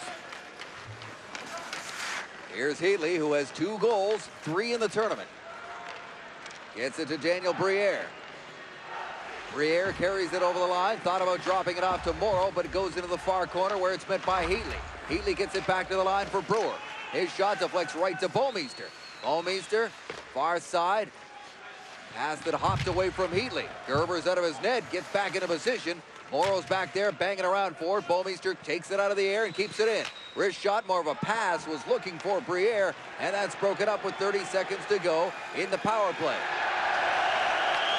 Speaker 1: Here's Heatley, who has 2 goals, 3 in the tournament. Gets it to Daniel Briere. Briere carries it over the line, thought about dropping it off to Morrow, but it goes into the far corner where it's met by Heatley. Heatley gets it back to the line for Brewer. His shot deflects right to Bouwmeester. Bouwmeester, far side. Pass that hopped away from Heatley. Gerber's out of his net, gets back into position. Morrow's back there banging around for it. Bouwmeester takes it out of the air and keeps it in. Wrist shot, more of a pass, was looking for Briere, and that's broken up with 30 seconds to go in the power play.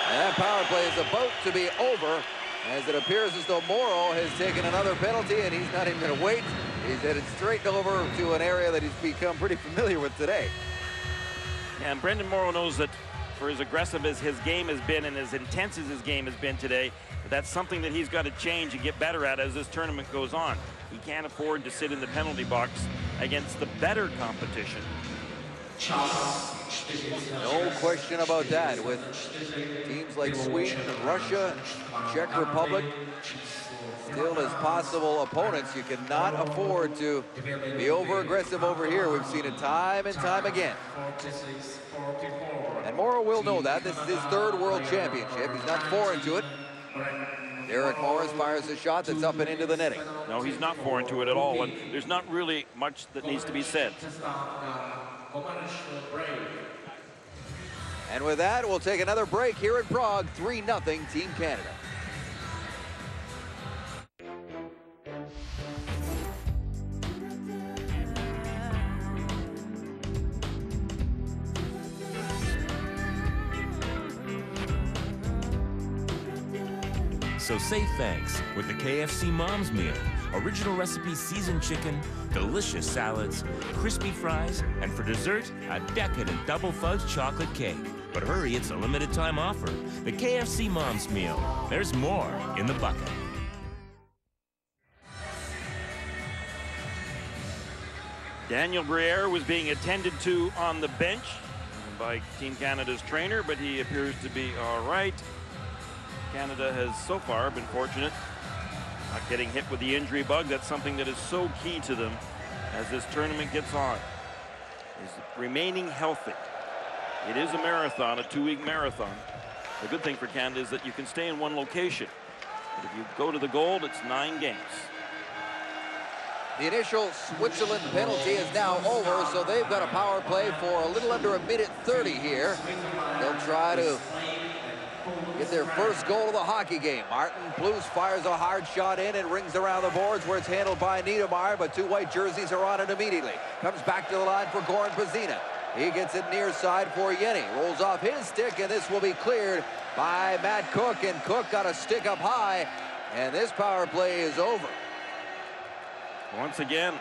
Speaker 1: And that power play is about to be over, as it appears as though Morrow has taken another penalty, and he's not even going to wait. He's headed straight over to an area that he's become pretty familiar with today.
Speaker 12: And Brendan Morrow knows that for as aggressive as his game has been and as intense as his game has been today. But that's something that he's got to change and get better at as this tournament goes on. He can't afford to sit in the penalty box against the better competition.
Speaker 1: No question about that. With teams like Sweden, Russia, Czech Republic, still as possible opponents, you cannot afford to be over-aggressive over here. We've seen it time and time again. And Morrow will know that. This is his third World Championship. He's not foreign to it. Derek Morris fires a shot that's up and into the netting.
Speaker 12: No, he's not foreign to it at all, and there's not really much that needs to be said.
Speaker 1: And with that, we'll take another break here in Prague. 3-0 Team Canada.
Speaker 5: So say thanks with the KFC Mom's Meal. Original recipe seasoned chicken, delicious salads, crispy fries, and for dessert, a decadent double fudge chocolate cake. But hurry, it's a limited time offer. The KFC Mom's Meal. There's more in the bucket.
Speaker 12: Daniel Briere was being attended to on the bench by Team Canada's trainer, but he appears to be all right. Canada has so far been fortunate not getting hit with the injury bug. That's something that is so key to them as this tournament gets on, is remaining healthy. It is a marathon, a 2-week marathon. The good thing for Canada is that you can stay in one location. But if you go to the gold, it's 9 games.
Speaker 1: The initial Switzerland penalty is now over, so they've got a power play for a little under 1:30 here. They'll try to get their first goal of the hockey game. Martin Plus fires a hard shot in and rings around the boards where it's handled by Niedermeyer, but 2 white jerseys are on it immediately. Comes back to the line for Goran Pazina. He gets it near side for Yenny. Rolls off his stick, and this will be cleared by Matt Cook, and Cook got a stick up high, and this power play is over.
Speaker 12: Once again,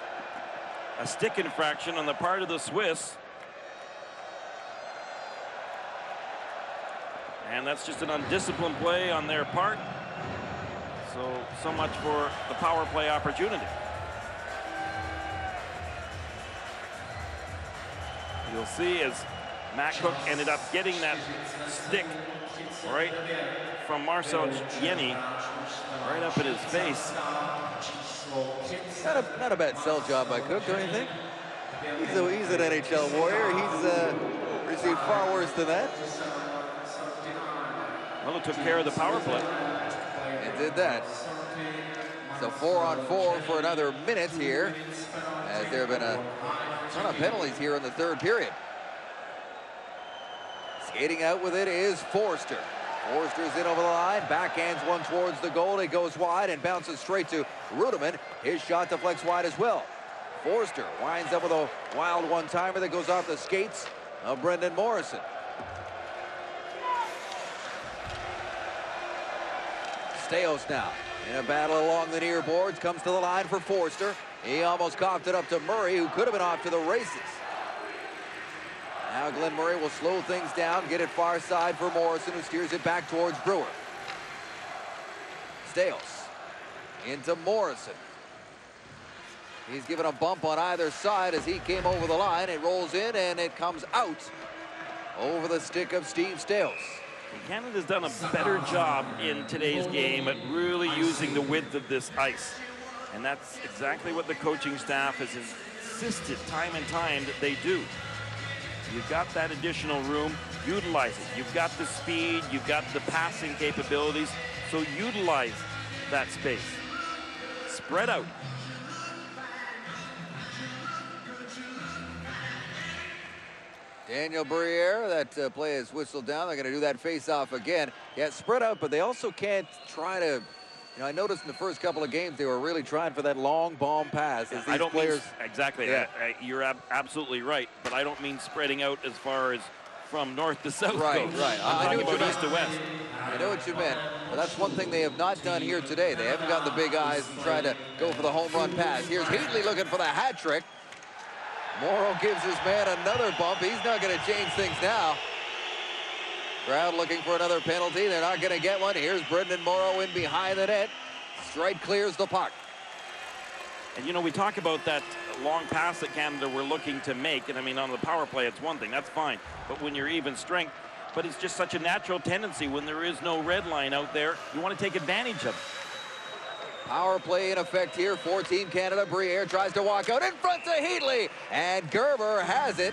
Speaker 12: a stick infraction on the part of the Swiss. And that's just an undisciplined play on their part. So much for the power play opportunity. You'll see as Matt Cook ended up getting that stick right from Marcel Yenny right up in his face.
Speaker 1: Not a bad sell job by Cook, don't you think? He's an NHL warrior. He's received far worse than that.
Speaker 12: Well, it took care of the power play.
Speaker 1: It did that. So 4-on-4 for another minute here, as there have been a ton of penalties here in the third period. Skating out with it is Forster. Forster's in over the line, backhands one towards the goal. It goes wide and bounces straight to Rudeman. His shot deflects wide as well. Forster winds up with a wild one-timer that goes off the skates of Brendan Morrison. Steos now in a battle along the near boards, comes to the line for Forster. He almost coughed it up to Murray, who could have been off to the races. Now Glenn Murray will slow things down, get it far side for Morrison, who steers it back towards Brewer. Steos into Morrison. He's given a bump on either side as he came over the line. It rolls in and it comes out over the stick of Steve Steos.
Speaker 12: Canada's done a better job in today's game at really using the width of this ice. And that's exactly what the coaching staff has insisted time and time that they do. You've got that additional room, utilize it. You've got the speed, you've got the passing capabilities, so utilize that space. Spread out.
Speaker 1: Daniel Briere, that play is whistled down. They're going to do that face-off again. Yeah, spread out, but they also can't try to, you know, I noticed in the first couple of games they were really trying for that long bomb pass. As these players,
Speaker 12: exactly.
Speaker 1: Yeah.
Speaker 12: You're absolutely right, but I don't mean spreading out as far as from north to south.
Speaker 1: Right,
Speaker 12: goes.
Speaker 1: right.
Speaker 12: I'm talking about east to west.
Speaker 1: I know what you meant, but that's one thing they have not done here today. They haven't got the big eyes and tried to go for the home run pass. Here's Heatley looking for the hat trick. Morrow gives his man another bump. He's not going to change things now. Crowd looking for another penalty. They're not going to get one. Here's Brendan Morrow in behind the net. Streit clears the puck.
Speaker 12: And, you know, we talk about that long pass that Canada were looking to make. And, I mean, on the power play, it's one thing. That's fine. But when you're even strength, but it's just such a natural tendency when there is no red line out there. You want to take advantage of it.
Speaker 1: Power play in effect here for Team Canada. Briere tries to walk out in front to Heatley. And Gerber has it.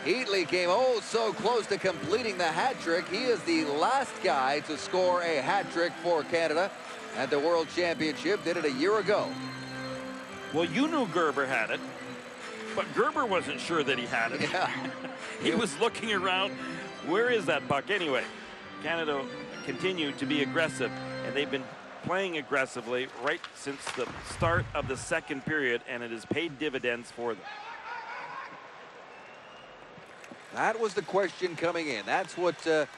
Speaker 1: Heatley came oh so close to completing the hat trick. He is the last guy to score a hat trick for Canada at the World Championship. Did it a year ago.
Speaker 12: Well, you knew Gerber had it, but Gerber wasn't sure that he had it.
Speaker 1: Yeah.
Speaker 12: He was looking around. Where is that puck anyway? Canada continued to be aggressive, and they've been playing aggressively right since the start of the second period, and it has paid dividends for them.
Speaker 1: That was the question coming in. That's what the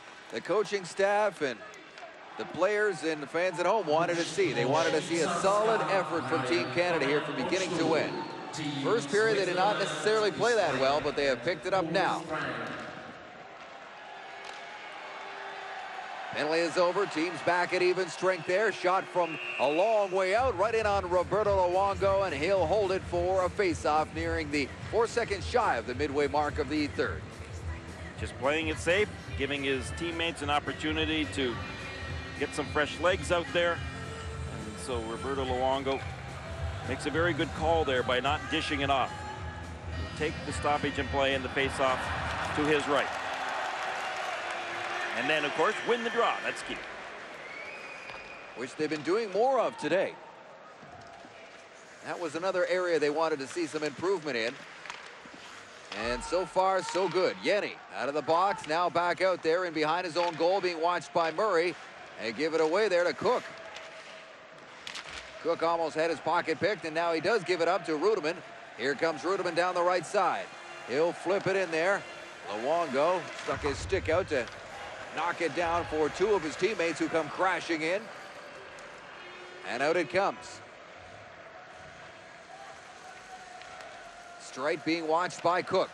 Speaker 1: coaching staff and the players and the fans at home wanted to see. They wanted to see a solid effort from Team Canada here from beginning to end. First period, they did not necessarily play that well, but they have picked it up now. Penalty is over. Team's back at even strength there. Shot from a long way out, right in on Roberto Luongo, and he'll hold it for a face-off nearing the 4 seconds shy of the midway mark of the third.
Speaker 12: Just playing it safe, giving his teammates an opportunity to get some fresh legs out there. And so Roberto Luongo makes a very good call there by not dishing it off. Take the stoppage and play in the face-off to his right. And then, of course, win the draw. That's key.
Speaker 1: Which they've been doing more of today. That was another area they wanted to see some improvement in. And so far, so good. Yenny out of the box, now back out there and behind his own goal, being watched by Murray. And give it away there to Cook. Cook almost had his pocket picked, and now he does give it up to Rudeman. Here comes Rudeman down the right side. He'll flip it in there. Luongo stuck his stick out to knock it down for two of his teammates who come crashing in. And out it comes. Streit being watched by Cook.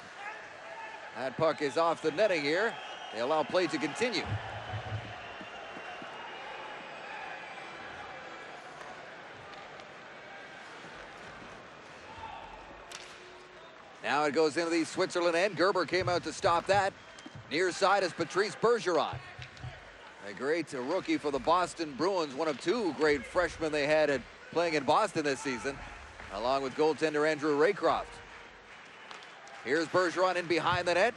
Speaker 1: That puck is off the netting here. They allow play to continue. Now it goes into the Switzerland end. Gerber came out to stop that. Near side is Patrice Bergeron. A great rookie for the Boston Bruins. One of two great freshmen they had playing in Boston this season, along with goaltender Andrew Raycroft. Here's Bergeron in behind the net.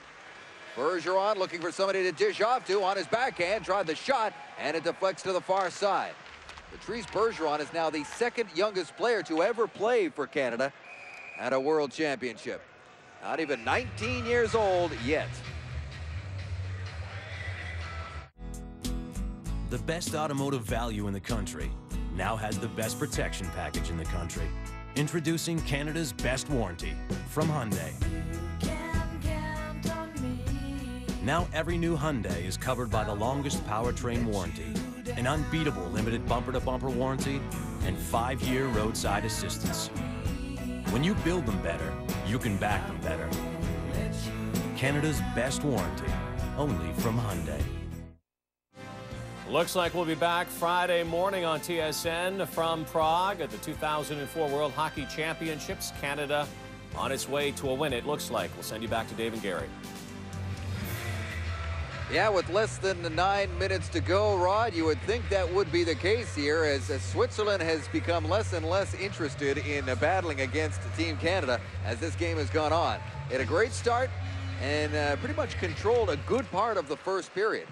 Speaker 1: Bergeron looking for somebody to dish off to on his backhand. Tried the shot, and it deflects to the far side. Patrice Bergeron is now the second youngest player to ever play for Canada at a World Championship. Not even 19 years old yet.
Speaker 14: The best automotive value in the country now has the best protection package in the country. Introducing Canada's best warranty from Hyundai. Now every new Hyundai is covered by the longest powertrain warranty, an unbeatable limited bumper-to-bumper warranty, and 5-year roadside assistance. When you build them better, you can back them better. Canada's best warranty, only from Hyundai.
Speaker 3: Looks like we'll be back Friday morning on TSN from Prague at the 2004 World Hockey Championships. Canada on its way to a win, it looks like. We'll send you back to Dave and Gary.
Speaker 1: Yeah, with less than 9 minutes to go, Rod, you would think that would be the case here as Switzerland has become less and less interested in battling against Team Canada as this game has gone on. They had a great start and pretty much controlled a good part of the first period.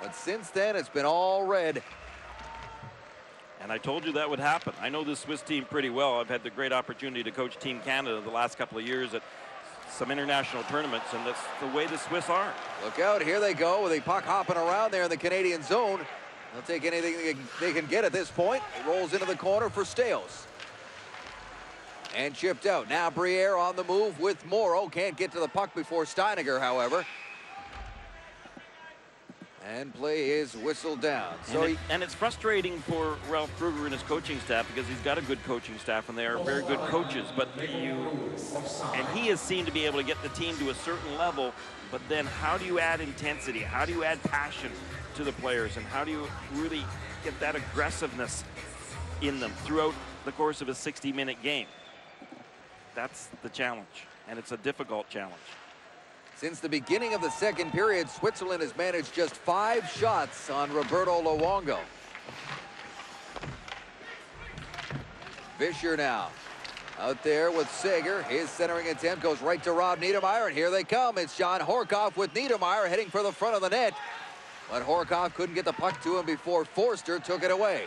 Speaker 1: But since then, it's been all red.
Speaker 12: And I told you that would happen. I know this Swiss team pretty well. I've had the great opportunity to coach Team Canada the last couple of years at some international tournaments, and that's the way the Swiss are.
Speaker 1: Look out, here they go with a puck hopping around there in the Canadian zone. They'll take anything they can get at this point. It rolls into the corner for Stales. And chipped out. Now Briere on the move with Morrow. Can't get to the puck before Steiniger, however. And And play is whistled down. So
Speaker 12: and it's frustrating for Ralph Kruger and his coaching staff because he's got a good coaching staff and they are very good coaches. But he has seemed to be able to get the team to a certain level. But then how do you add intensity? How do you add passion to the players? And how do you really get that aggressiveness in them throughout the course of a 60-minute game? That's the challenge, and it's a difficult challenge.
Speaker 1: Since the beginning of the second period, Switzerland has managed just 5 shots on Roberto Luongo. Fischer now out there with Sager. His centering attempt goes right to Rob Niedermeyer, and here they come. It's John Horkoff with Niedermeyer heading for the front of the net. But Horkoff couldn't get the puck to him before Forster took it away.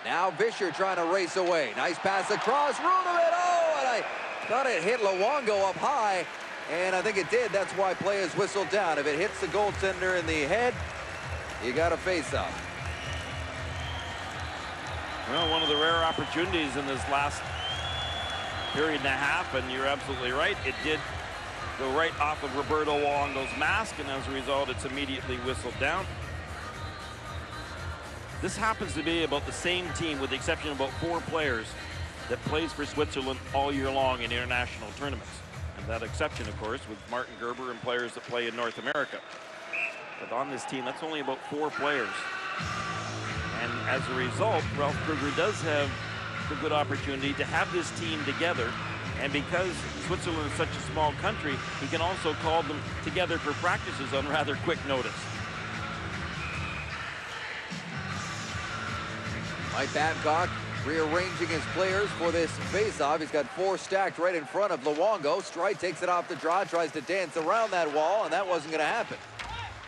Speaker 1: Now Fischer trying to race away. Nice pass across. Runevic. Oh, and I thought it hit Luongo up high. And I think it did. That's why play is whistled down. If it hits the goaltender in the head, you got a face-off.
Speaker 12: Well, one of the rare opportunities in this last period and a half, and you're absolutely right. It did go right off of Roberto Luongo's mask, and as a result, it's immediately whistled down. This happens to be about the same team, with the exception of about 4 players, that plays for Switzerland all year long in international tournaments. And that exception, of course, with Martin Gerber and players that play in North America. But on this team, that's only about 4 players. And as a result, Ralph Kruger does have the good opportunity to have this team together. And because Switzerland is such a small country, he can also call them together for practices on rather quick notice.
Speaker 1: Mike Babcock rearranging his players for this face-off. He's got 4 stacked right in front of Luongo. Streit takes it off the draw, tries to dance around that wall, and that wasn't going to happen.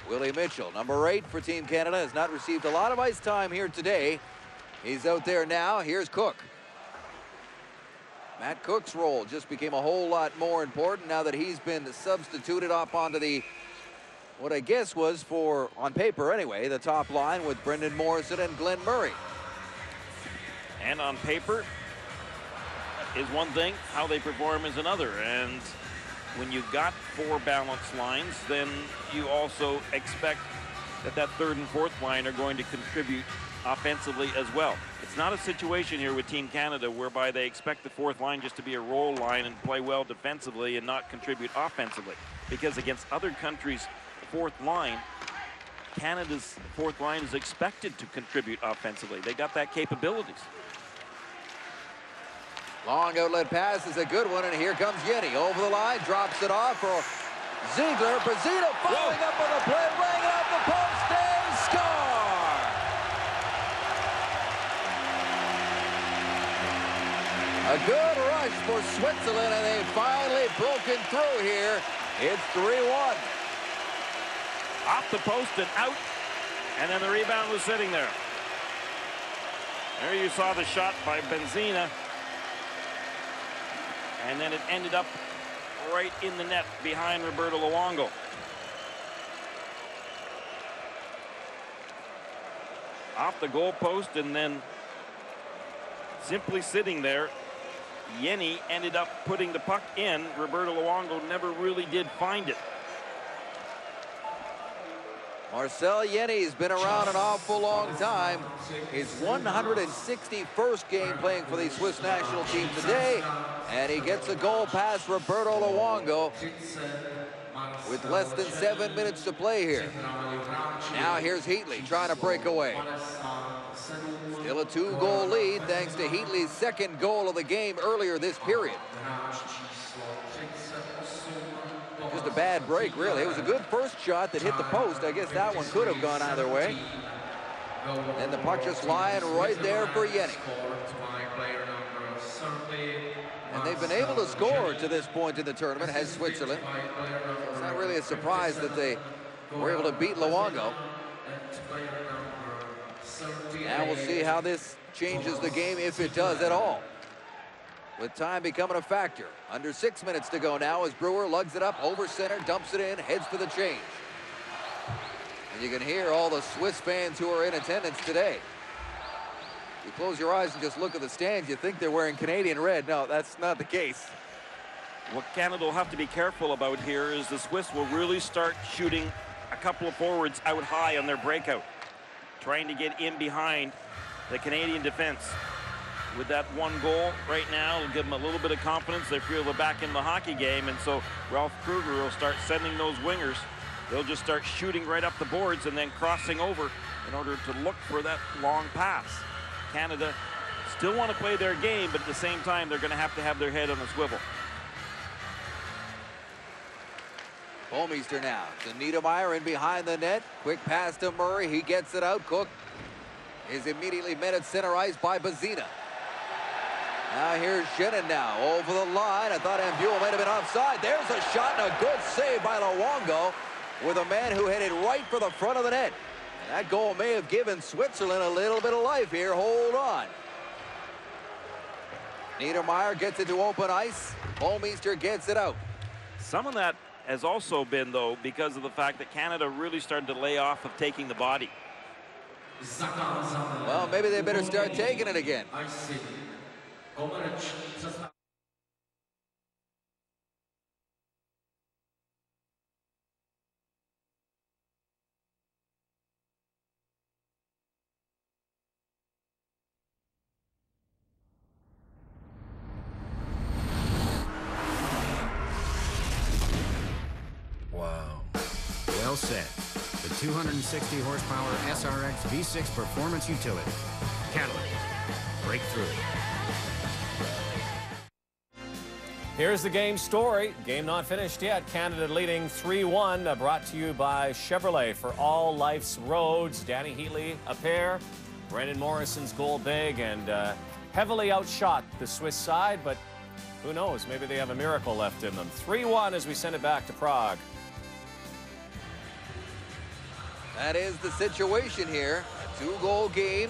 Speaker 1: Willie Mitchell, number 8 for Team Canada, has not received a lot of ice time here today. He's out there now. Here's Cook. Matt Cook's role just became a whole lot more important now that he's been substituted up onto the, what I guess was for, on paper anyway, the top line with Brendan Morrison and Glenn Murray.
Speaker 12: And on paper is one thing, how they perform is another. And when you've got 4 balanced lines, then you also expect that that 3rd and 4th line are going to contribute offensively as well. It's not a situation here with Team Canada whereby they expect the 4th line just to be a role line and play well defensively and not contribute offensively. Because against other countries' 4th line, Canada's 4th line is expected to contribute offensively. They got that capabilities.
Speaker 1: Long outlet pass is a good one, and here comes Yenny over the line, drops it off for Ziegler. Brazino following up on the play, laying it off the post, and score! A good rush for Switzerland, and they've finally broken through here. It's 3-1.
Speaker 12: Off the post and out, and then the rebound was sitting there. There you saw the shot by Benzina. And then it ended up right in the net behind Roberto Luongo. Off the goal post and then simply sitting there. Yenny ended up putting the puck in. Roberto Luongo never really did find it.
Speaker 1: Marcel Yenny's been around an awful long time. His 161st game playing for the Swiss national team today. And he gets a goal past Roberto Luongo with less than 7 minutes to play here. Now here's Heatley trying to break away. Still a 2-goal lead thanks to Heatley's 2nd goal of the game earlier this period. Just a bad break, really. It was a good first shot that hit the post. I guess that one could have gone either way. And the puck just lying right there for Yenny. And they've been able to score to this point in the tournament, has Switzerland. So it's not really a surprise that they were able to beat Luongo. Now we'll see how this changes the game, if it does at all. With time becoming a factor. Under 6 minutes to go now as Brewer lugs it up over center, dumps it in, heads for the change. And you can hear all the Swiss fans who are in attendance today. You close your eyes and just look at the stands, you think they're wearing Canadian red. No, that's not the case.
Speaker 12: What Canada will have to be careful about here is the Swiss will really start shooting a couple of forwards out high on their breakout, trying to get in behind the Canadian defense. With that one goal right now, it'll give them a little bit of confidence. They feel they're back in the hockey game, and so Ralph Kruger will start sending those wingers. They'll just start shooting right up the boards and then crossing over in order to look for that long pass. Canada still want to play their game, but at the same time, they're going to have their head on a swivel.
Speaker 1: Bomeister now to Niedermeyer in behind the net. Quick pass to Murray. He gets it out. Cook is immediately met at center ice by Bazina. Now here's Shannon now over the line. I thought Ambuel might have been offside. There's a shot and a good save by Luongo with a man who headed right for the front of the net. And that goal may have given Switzerland a little bit of life here. Hold on. Niedermeyer gets it to open ice. Bomeister gets it out.
Speaker 12: Some of that has also been, though, because of the fact that Canada really started to lay off of taking the body.
Speaker 1: Well, maybe they better start taking it again.
Speaker 8: Wow. Well said. The 260 horsepower SRX V6 performance utility. Catalyst. Breakthrough.
Speaker 3: Here's the game story. Game not finished yet. Canada leading 3-1. Brought to you by Chevrolet for all life's roads. Danny Heatley, a pair. Brendan Morrison's goal big and heavily outshot the Swiss side, but who knows? Maybe they have a miracle left in them. 3-1 as we send it back to Prague.
Speaker 1: That is the situation here. A 2-goal game.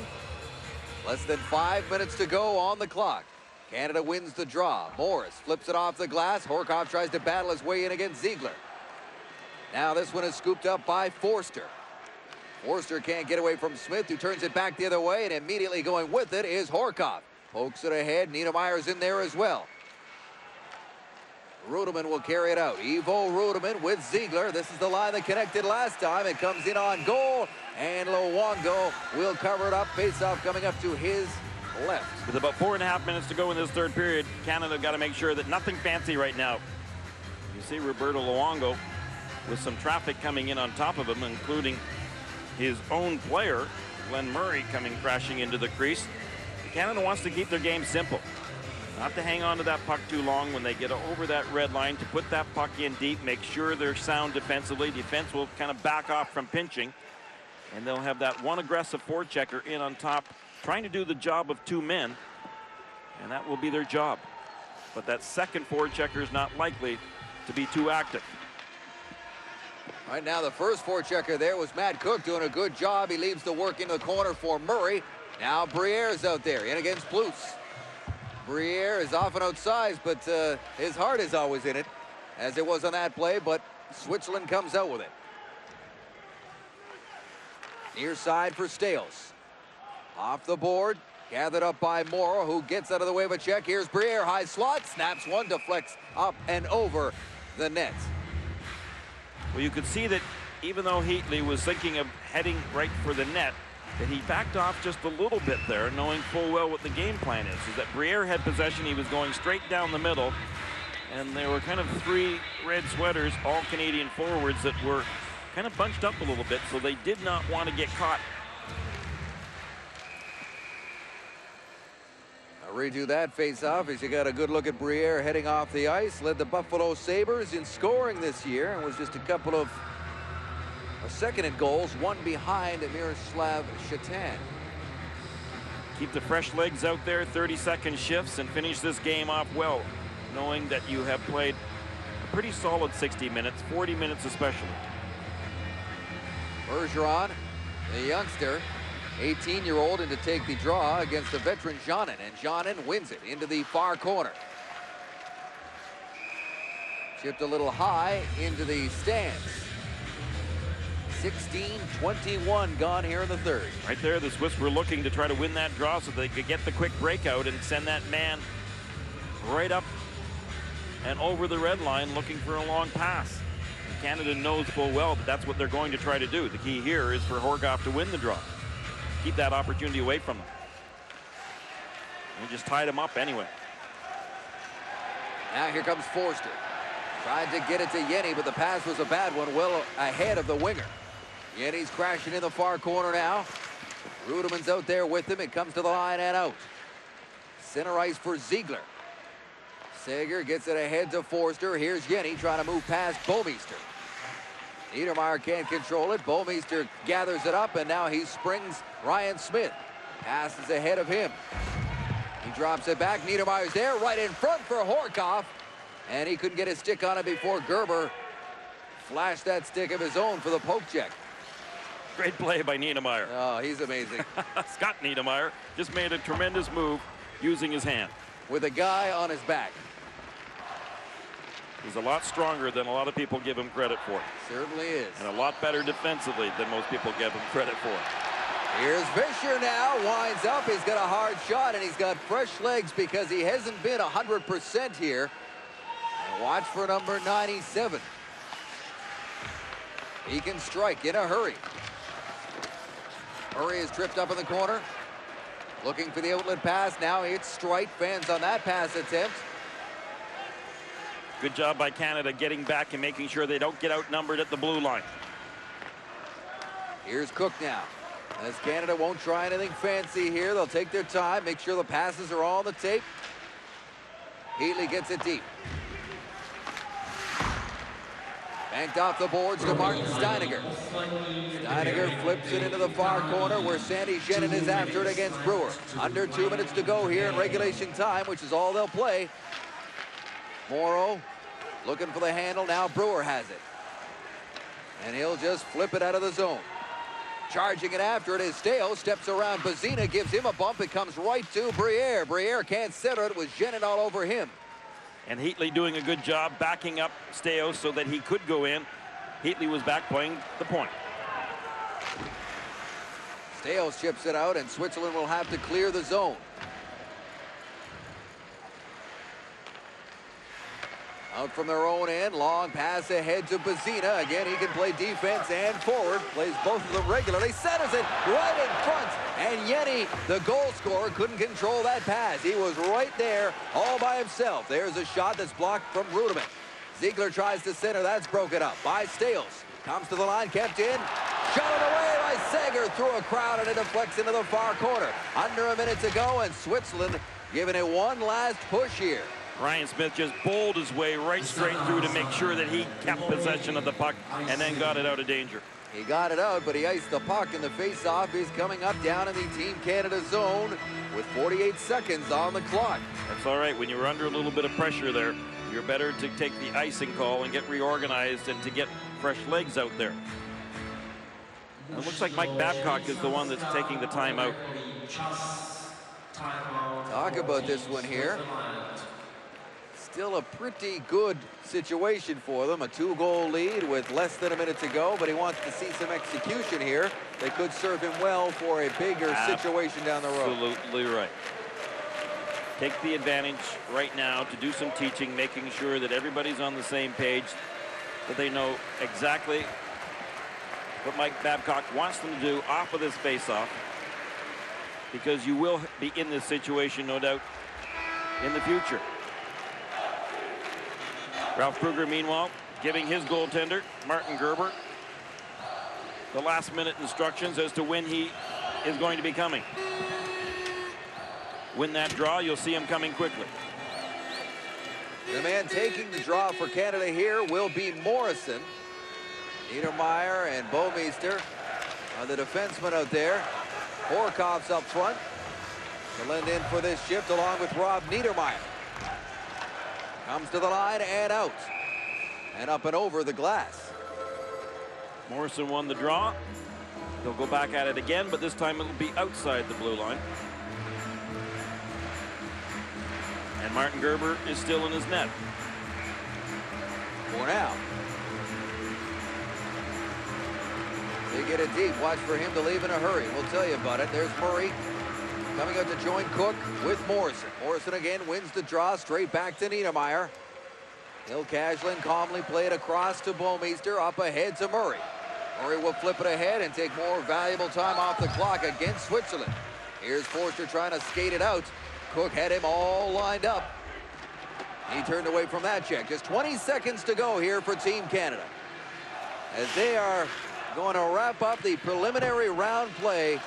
Speaker 1: Less than 5 minutes to go on the clock. Canada wins the draw. Morris flips it off the glass. Horkoff tries to battle his way in against Ziegler. Now this one is scooped up by Forster. Forster can't get away from Smith, who turns it back the other way, and immediately going with it is Horkoff. Pokes it ahead. Niedermeyer's in there as well. Rudeman will carry it out. Ivo Rudeman with Ziegler. This is the line that connected last time. It comes in on goal, and Luongo will cover it up. Face-off coming up to his left.
Speaker 12: With about 4.5 minutes to go in this third period, Canada got to make sure that nothing fancy right now. You see Roberto Luongo with some traffic coming in on top of him, including his own player, Glenn Murray, coming crashing into the crease. Canada wants to keep their game simple. Not to hang on to that puck too long when they get over that red line, to put that puck in deep, make sure they're sound defensively. Defense will kind of back off from pinching, and they'll have that one aggressive forechecker in on top, trying to do the job of two men, and that will be their job. But that second forechecker is not likely to be too active.
Speaker 1: Right now, the first forechecker there was Matt Cook doing a good job. He leaves the work into the corner for Murray. Now Briere's out there in against Plutz. Briere is often outsized, but his heart is always in it, as it was on that play, but Switzerland comes out with it. Near side for Stales. Off the board, gathered up by Morrow, who gets out of the way of a check. Here's Briere, high slot, snaps one, deflects up and over the net.
Speaker 12: Well, you could see that even though Heatley was thinking of heading right for the net, that he backed off just a little bit there, knowing full well what the game plan is that Briere had possession. He was going straight down the middle, and there were kind of three red sweaters, all Canadian forwards, that were kind of bunched up a little bit, so they did not want to get caught.
Speaker 1: I'll redo that face-off as you got a good look at Briere heading off the ice. Led the Buffalo Sabres in scoring this year and was just a couple of second in goals, one behind Miroslav Shatan.
Speaker 12: Keep the fresh legs out there, 30-second shifts, and finish this game off well, knowing that you have played a pretty solid 60 minutes, 40 minutes especially.
Speaker 1: Bergeron, the youngster, 18-year-old, in to take the draw against the veteran Janin, and Janin wins it into the far corner. Chipped a little high into the stands. 16-21 gone here in the third.
Speaker 12: Right there, the Swiss were looking to try to win that draw so they could get the quick breakout and send that man right up and over the red line looking for a long pass. Canada knows full well that that's what they're going to try to do. The key here is for Horkoff to win the draw. Keep that opportunity away from them. And just tied him up anyway.
Speaker 1: Now here comes Forster. Tried to get it to Yenny, but the pass was a bad one, well ahead of the winger. Yenny's crashing in the far corner now. Rudeman's out there with him. It comes to the line and out. Center ice for Ziegler. Sager gets it ahead to Forster. Here's Yenny trying to move past Bouwmeester. Niedermeyer can't control it. Bouwmeester gathers it up, and now he springs Ryan Smith. Passes ahead of him. He drops it back. Niedermeyer's there, right in front for Horkoff. And he couldn't get his stick on it before Gerber flashed that stick of his own for the poke check.
Speaker 12: Great play by Niedermeyer.
Speaker 1: Oh, he's amazing.
Speaker 12: Scott Niedermeyer just made a tremendous move using his hand.
Speaker 1: With a guy on his back.
Speaker 12: He's a lot stronger than a lot of people give him credit for.
Speaker 1: Certainly is.
Speaker 12: And a lot better defensively than most people give him credit for.
Speaker 1: Here's Fisher now, winds up. He's got a hard shot, and he's got fresh legs because he hasn't been 100% here. And watch for number 97. He can strike in a hurry. Murray is tripped up in the corner. Looking for the outlet pass. Now it's Strite. Fans on that pass attempt.
Speaker 12: Good job by Canada getting back and making sure they don't get outnumbered at the blue line.
Speaker 1: Here's Cook now. As Canada won't try anything fancy here, they'll take their time, make sure the passes are all on the tape. Heatley gets it deep. Banked off the boards to Martin Steiniger. Steiniger flips it into the far corner where Sandy Shannon is after it against Brewer. Under 2 minutes to go here in regulation time, which is all they'll play. Morrow looking for the handle. Now Brewer has it. And he'll just flip it out of the zone. Charging it after it is Steo. Steps around Bazina, gives him a bump. It comes right to Briere. Briere can't center it. It was Jenin all over him.
Speaker 12: And Heatley doing a good job backing up Steo so that he could go in. Heatley was back playing the point.
Speaker 1: Steo chips it out, and Switzerland will have to clear the zone. Out from their own end, long pass ahead to Bazina. Again, he can play defense and forward. Plays both of them regularly. Centers it right in front. And Yenny, the goal scorer, couldn't control that pass. He was right there all by himself. There's a shot that's blocked from Rudeman. Ziegler tries to center. That's broken up by Stales. Comes to the line, kept in. Shot it away by Sager through a crowd, and it deflects into the far corner. Under a minute to go, and Switzerland giving it one last push here.
Speaker 12: Ryan Smith just bowled his way right straight through to make sure that he kept possession of the puck and then got it out of danger.
Speaker 1: He got it out, but he iced the puck, and the face-off is coming up down in the Team Canada zone with 48 seconds on the clock.
Speaker 12: That's all right. When you're under a little bit of pressure there, you're better to take the icing call and get reorganized and to get fresh legs out there. It looks like Mike Babcock is the one that's taking the timeout.
Speaker 1: Talk about this one here. Still a pretty good situation for them. A 2-goal lead with less than a minute to go, but he wants to see some execution here. They could serve him well for a bigger situation down the road.
Speaker 12: Absolutely right. Take the advantage right now to do some teaching, making sure that everybody's on the same page, that they know exactly what Mike Babcock wants them to do off of this face-off, because you will be in this situation, no doubt, in the future. Ralph Kruger, meanwhile, giving his goaltender, Martin Gerber, the last-minute instructions as to when he is going to be coming. Win that draw, you'll see him coming quickly.
Speaker 1: The man taking the draw for Canada here will be Morrison. Niedermeyer and Bouwmeester are the defensemen out there. Horkoff's up front to lend in for this shift along with Rob Niedermeyer. Comes to the line and out. And up and over the glass.
Speaker 12: Morrison won the draw. They'll go back at it again, but this time it'll be outside the blue line. And Martin Gerber is still in his net.
Speaker 1: For now. They get it deep. Watch for him to leave in a hurry. We'll tell you about it. There's Murray coming out to join Cook with Morrison. Morrison again wins the draw, straight back to Niedermeyer. He'll Cashlin calmly play it across to Bomeister, up ahead to Murray. Murray will flip it ahead and take more valuable time off the clock against Switzerland. Here's Forster trying to skate it out. Cook had him all lined up. He turned away from that check. Just 20 seconds to go here for Team Canada, as they are going to wrap up the preliminary round play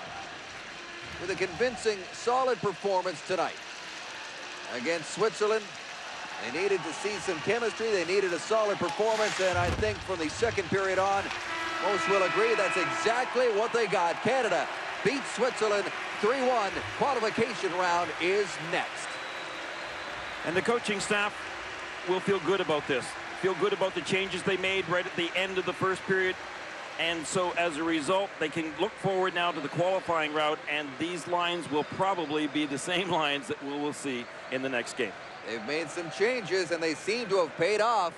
Speaker 1: with a convincing, solid performance tonight against Switzerland. They needed to see some chemistry. They needed a solid performance, and I think from the second period on, most will agree that's exactly what they got. Canada beats Switzerland 3-1. Qualification round is next.
Speaker 12: And the coaching staff will feel good about this. Feel good about the changes they made right at the end of the first period. And so as a result, they can look forward now to the qualifying route, and these lines will probably be the same lines that we will see in the next game.
Speaker 1: They've made some changes, and they seem to have paid off.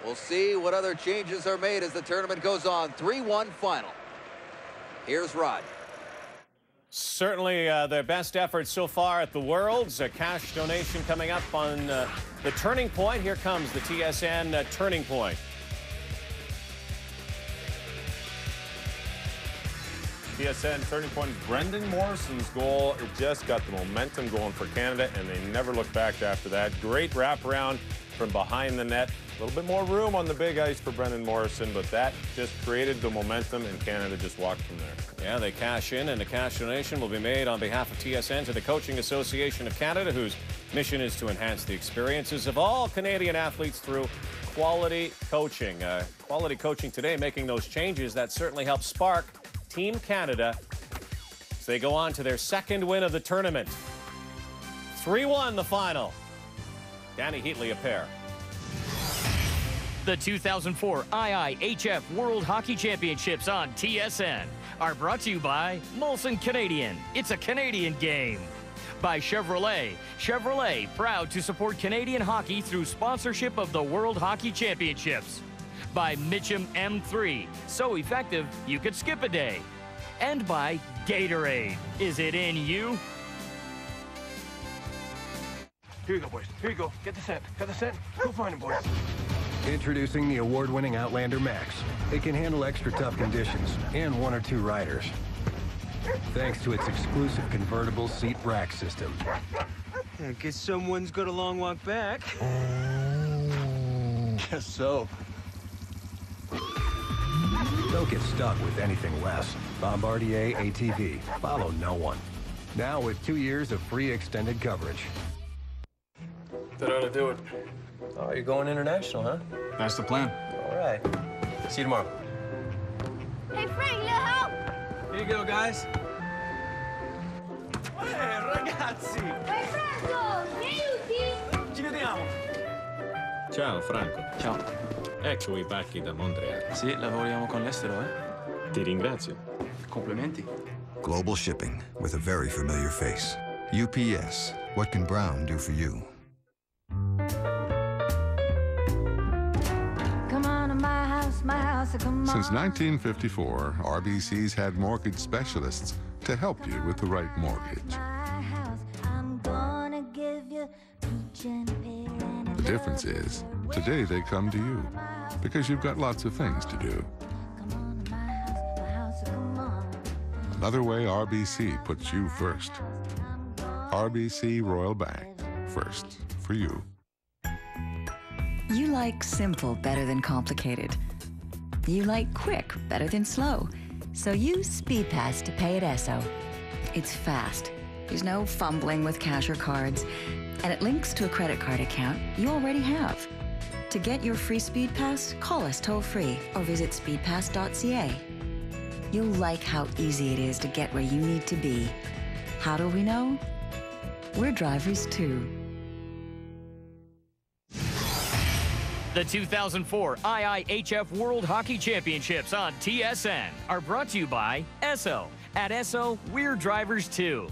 Speaker 1: We'll see what other changes are made as the tournament goes on. 3-1 final. Here's Rod.
Speaker 3: Certainly their best effort so far at the Worlds. A cash donation coming up on the turning point. Here comes the TSN turning point.
Speaker 4: TSN turning point, Brendan Morrison's goal. It just got the momentum going for Canada, and they never looked back after that. Great wraparound from behind the net. A little bit more room on the big ice for Brendan Morrison, but that just created the momentum, and Canada just walked from there.
Speaker 3: Yeah, they cash in, and the cash donation will be made on behalf of TSN to the Coaching Association of Canada, whose mission is to enhance the experiences of all Canadian athletes through quality coaching. Quality coaching today, making those changes, that certainly helps spark Team Canada as they go on to their second win of the tournament. 3-1 the final. Danny Heatley a pair.
Speaker 15: The 2004 IIHF World Hockey Championships on TSN are brought to you by Molson Canadian. It's a Canadian game. By Chevrolet. Chevrolet, proud to support Canadian hockey through sponsorship of the World Hockey Championships. By Mitchum M3, so effective you could skip a day. And by Gatorade. Is it in you?
Speaker 16: Here you go, boys. Here you go. Get the scent. Got the scent? Go find him, boys.
Speaker 17: Introducing the award-winning Outlander Max. It can handle extra tough conditions and 1 or 2 riders. Thanks to its exclusive convertible seat rack system.
Speaker 18: I guess someone's got a long walk back.
Speaker 16: Guess so.
Speaker 17: Don't get stuck with anything less. Bombardier ATV. Follow no one. Now with 2 years of free extended coverage.
Speaker 16: That ought to do it.
Speaker 18: Oh, you're going international, huh?
Speaker 16: That's the plan.
Speaker 18: All right. See you tomorrow.
Speaker 10: Hey, Frank, little help!
Speaker 18: Here you go, guys.
Speaker 16: Hey, ragazzi!
Speaker 10: Hey, Franco, mi aiuti?
Speaker 16: Ci vediamo.
Speaker 22: Ciao, Franco.
Speaker 18: Ciao.
Speaker 22: Ecco i pacchi da Montreal.
Speaker 18: Sì, lavoriamo con l'estero, eh?
Speaker 22: Ti ringrazio.
Speaker 18: Complimenti.
Speaker 23: Global shipping with a very familiar face. UPS, what can Brown do for you?
Speaker 24: Come on to my house, come on.
Speaker 27: Since 1954, RBC's had mortgage specialists to help you with the right mortgage.
Speaker 24: My house, I'm gonna give you peach and pear and
Speaker 27: The difference is, today they come to you because you've got lots of things to do. Another way RBC puts you first. RBC Royal Bank, first for you.
Speaker 29: You like simple better than complicated. You like quick better than slow. So use SpeedPass to pay at Esso. It's fast. There's no fumbling with cash or cards. And it links to a credit card account you already have. To get your free SpeedPass, call us toll-free or visit speedpass.ca. You'll like how easy it is to get where you need to be. How do we know? We're drivers too.
Speaker 15: The 2004 IIHF World Hockey Championships on TSN are brought to you by Esso. At Esso, we're drivers too.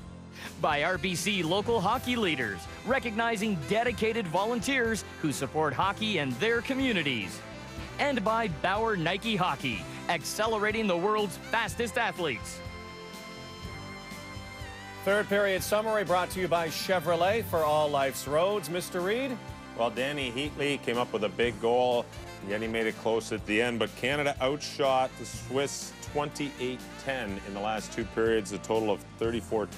Speaker 15: By RBC Local Hockey Leaders, recognizing dedicated volunteers who support hockey and their communities. And by Bauer Nike Hockey, accelerating the world's fastest athletes.
Speaker 3: Third period summary brought to you by Chevrolet for all life's roads. Mr. Reed,
Speaker 4: Well, Danny Heatley came up with a big goal. Yet he made it close at the end, but Canada outshot the Swiss 28-10 in the last two periods, a total of 34-22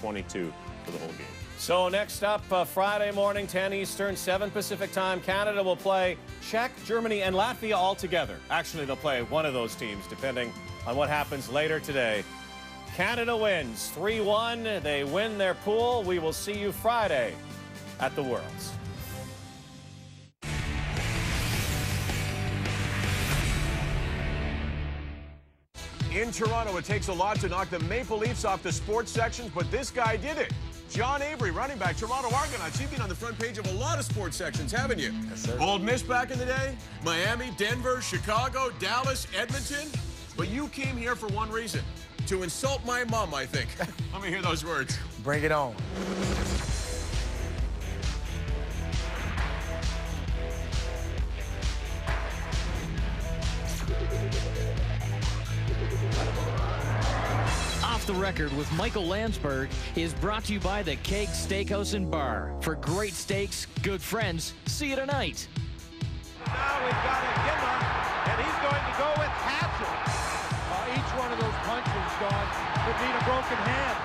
Speaker 4: for the whole game.
Speaker 3: So next up, Friday morning, 10 Eastern, 7 Pacific time, Canada will play Czech, Germany, and Latvia all together. Actually, they'll play one of those teams, depending on what happens later today. Canada wins 3-1. They win their pool. We will see you Friday at the Worlds.
Speaker 2: In Toronto, it takes a lot to knock the Maple Leafs off the sports sections, but this guy did it. John Avery, running back, Toronto Argonauts. You've been on the front page of a lot of sports sections, haven't you?
Speaker 6: Yes, sir.
Speaker 2: Old Miss back in the day, Miami, Denver, Chicago, Dallas, Edmonton. But you came here for one reason, to insult my mom, I think. Let me hear those words.
Speaker 6: Bring it on.
Speaker 7: Off the Record with Michael Landsberg is brought to you by the Keg Steakhouse and Bar. For great steaks, good friends, see you tonight.
Speaker 16: Now we've got a Gimma, and he's going to go with Hassel. Each one of those punches, Don, could mean a broken hand.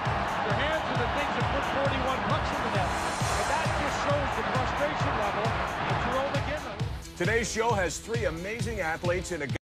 Speaker 16: Your hands are the things that put 41 pucks in the net. But that just shows the frustration level of Jerome Gimma.
Speaker 2: Today's show has three amazing athletes in a